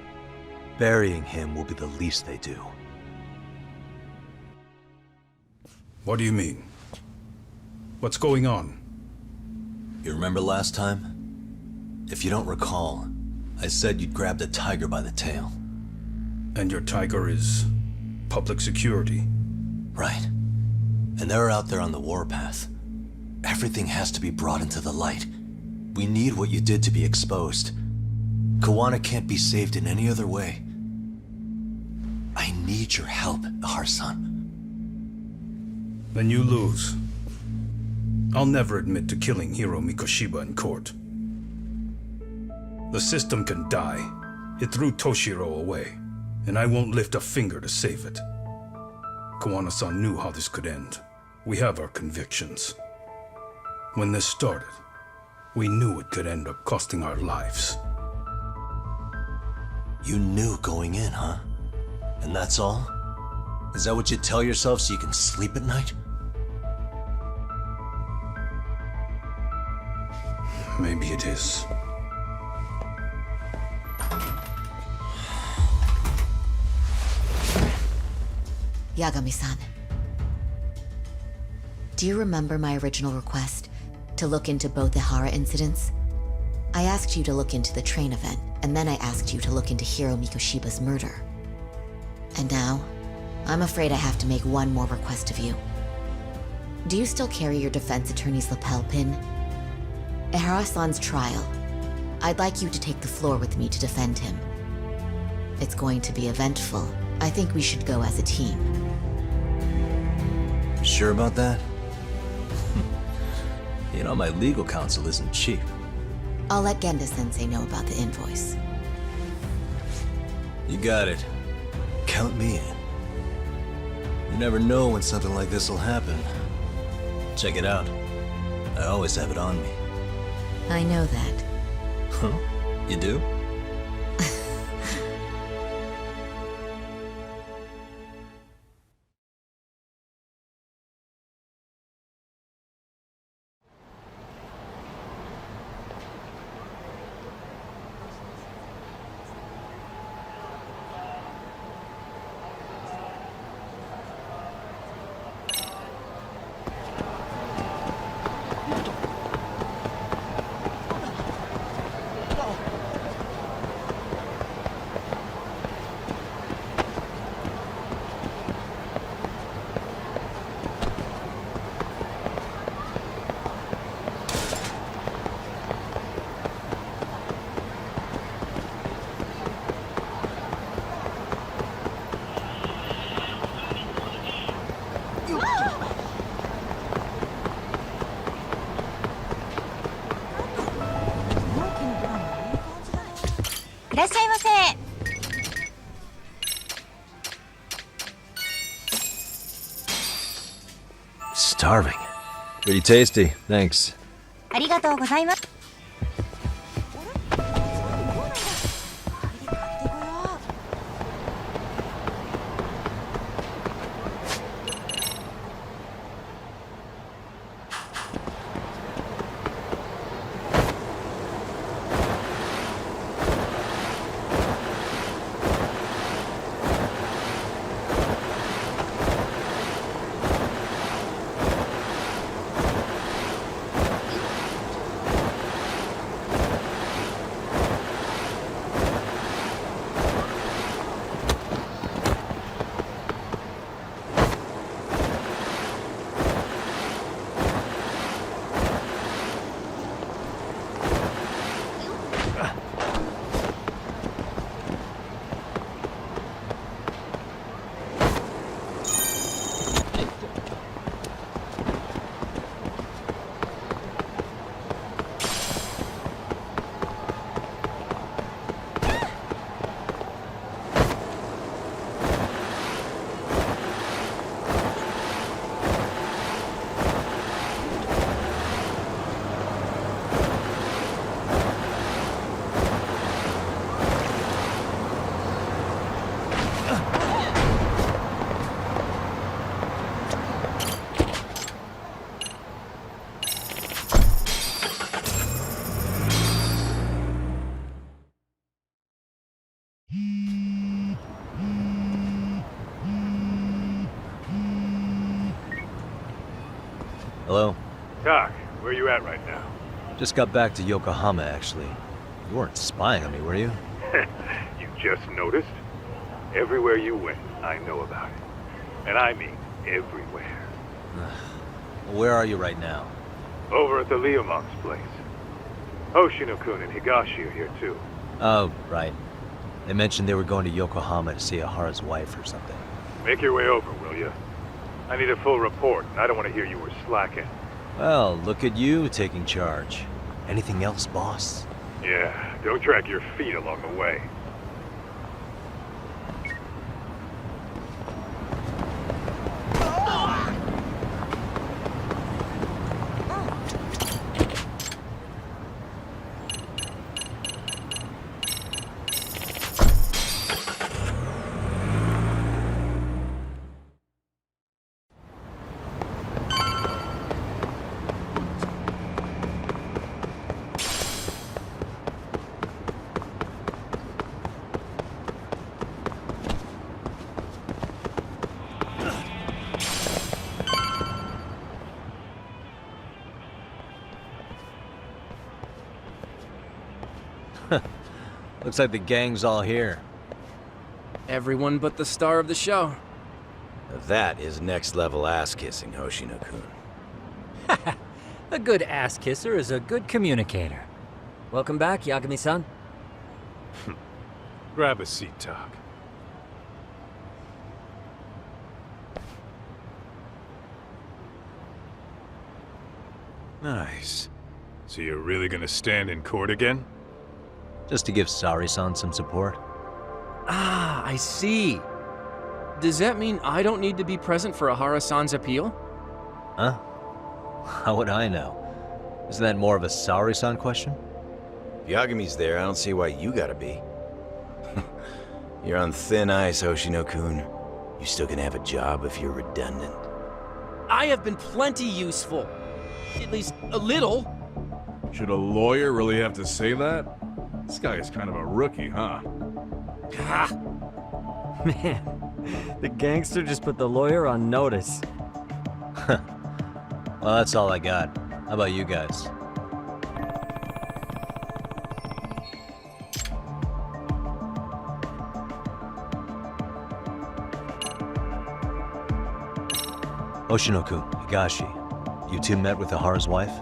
Burying him will be the least they do. What do you mean? What's going on? You remember last time? If you don't recall, I said you'd grabbed a tiger by the tail. And your tiger is public security? Right. And they're out there on the warpath. Everything has to be brought into the light. We need what you did to be exposed. Kawana can't be saved in any other way. I need your help, Ihara-san. Then you lose. I'll never admit to killing Hiro Mikoshiba in court. The system can die. It threw Toshiro away, and I won't lift a finger to save it. Kawana-san knew how this could end. We have our convictions. When this started, we knew it could end up costing our lives. You knew going in, huh? And that's all? Is that what you tell yourself so you can sleep at night? Maybe it is. Yagami-san. Do you remember my original request to look into both the Ihara incidents? I asked you to look into the train event, and then I asked you to look into Hiro Mikoshiba's murder. And now, I'm afraid I have to make one more request of you. Do you still carry your defense attorney's lapel pin? Ihara-san's trial. I'd like you to take the floor with me to defend him. It's going to be eventful. I think we should go as a team. Sure about that? You know, my legal counsel isn't cheap. I'll let Genda-sensei know about the invoice. You got it. Count me in. You never know when something like this will happen. Check it out. I always have it on me. I know that. Huh? You do? Starving. Pretty tasty, thanks. ありがとうございます。Hello? Tak, where you at right now? Just got back to Yokohama, actually. You weren't spying on me, were you? You just noticed? Everywhere you went, I know about it. And I mean everywhere. Where are you right now? Over at the Leomong's place. Hoshino-kun and Higashi are here too. Oh, right. They mentioned they were going to Yokohama to see Ahara's wife or something. Make your way over, will you? I need a full report, and I don't want to hear you were slacking. Well, look at you taking charge. Anything else, boss? Yeah, don't drag your feet along the way. Looks like the gang's all here. Everyone but the star of the show. That is next level ass kissing, Hoshino-kun. A good ass kisser is a good communicator. Welcome back, Yagami-san. Grab a seat, Tak. Nice. So you're really gonna stand in court again? Just to give Sari-san some support. Ah, I see. Does that mean I don't need to be present for Ahara-san's appeal? Huh? How would I know? Isn't that more of a Sari-san question? If Yagami's there, I don't see why you gotta be. You're on thin ice, Hoshino-kun. You still gonna have a job if you're redundant. I have been plenty useful. At least a little. Should a lawyer really have to say that? This guy is kind of a rookie, huh? Man, the gangster just put the lawyer on notice. Well, that's all I got. How about you guys? Hoshino-kun, Higashi, you two met with Ahara's wife?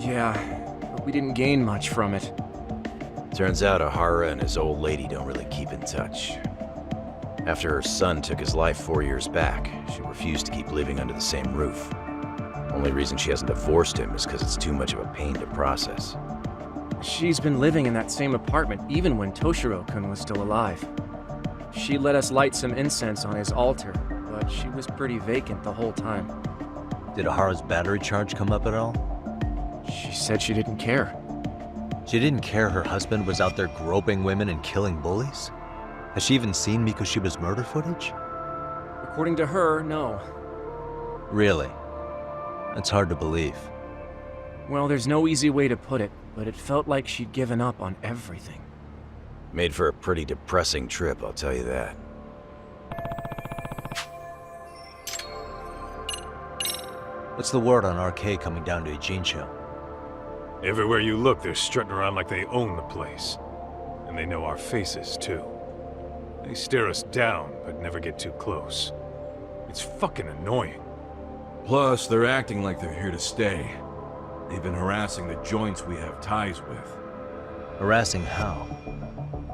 Yeah, but we didn't gain much from it. Turns out Ahara and his old lady don't really keep in touch. After her son took his life 4 years back, she refused to keep living under the same roof. Only reason she hasn't divorced him is because it's too much of a pain to process. She's been living in that same apartment even when Toshiro-kun was still alive. She let us light some incense on his altar, but she was pretty vacant the whole time. Did Ahara's battery charge come up at all? She said she didn't care. She didn't care her husband was out there groping women and killing bullies? Has she even seen Mikoshiba's murder footage? According to her, no. Really? That's hard to believe. Well, there's no easy way to put it, but it felt like she'd given up on everything. Made for a pretty depressing trip, I'll tell you that. What's the word on RK coming down to Ijincho? Everywhere you look, they're strutting around like they own the place. And they know our faces, too. They stare us down, but never get too close. It's fucking annoying. Plus, they're acting like they're here to stay. They've been harassing the joints we have ties with. Harassing how?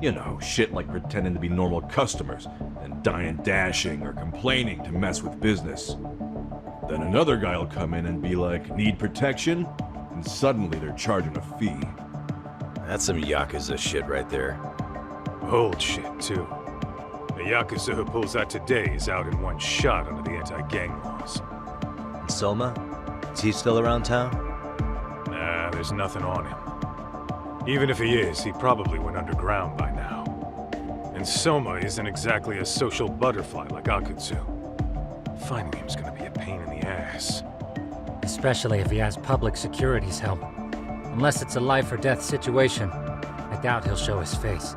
You know, shit like pretending to be normal customers and dying dashing or complaining to mess with business. Then another guy will come in and be like, need protection? And suddenly they're charging a fee. That's some Yakuza shit right there. Old shit, too. The Yakuza who pulls that today is out in one shot under the anti-gang laws. And Soma? Is he still around town? Nah, there's nothing on him. Even if he is, he probably went underground by now. And Soma isn't exactly a social butterfly like Akutsu. Finding him's gonna be a pain in the ass. Especially if he has public security's help. Unless it's a life or death situation, I doubt he'll show his face.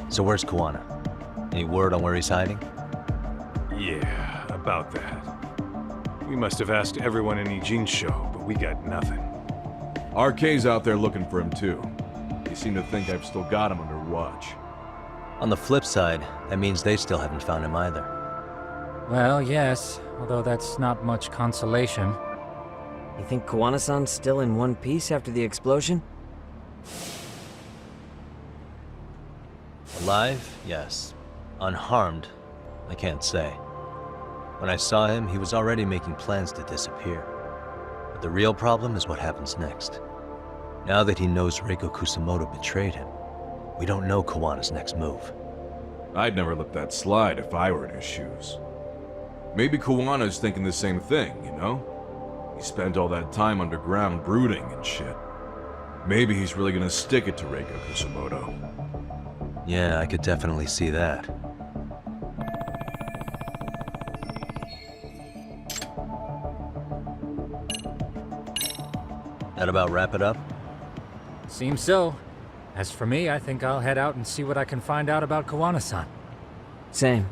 So where's Kuwana? Any word on where he's hiding? Yeah, about that. We must have asked everyone in Ijincho, but we got nothing. RK's out there looking for him too. They seem to think I've still got him under watch. On the flip side, that means they still haven't found him either. Well, yes, although that's not much consolation. You think Kawana-san's still in one piece after the explosion? Alive? Yes. Unharmed? I can't say. When I saw him, he was already making plans to disappear. But the real problem is what happens next. Now that he knows Reiko Kusamoto betrayed him, we don't know Kawana's next move. I'd never let that slide if I were in his shoes. Maybe Kawana's thinking the same thing, you know? He spent all that time underground brooding and shit. Maybe he's really gonna stick it to Reiko Kusamoto. Yeah, I could definitely see that. That about wrap it up? Seems so. As for me, I think I'll head out and see what I can find out about Kawana-san. Same.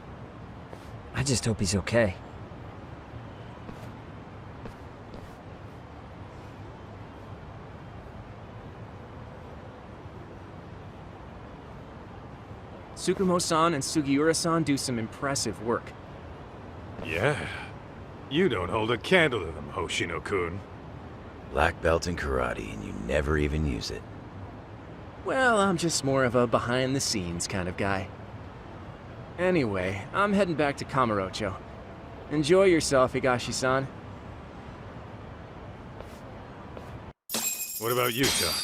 I just hope he's okay. Tsukumo-san and Sugiura-san do some impressive work. Yeah. You don't hold a candle to them, Hoshino-kun. Black belt in karate, and you never even use it. Well, I'm just more of a behind-the-scenes kind of guy. Anyway, I'm heading back to Kamurocho. Enjoy yourself, Higashi-san. What about you, Doc?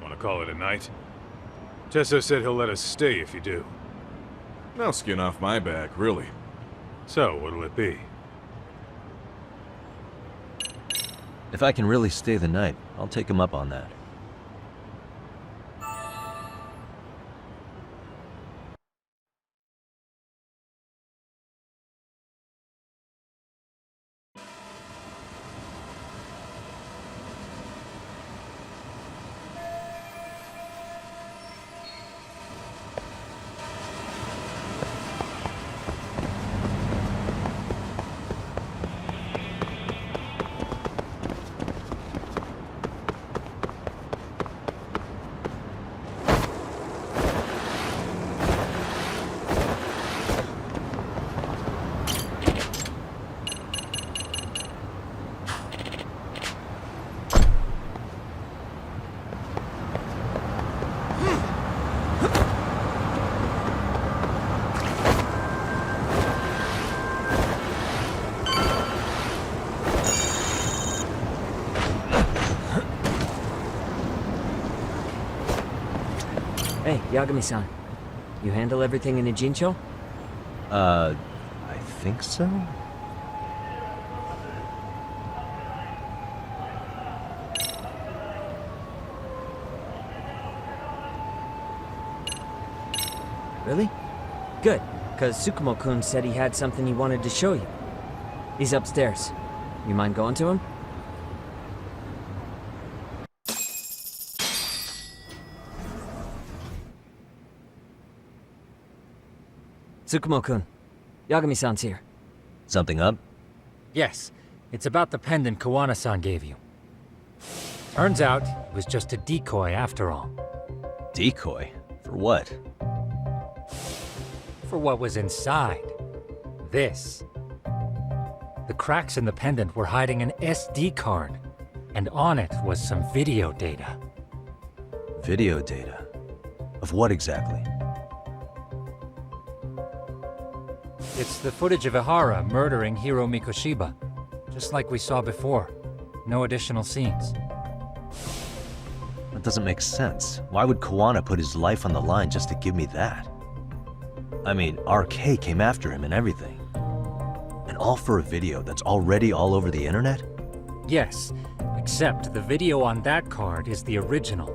Want to call it a night? Tesso said he'll let us stay if you do. No skin off my back, really. So, what'll it be? If I can really stay the night, I'll take him up on that. Hey, Yagami-san. You handle everything in Ijincho? I think so? Really? Good, because Tsukumo-kun said he had something he wanted to show you. He's upstairs. You mind going to him? Tsukumo-kun, Yagami-san's here. Something up? Yes, it's about the pendant Kawana-san gave you. Turns out, it was just a decoy after all. Decoy? For what? For what was inside. This. The cracks in the pendant were hiding an SD card, and on it was some video data. Video data? Of what exactly? It's the footage of Ihara murdering Hiro Mikoshiba, just like we saw before. No additional scenes. That doesn't make sense. Why would Kawana put his life on the line just to give me that? I mean, RK came after him and everything. And all for a video that's already all over the internet? Yes, except the video on that card is the original.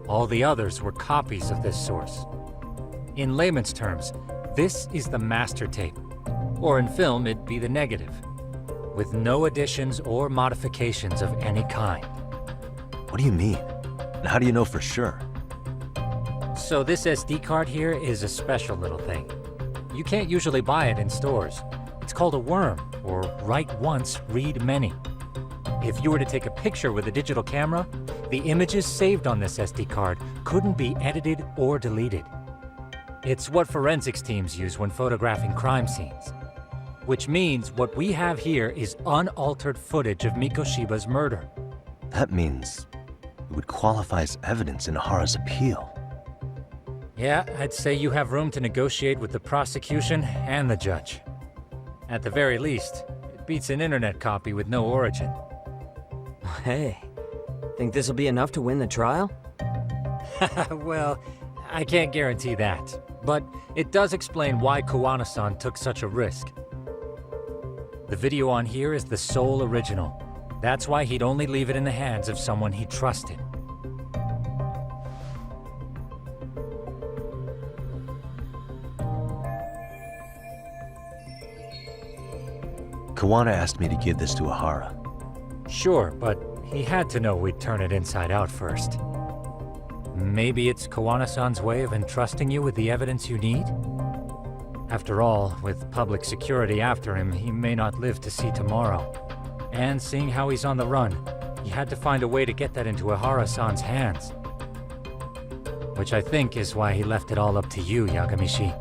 All the others were copies of this source. In layman's terms, this is the master tape. Or in film, it'd be the negative. With no additions or modifications of any kind. What do you mean? And how do you know for sure? So this SD card here is a special little thing. you can't usually buy it in stores. It's called a worm, or write once, read many. If you were to take a picture with a digital camera, the images saved on this SD card couldn't be edited or deleted. It's what forensics teams use when photographing crime scenes. Which means what we have here is unaltered footage of Mikoshiba's murder. That means it would qualify as evidence in Hara's appeal. Yeah, I'd say you have room to negotiate with the prosecution and the judge. At the very least, it beats an internet copy with no origin. Hey, think this'll be enough to win the trial? Well, I can't guarantee that, but it does explain why Kuwana-san took such a risk. The video on here is the sole original. That's why he'd only leave it in the hands of someone he trusted. Kuwana asked me to give this to Ahara. Sure, but he had to know we'd turn it inside out first. Maybe it's Kuwana-san's way of entrusting you with the evidence you need? After all, with public security after him, he may not live to see tomorrow. And seeing how he's on the run, he had to find a way to get that into Ahara-san's hands. Which I think is why he left it all up to you, Yagami-shi.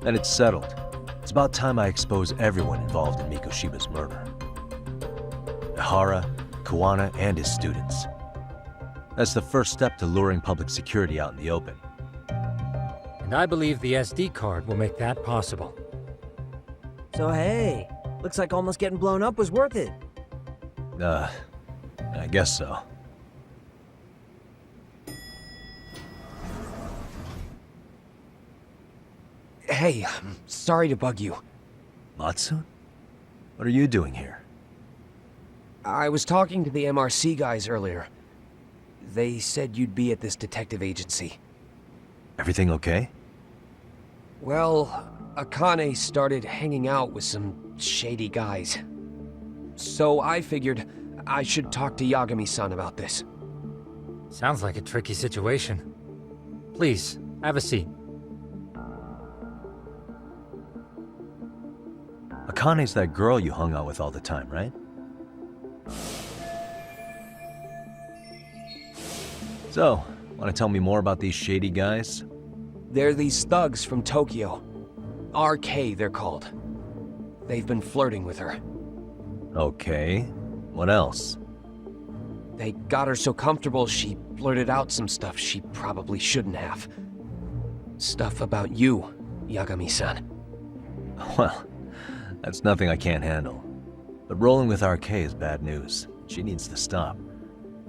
Then it's settled. It's about time I expose everyone involved in Mikoshiba's murder. Ahara, Kuwana, and his students. That's the first step to luring public security out in the open. And I believe the SD card will make that possible. So hey, looks like almost getting blown up was worth it. I guess so. Hey, I'm sorry to bug you. Matsu? What are you doing here? I was talking to the MRC guys earlier. They said you'd be at this detective agency. Everything okay? Well, Akane started hanging out with some shady guys. So I figured I should talk to Yagami-san about this. Sounds like a tricky situation. Please, have a seat. Akane's that girl you hung out with all the time, right? So, want to tell me more about these shady guys? They're these thugs from Tokyo. RK, they're called. They've been flirting with her. Okay. What else? They got her so comfortable she blurted out some stuff she probably shouldn't have. Stuff about you, Yagami-san. Well, that's nothing I can't handle. But rolling with RK is bad news. She needs to stop.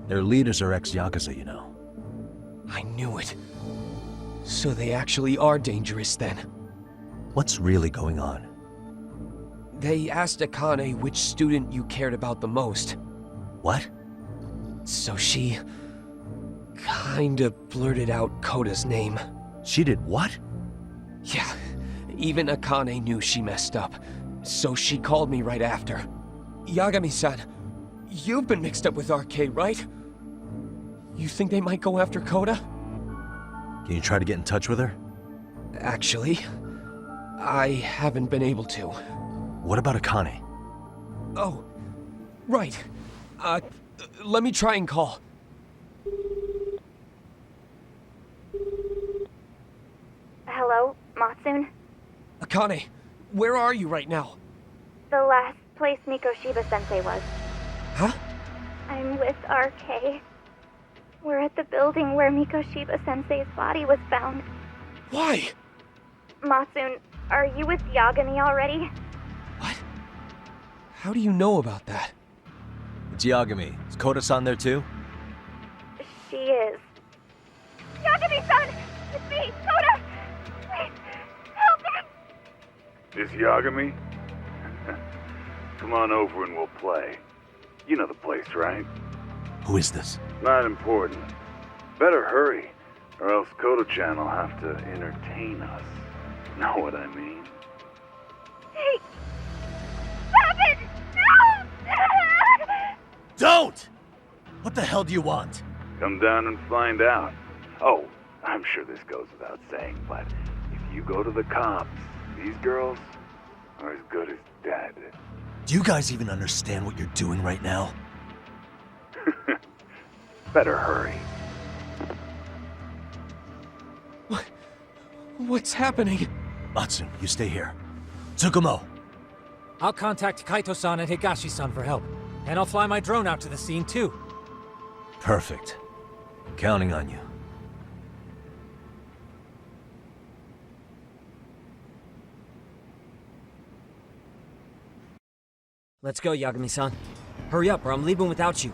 Their leaders are ex-Yakuza, you know. I knew it. So they actually are dangerous then. What's really going on? They asked Akane which student you cared about the most. What? So she kinda blurted out Koda's name. She did what? Yeah, even Akane knew she messed up. So she called me right after. Yagami-san, you've been mixed up with RK, right? You think they might go after Koda? Can you try to get in touch with her? Actually, I haven't been able to. What about Akane? Oh, right. Let me try and call. Hello, Matsun? Akane, where are you right now? The last place Mikoshiba-sensei was. Huh? I'm with RK. We're at the building where Mikoshiba-sensei's body was found. Why? Matsun, are you with Yagami already? How do you know about that? It's Yagami. Is Koda-san there too? She is. Yagami-san! It's me, Koda! Please, help me! Is Yagami? Come on over and we'll play. You know the place, right? Who is this? Not important. Better hurry, or else Koda-chan will have to entertain us. Know what I mean? Hey! Stop it! No! Don't! What the hell do you want? Come down and find out. Oh, I'm sure this goes without saying, but if you go to the cops. These girls are as good as dead. Do you guys even understand what you're doing right now? Better hurry. What's happening? Matsu, you stay here. Tsukumo! I'll contact Kaito-san and Higashi-san for help. And I'll fly my drone out to the scene, too. Perfect. Counting on you. Let's go, Yagami-san. Hurry up, or I'm leaving without you.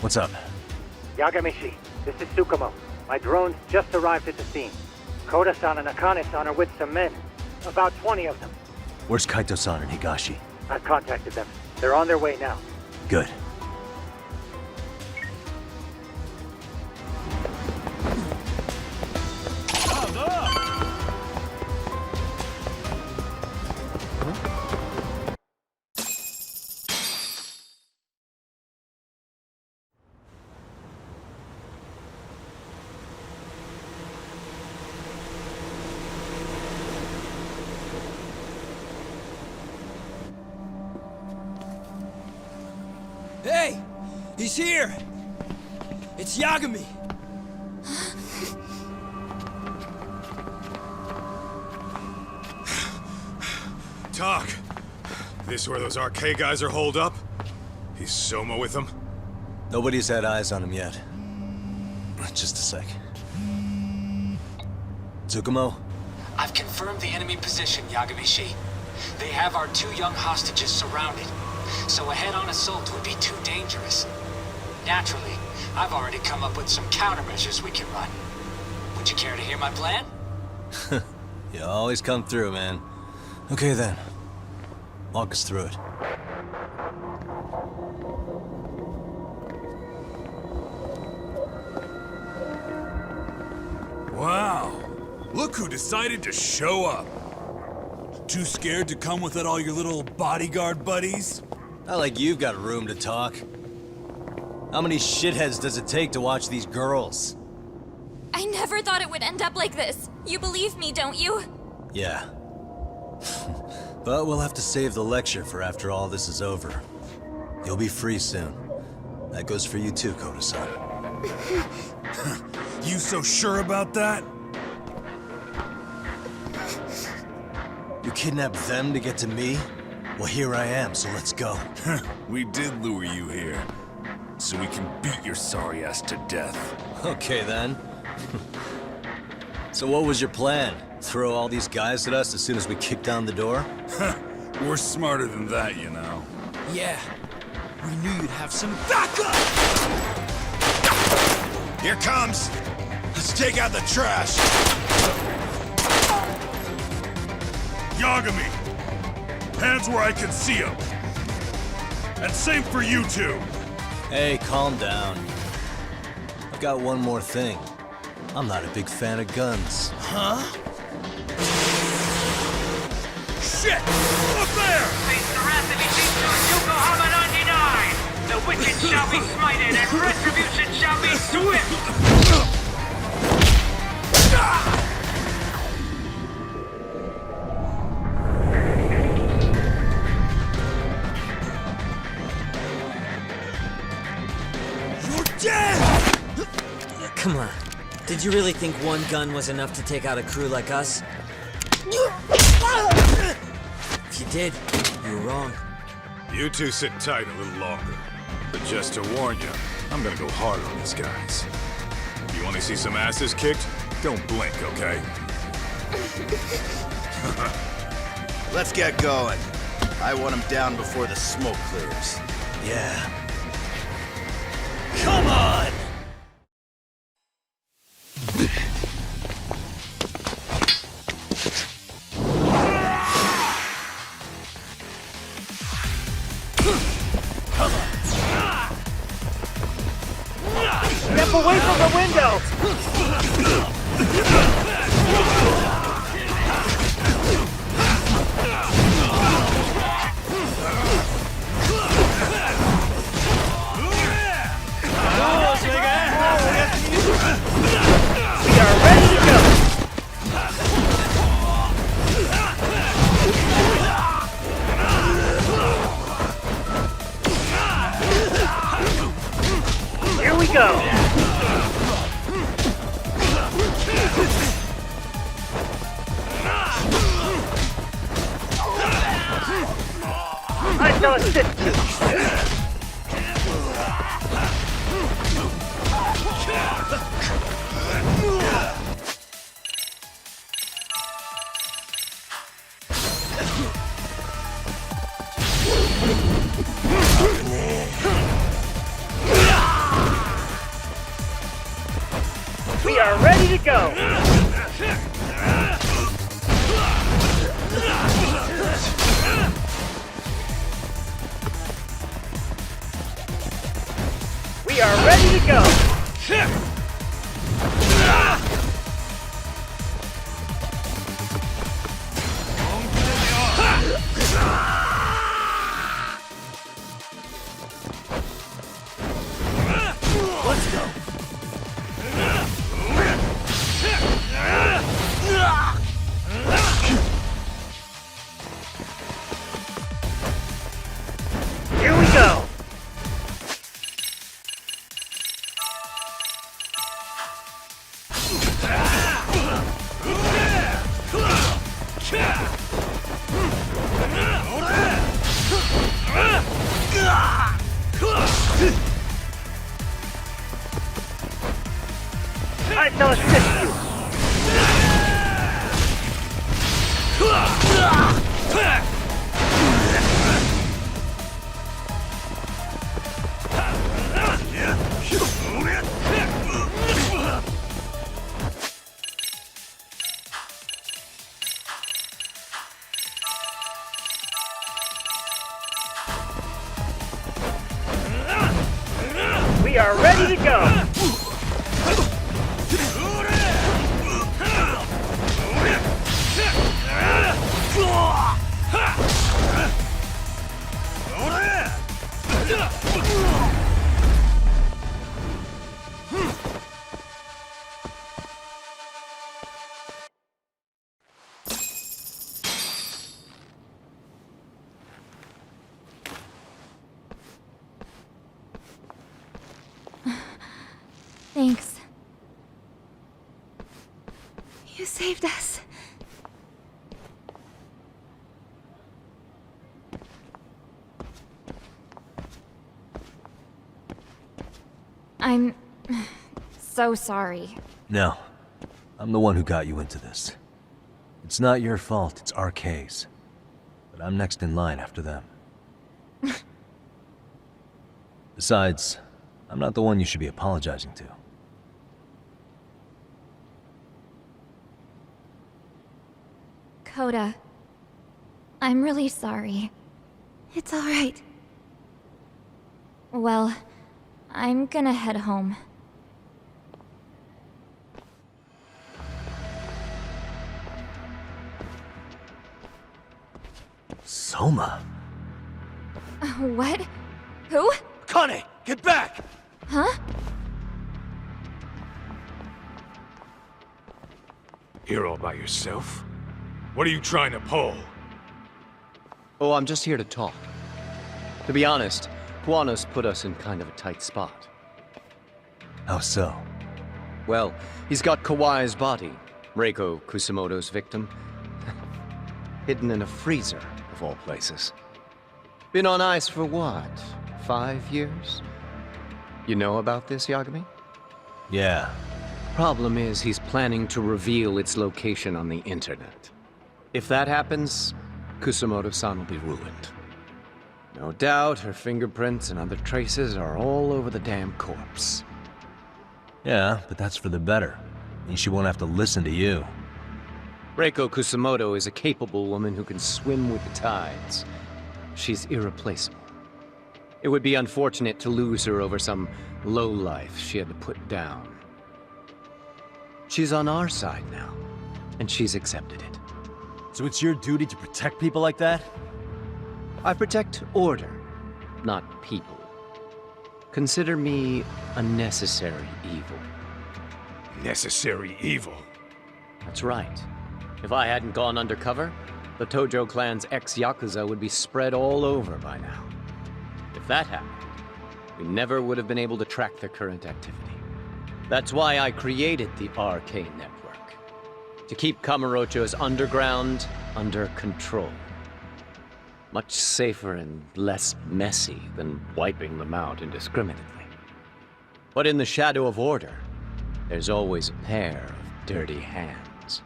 What's up? Yagamishi, this is Tsukumo. My drones just arrived at the scene. Koda-san and Akane-san are with some men. About 20 of them. Where's Kaito-san and Higashi? I've contacted them. They're on their way now. Good. Hey! He's here! It's Yagami! Talk. This where those RK guys are holed up? He's Soma with them? Nobody's had eyes on him yet. Just a sec. Tsukumo? I've confirmed the enemy position, Yagami-shi. They have our 2 young hostages surrounded, so a head-on assault would be too dangerous. Naturally, I've already come up with some countermeasures we can run. Would you care to hear my plan? You always come through, man. Okay then. Walk us through it. Wow. Look who decided to show up. Too scared to come without all your little bodyguard buddies? Not like you've got room to talk. How many shitheads does it take to watch these girls? I never thought it would end up like this. You believe me, don't you? Yeah. But we'll have to save the lecture for after all this is over. You'll be free soon. That goes for you too, Koda-san. You so sure about that? You kidnapped them to get to me? Well, here I am, so let's go. We did lure you here, so we can beat your sorry ass to death. Okay, then. So what was your plan? Throw all these guys at us as soon as we kick down the door? We're smarter than that, you know. Yeah. We knew you'd have some backup! Here comes! Let's take out the trash! Yagami! Hands where I can see them! And same for you two! Hey, calm down. I've got one more thing. I'm not a big fan of guns. Huh? Shit! Up there! Face the wrath of Ijinsu Yokohama 99! The wicked shall be smited and retribution shall be swift! You're dead! Come on. Did you really think one gun was enough to take out a crew like us? If you did, you were wrong. You two sit tight a little longer. But just to warn you, I'm gonna go hard on these guys. You wanna see some asses kicked? Don't blink, okay? Let's get going. I want them down before the smoke clears. Yeah. Come on! away from the window! We are ready to go! Here we go! I shall assist you! We are ready to go! We are ready to go! Let's go! Here we go! I shall assist you! We are ready to go! Thanks. You saved us. I'm so sorry. No. I'm the one who got you into this. It's not your fault, it's RK's. But I'm next in line after them. Besides, I'm not the one you should be apologizing to. Coda, I'm really sorry. It's alright. Well, I'm gonna head home. Soma? What? Who? Kane, get back! Huh? Here all by yourself? What are you trying to pull? Oh, I'm just here to talk. To be honest, Kuwano's put us in kind of a tight spot. How so? Well, he's got Kawai's body, Reiko Kusumoto's victim, hidden in a freezer, of all places. Been on ice for what, 5 years? You know about this, Yagami? Yeah. Problem is, he's planning to reveal its location on the internet. If that happens, Kusumoto-san will be ruined. No doubt her fingerprints and other traces are all over the damn corpse. Yeah, but that's for the better. Means she won't have to listen to you. Reiko Kusumoto is a capable woman who can swim with the tides. She's irreplaceable. It would be unfortunate to lose her over some lowlife she had to put down. She's on our side now, and she's accepted it. So it's your duty to protect people like that? I protect order, not people. Consider me a necessary evil. Necessary evil? That's right. If I hadn't gone undercover, the Tojo clan's ex-Yakuza would be spread all over by now. If that happened, we never would have been able to track their current activity. That's why I created the RK network. To keep Kamurocho's underground under control. Much safer and less messy than wiping them out indiscriminately. But in the shadow of order, there's always a pair of dirty hands.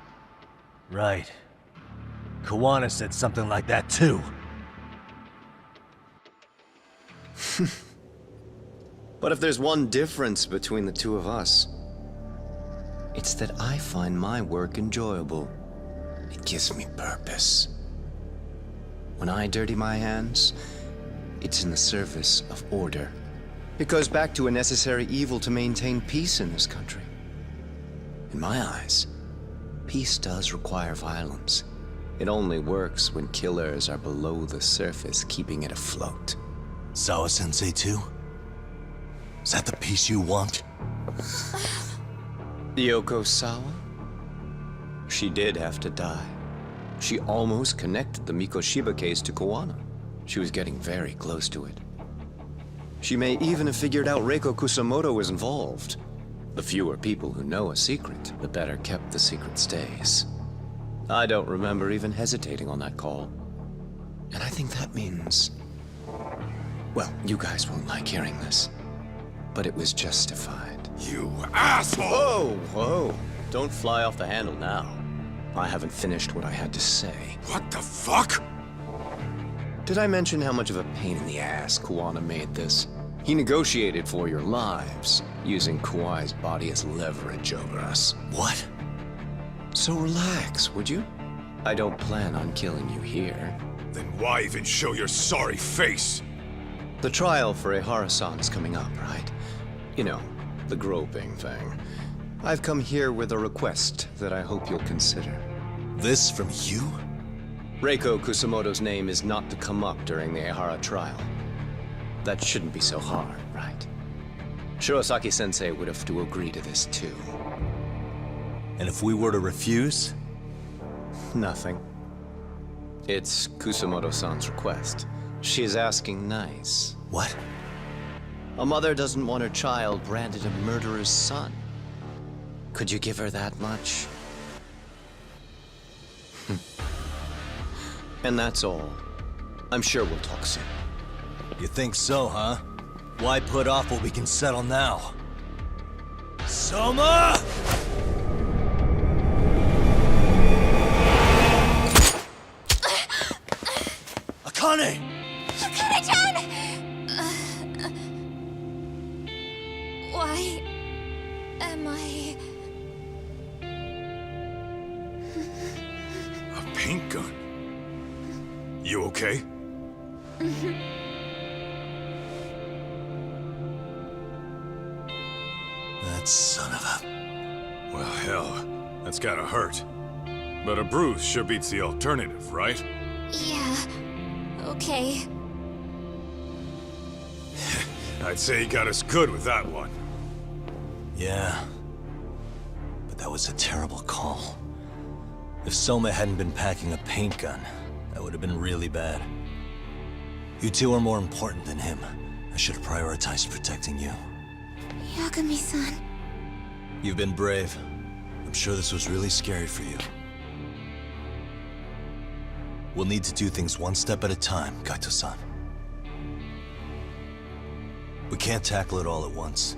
Right. Kawana said something like that too. But if there's one difference between the two of us, it's that I find my work enjoyable. It gives me purpose. When I dirty my hands, it's in the service of order. It goes back to a necessary evil to maintain peace in this country. In my eyes, peace does require violence. It only works when killers are below the surface, keeping it afloat. Sawa-sensei too? Is that the peace you want? Yoko Sawa? She did have to die. She almost connected the Mikoshiba case to Kawana. She was getting very close to it. She may even have figured out Reiko Kusamoto was involved. The fewer people who know a secret, the better kept the secret stays. I don't remember even hesitating on that call. And I think that means... well, you guys won't like hearing this, but it was justified. You asshole! Whoa, whoa. Don't fly off the handle now. I haven't finished what I had to say. What the fuck? Did I mention how much of a pain in the ass Kawana made this? He negotiated for your lives, using Kawai's body as leverage over us. What? So relax, would you? I don't plan on killing you here. Then why even show your sorry face? The trial for Ehara-san is coming up, right? You know, the groping thing. I've come here with a request that I hope you'll consider. This from you? Reiko Kusamoto's name is not to come up during the Ehara trial. That shouldn't be so hard, right? Shirosaki-sensei would have to agree to this too. And if we were to refuse? Nothing. It's Kusamoto-san's request. She is asking nice. What? A mother doesn't want her child branded a murderer's son. Could you give her that much? And that's all. I'm sure we'll talk soon. You think so, huh? Why put off what we can settle now? Soma! Akane! Akane-chan! Why am I... A paint gun? You okay? That son of a... Well, hell, that's gotta hurt. But a bruise sure beats the alternative, right? Yeah. Okay. I'd say he got us good with that one. Yeah. But that was a terrible call. If Soma hadn't been packing a paint gun, that would have been really bad. You two are more important than him. I should have prioritized protecting you. Yagami-san. You've been brave. I'm sure this was really scary for you. We'll need to do things one step at a time, Kaito-san. We can't tackle it all at once.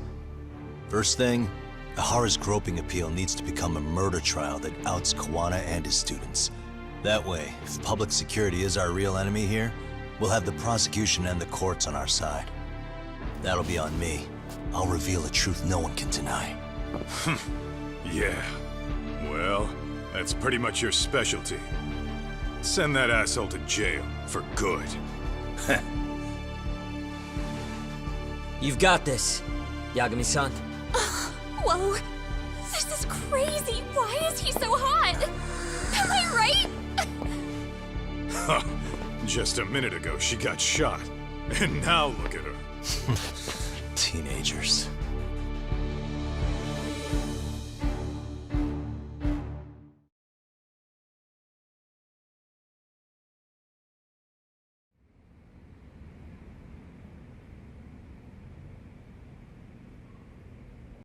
First thing, Ehara's groping appeal needs to become a murder trial that outs Kawana and his students. That way, if public security is our real enemy here, we'll have the prosecution and the courts on our side. That'll be on me. I'll reveal a truth no one can deny. Yeah. Well, that's pretty much your specialty. Send that asshole to jail for good. You've got this, Yagami-san. Whoa. This is crazy. Why is he so hot? Am I right? Huh. Just a minute ago, she got shot. And now look at her. Teenagers.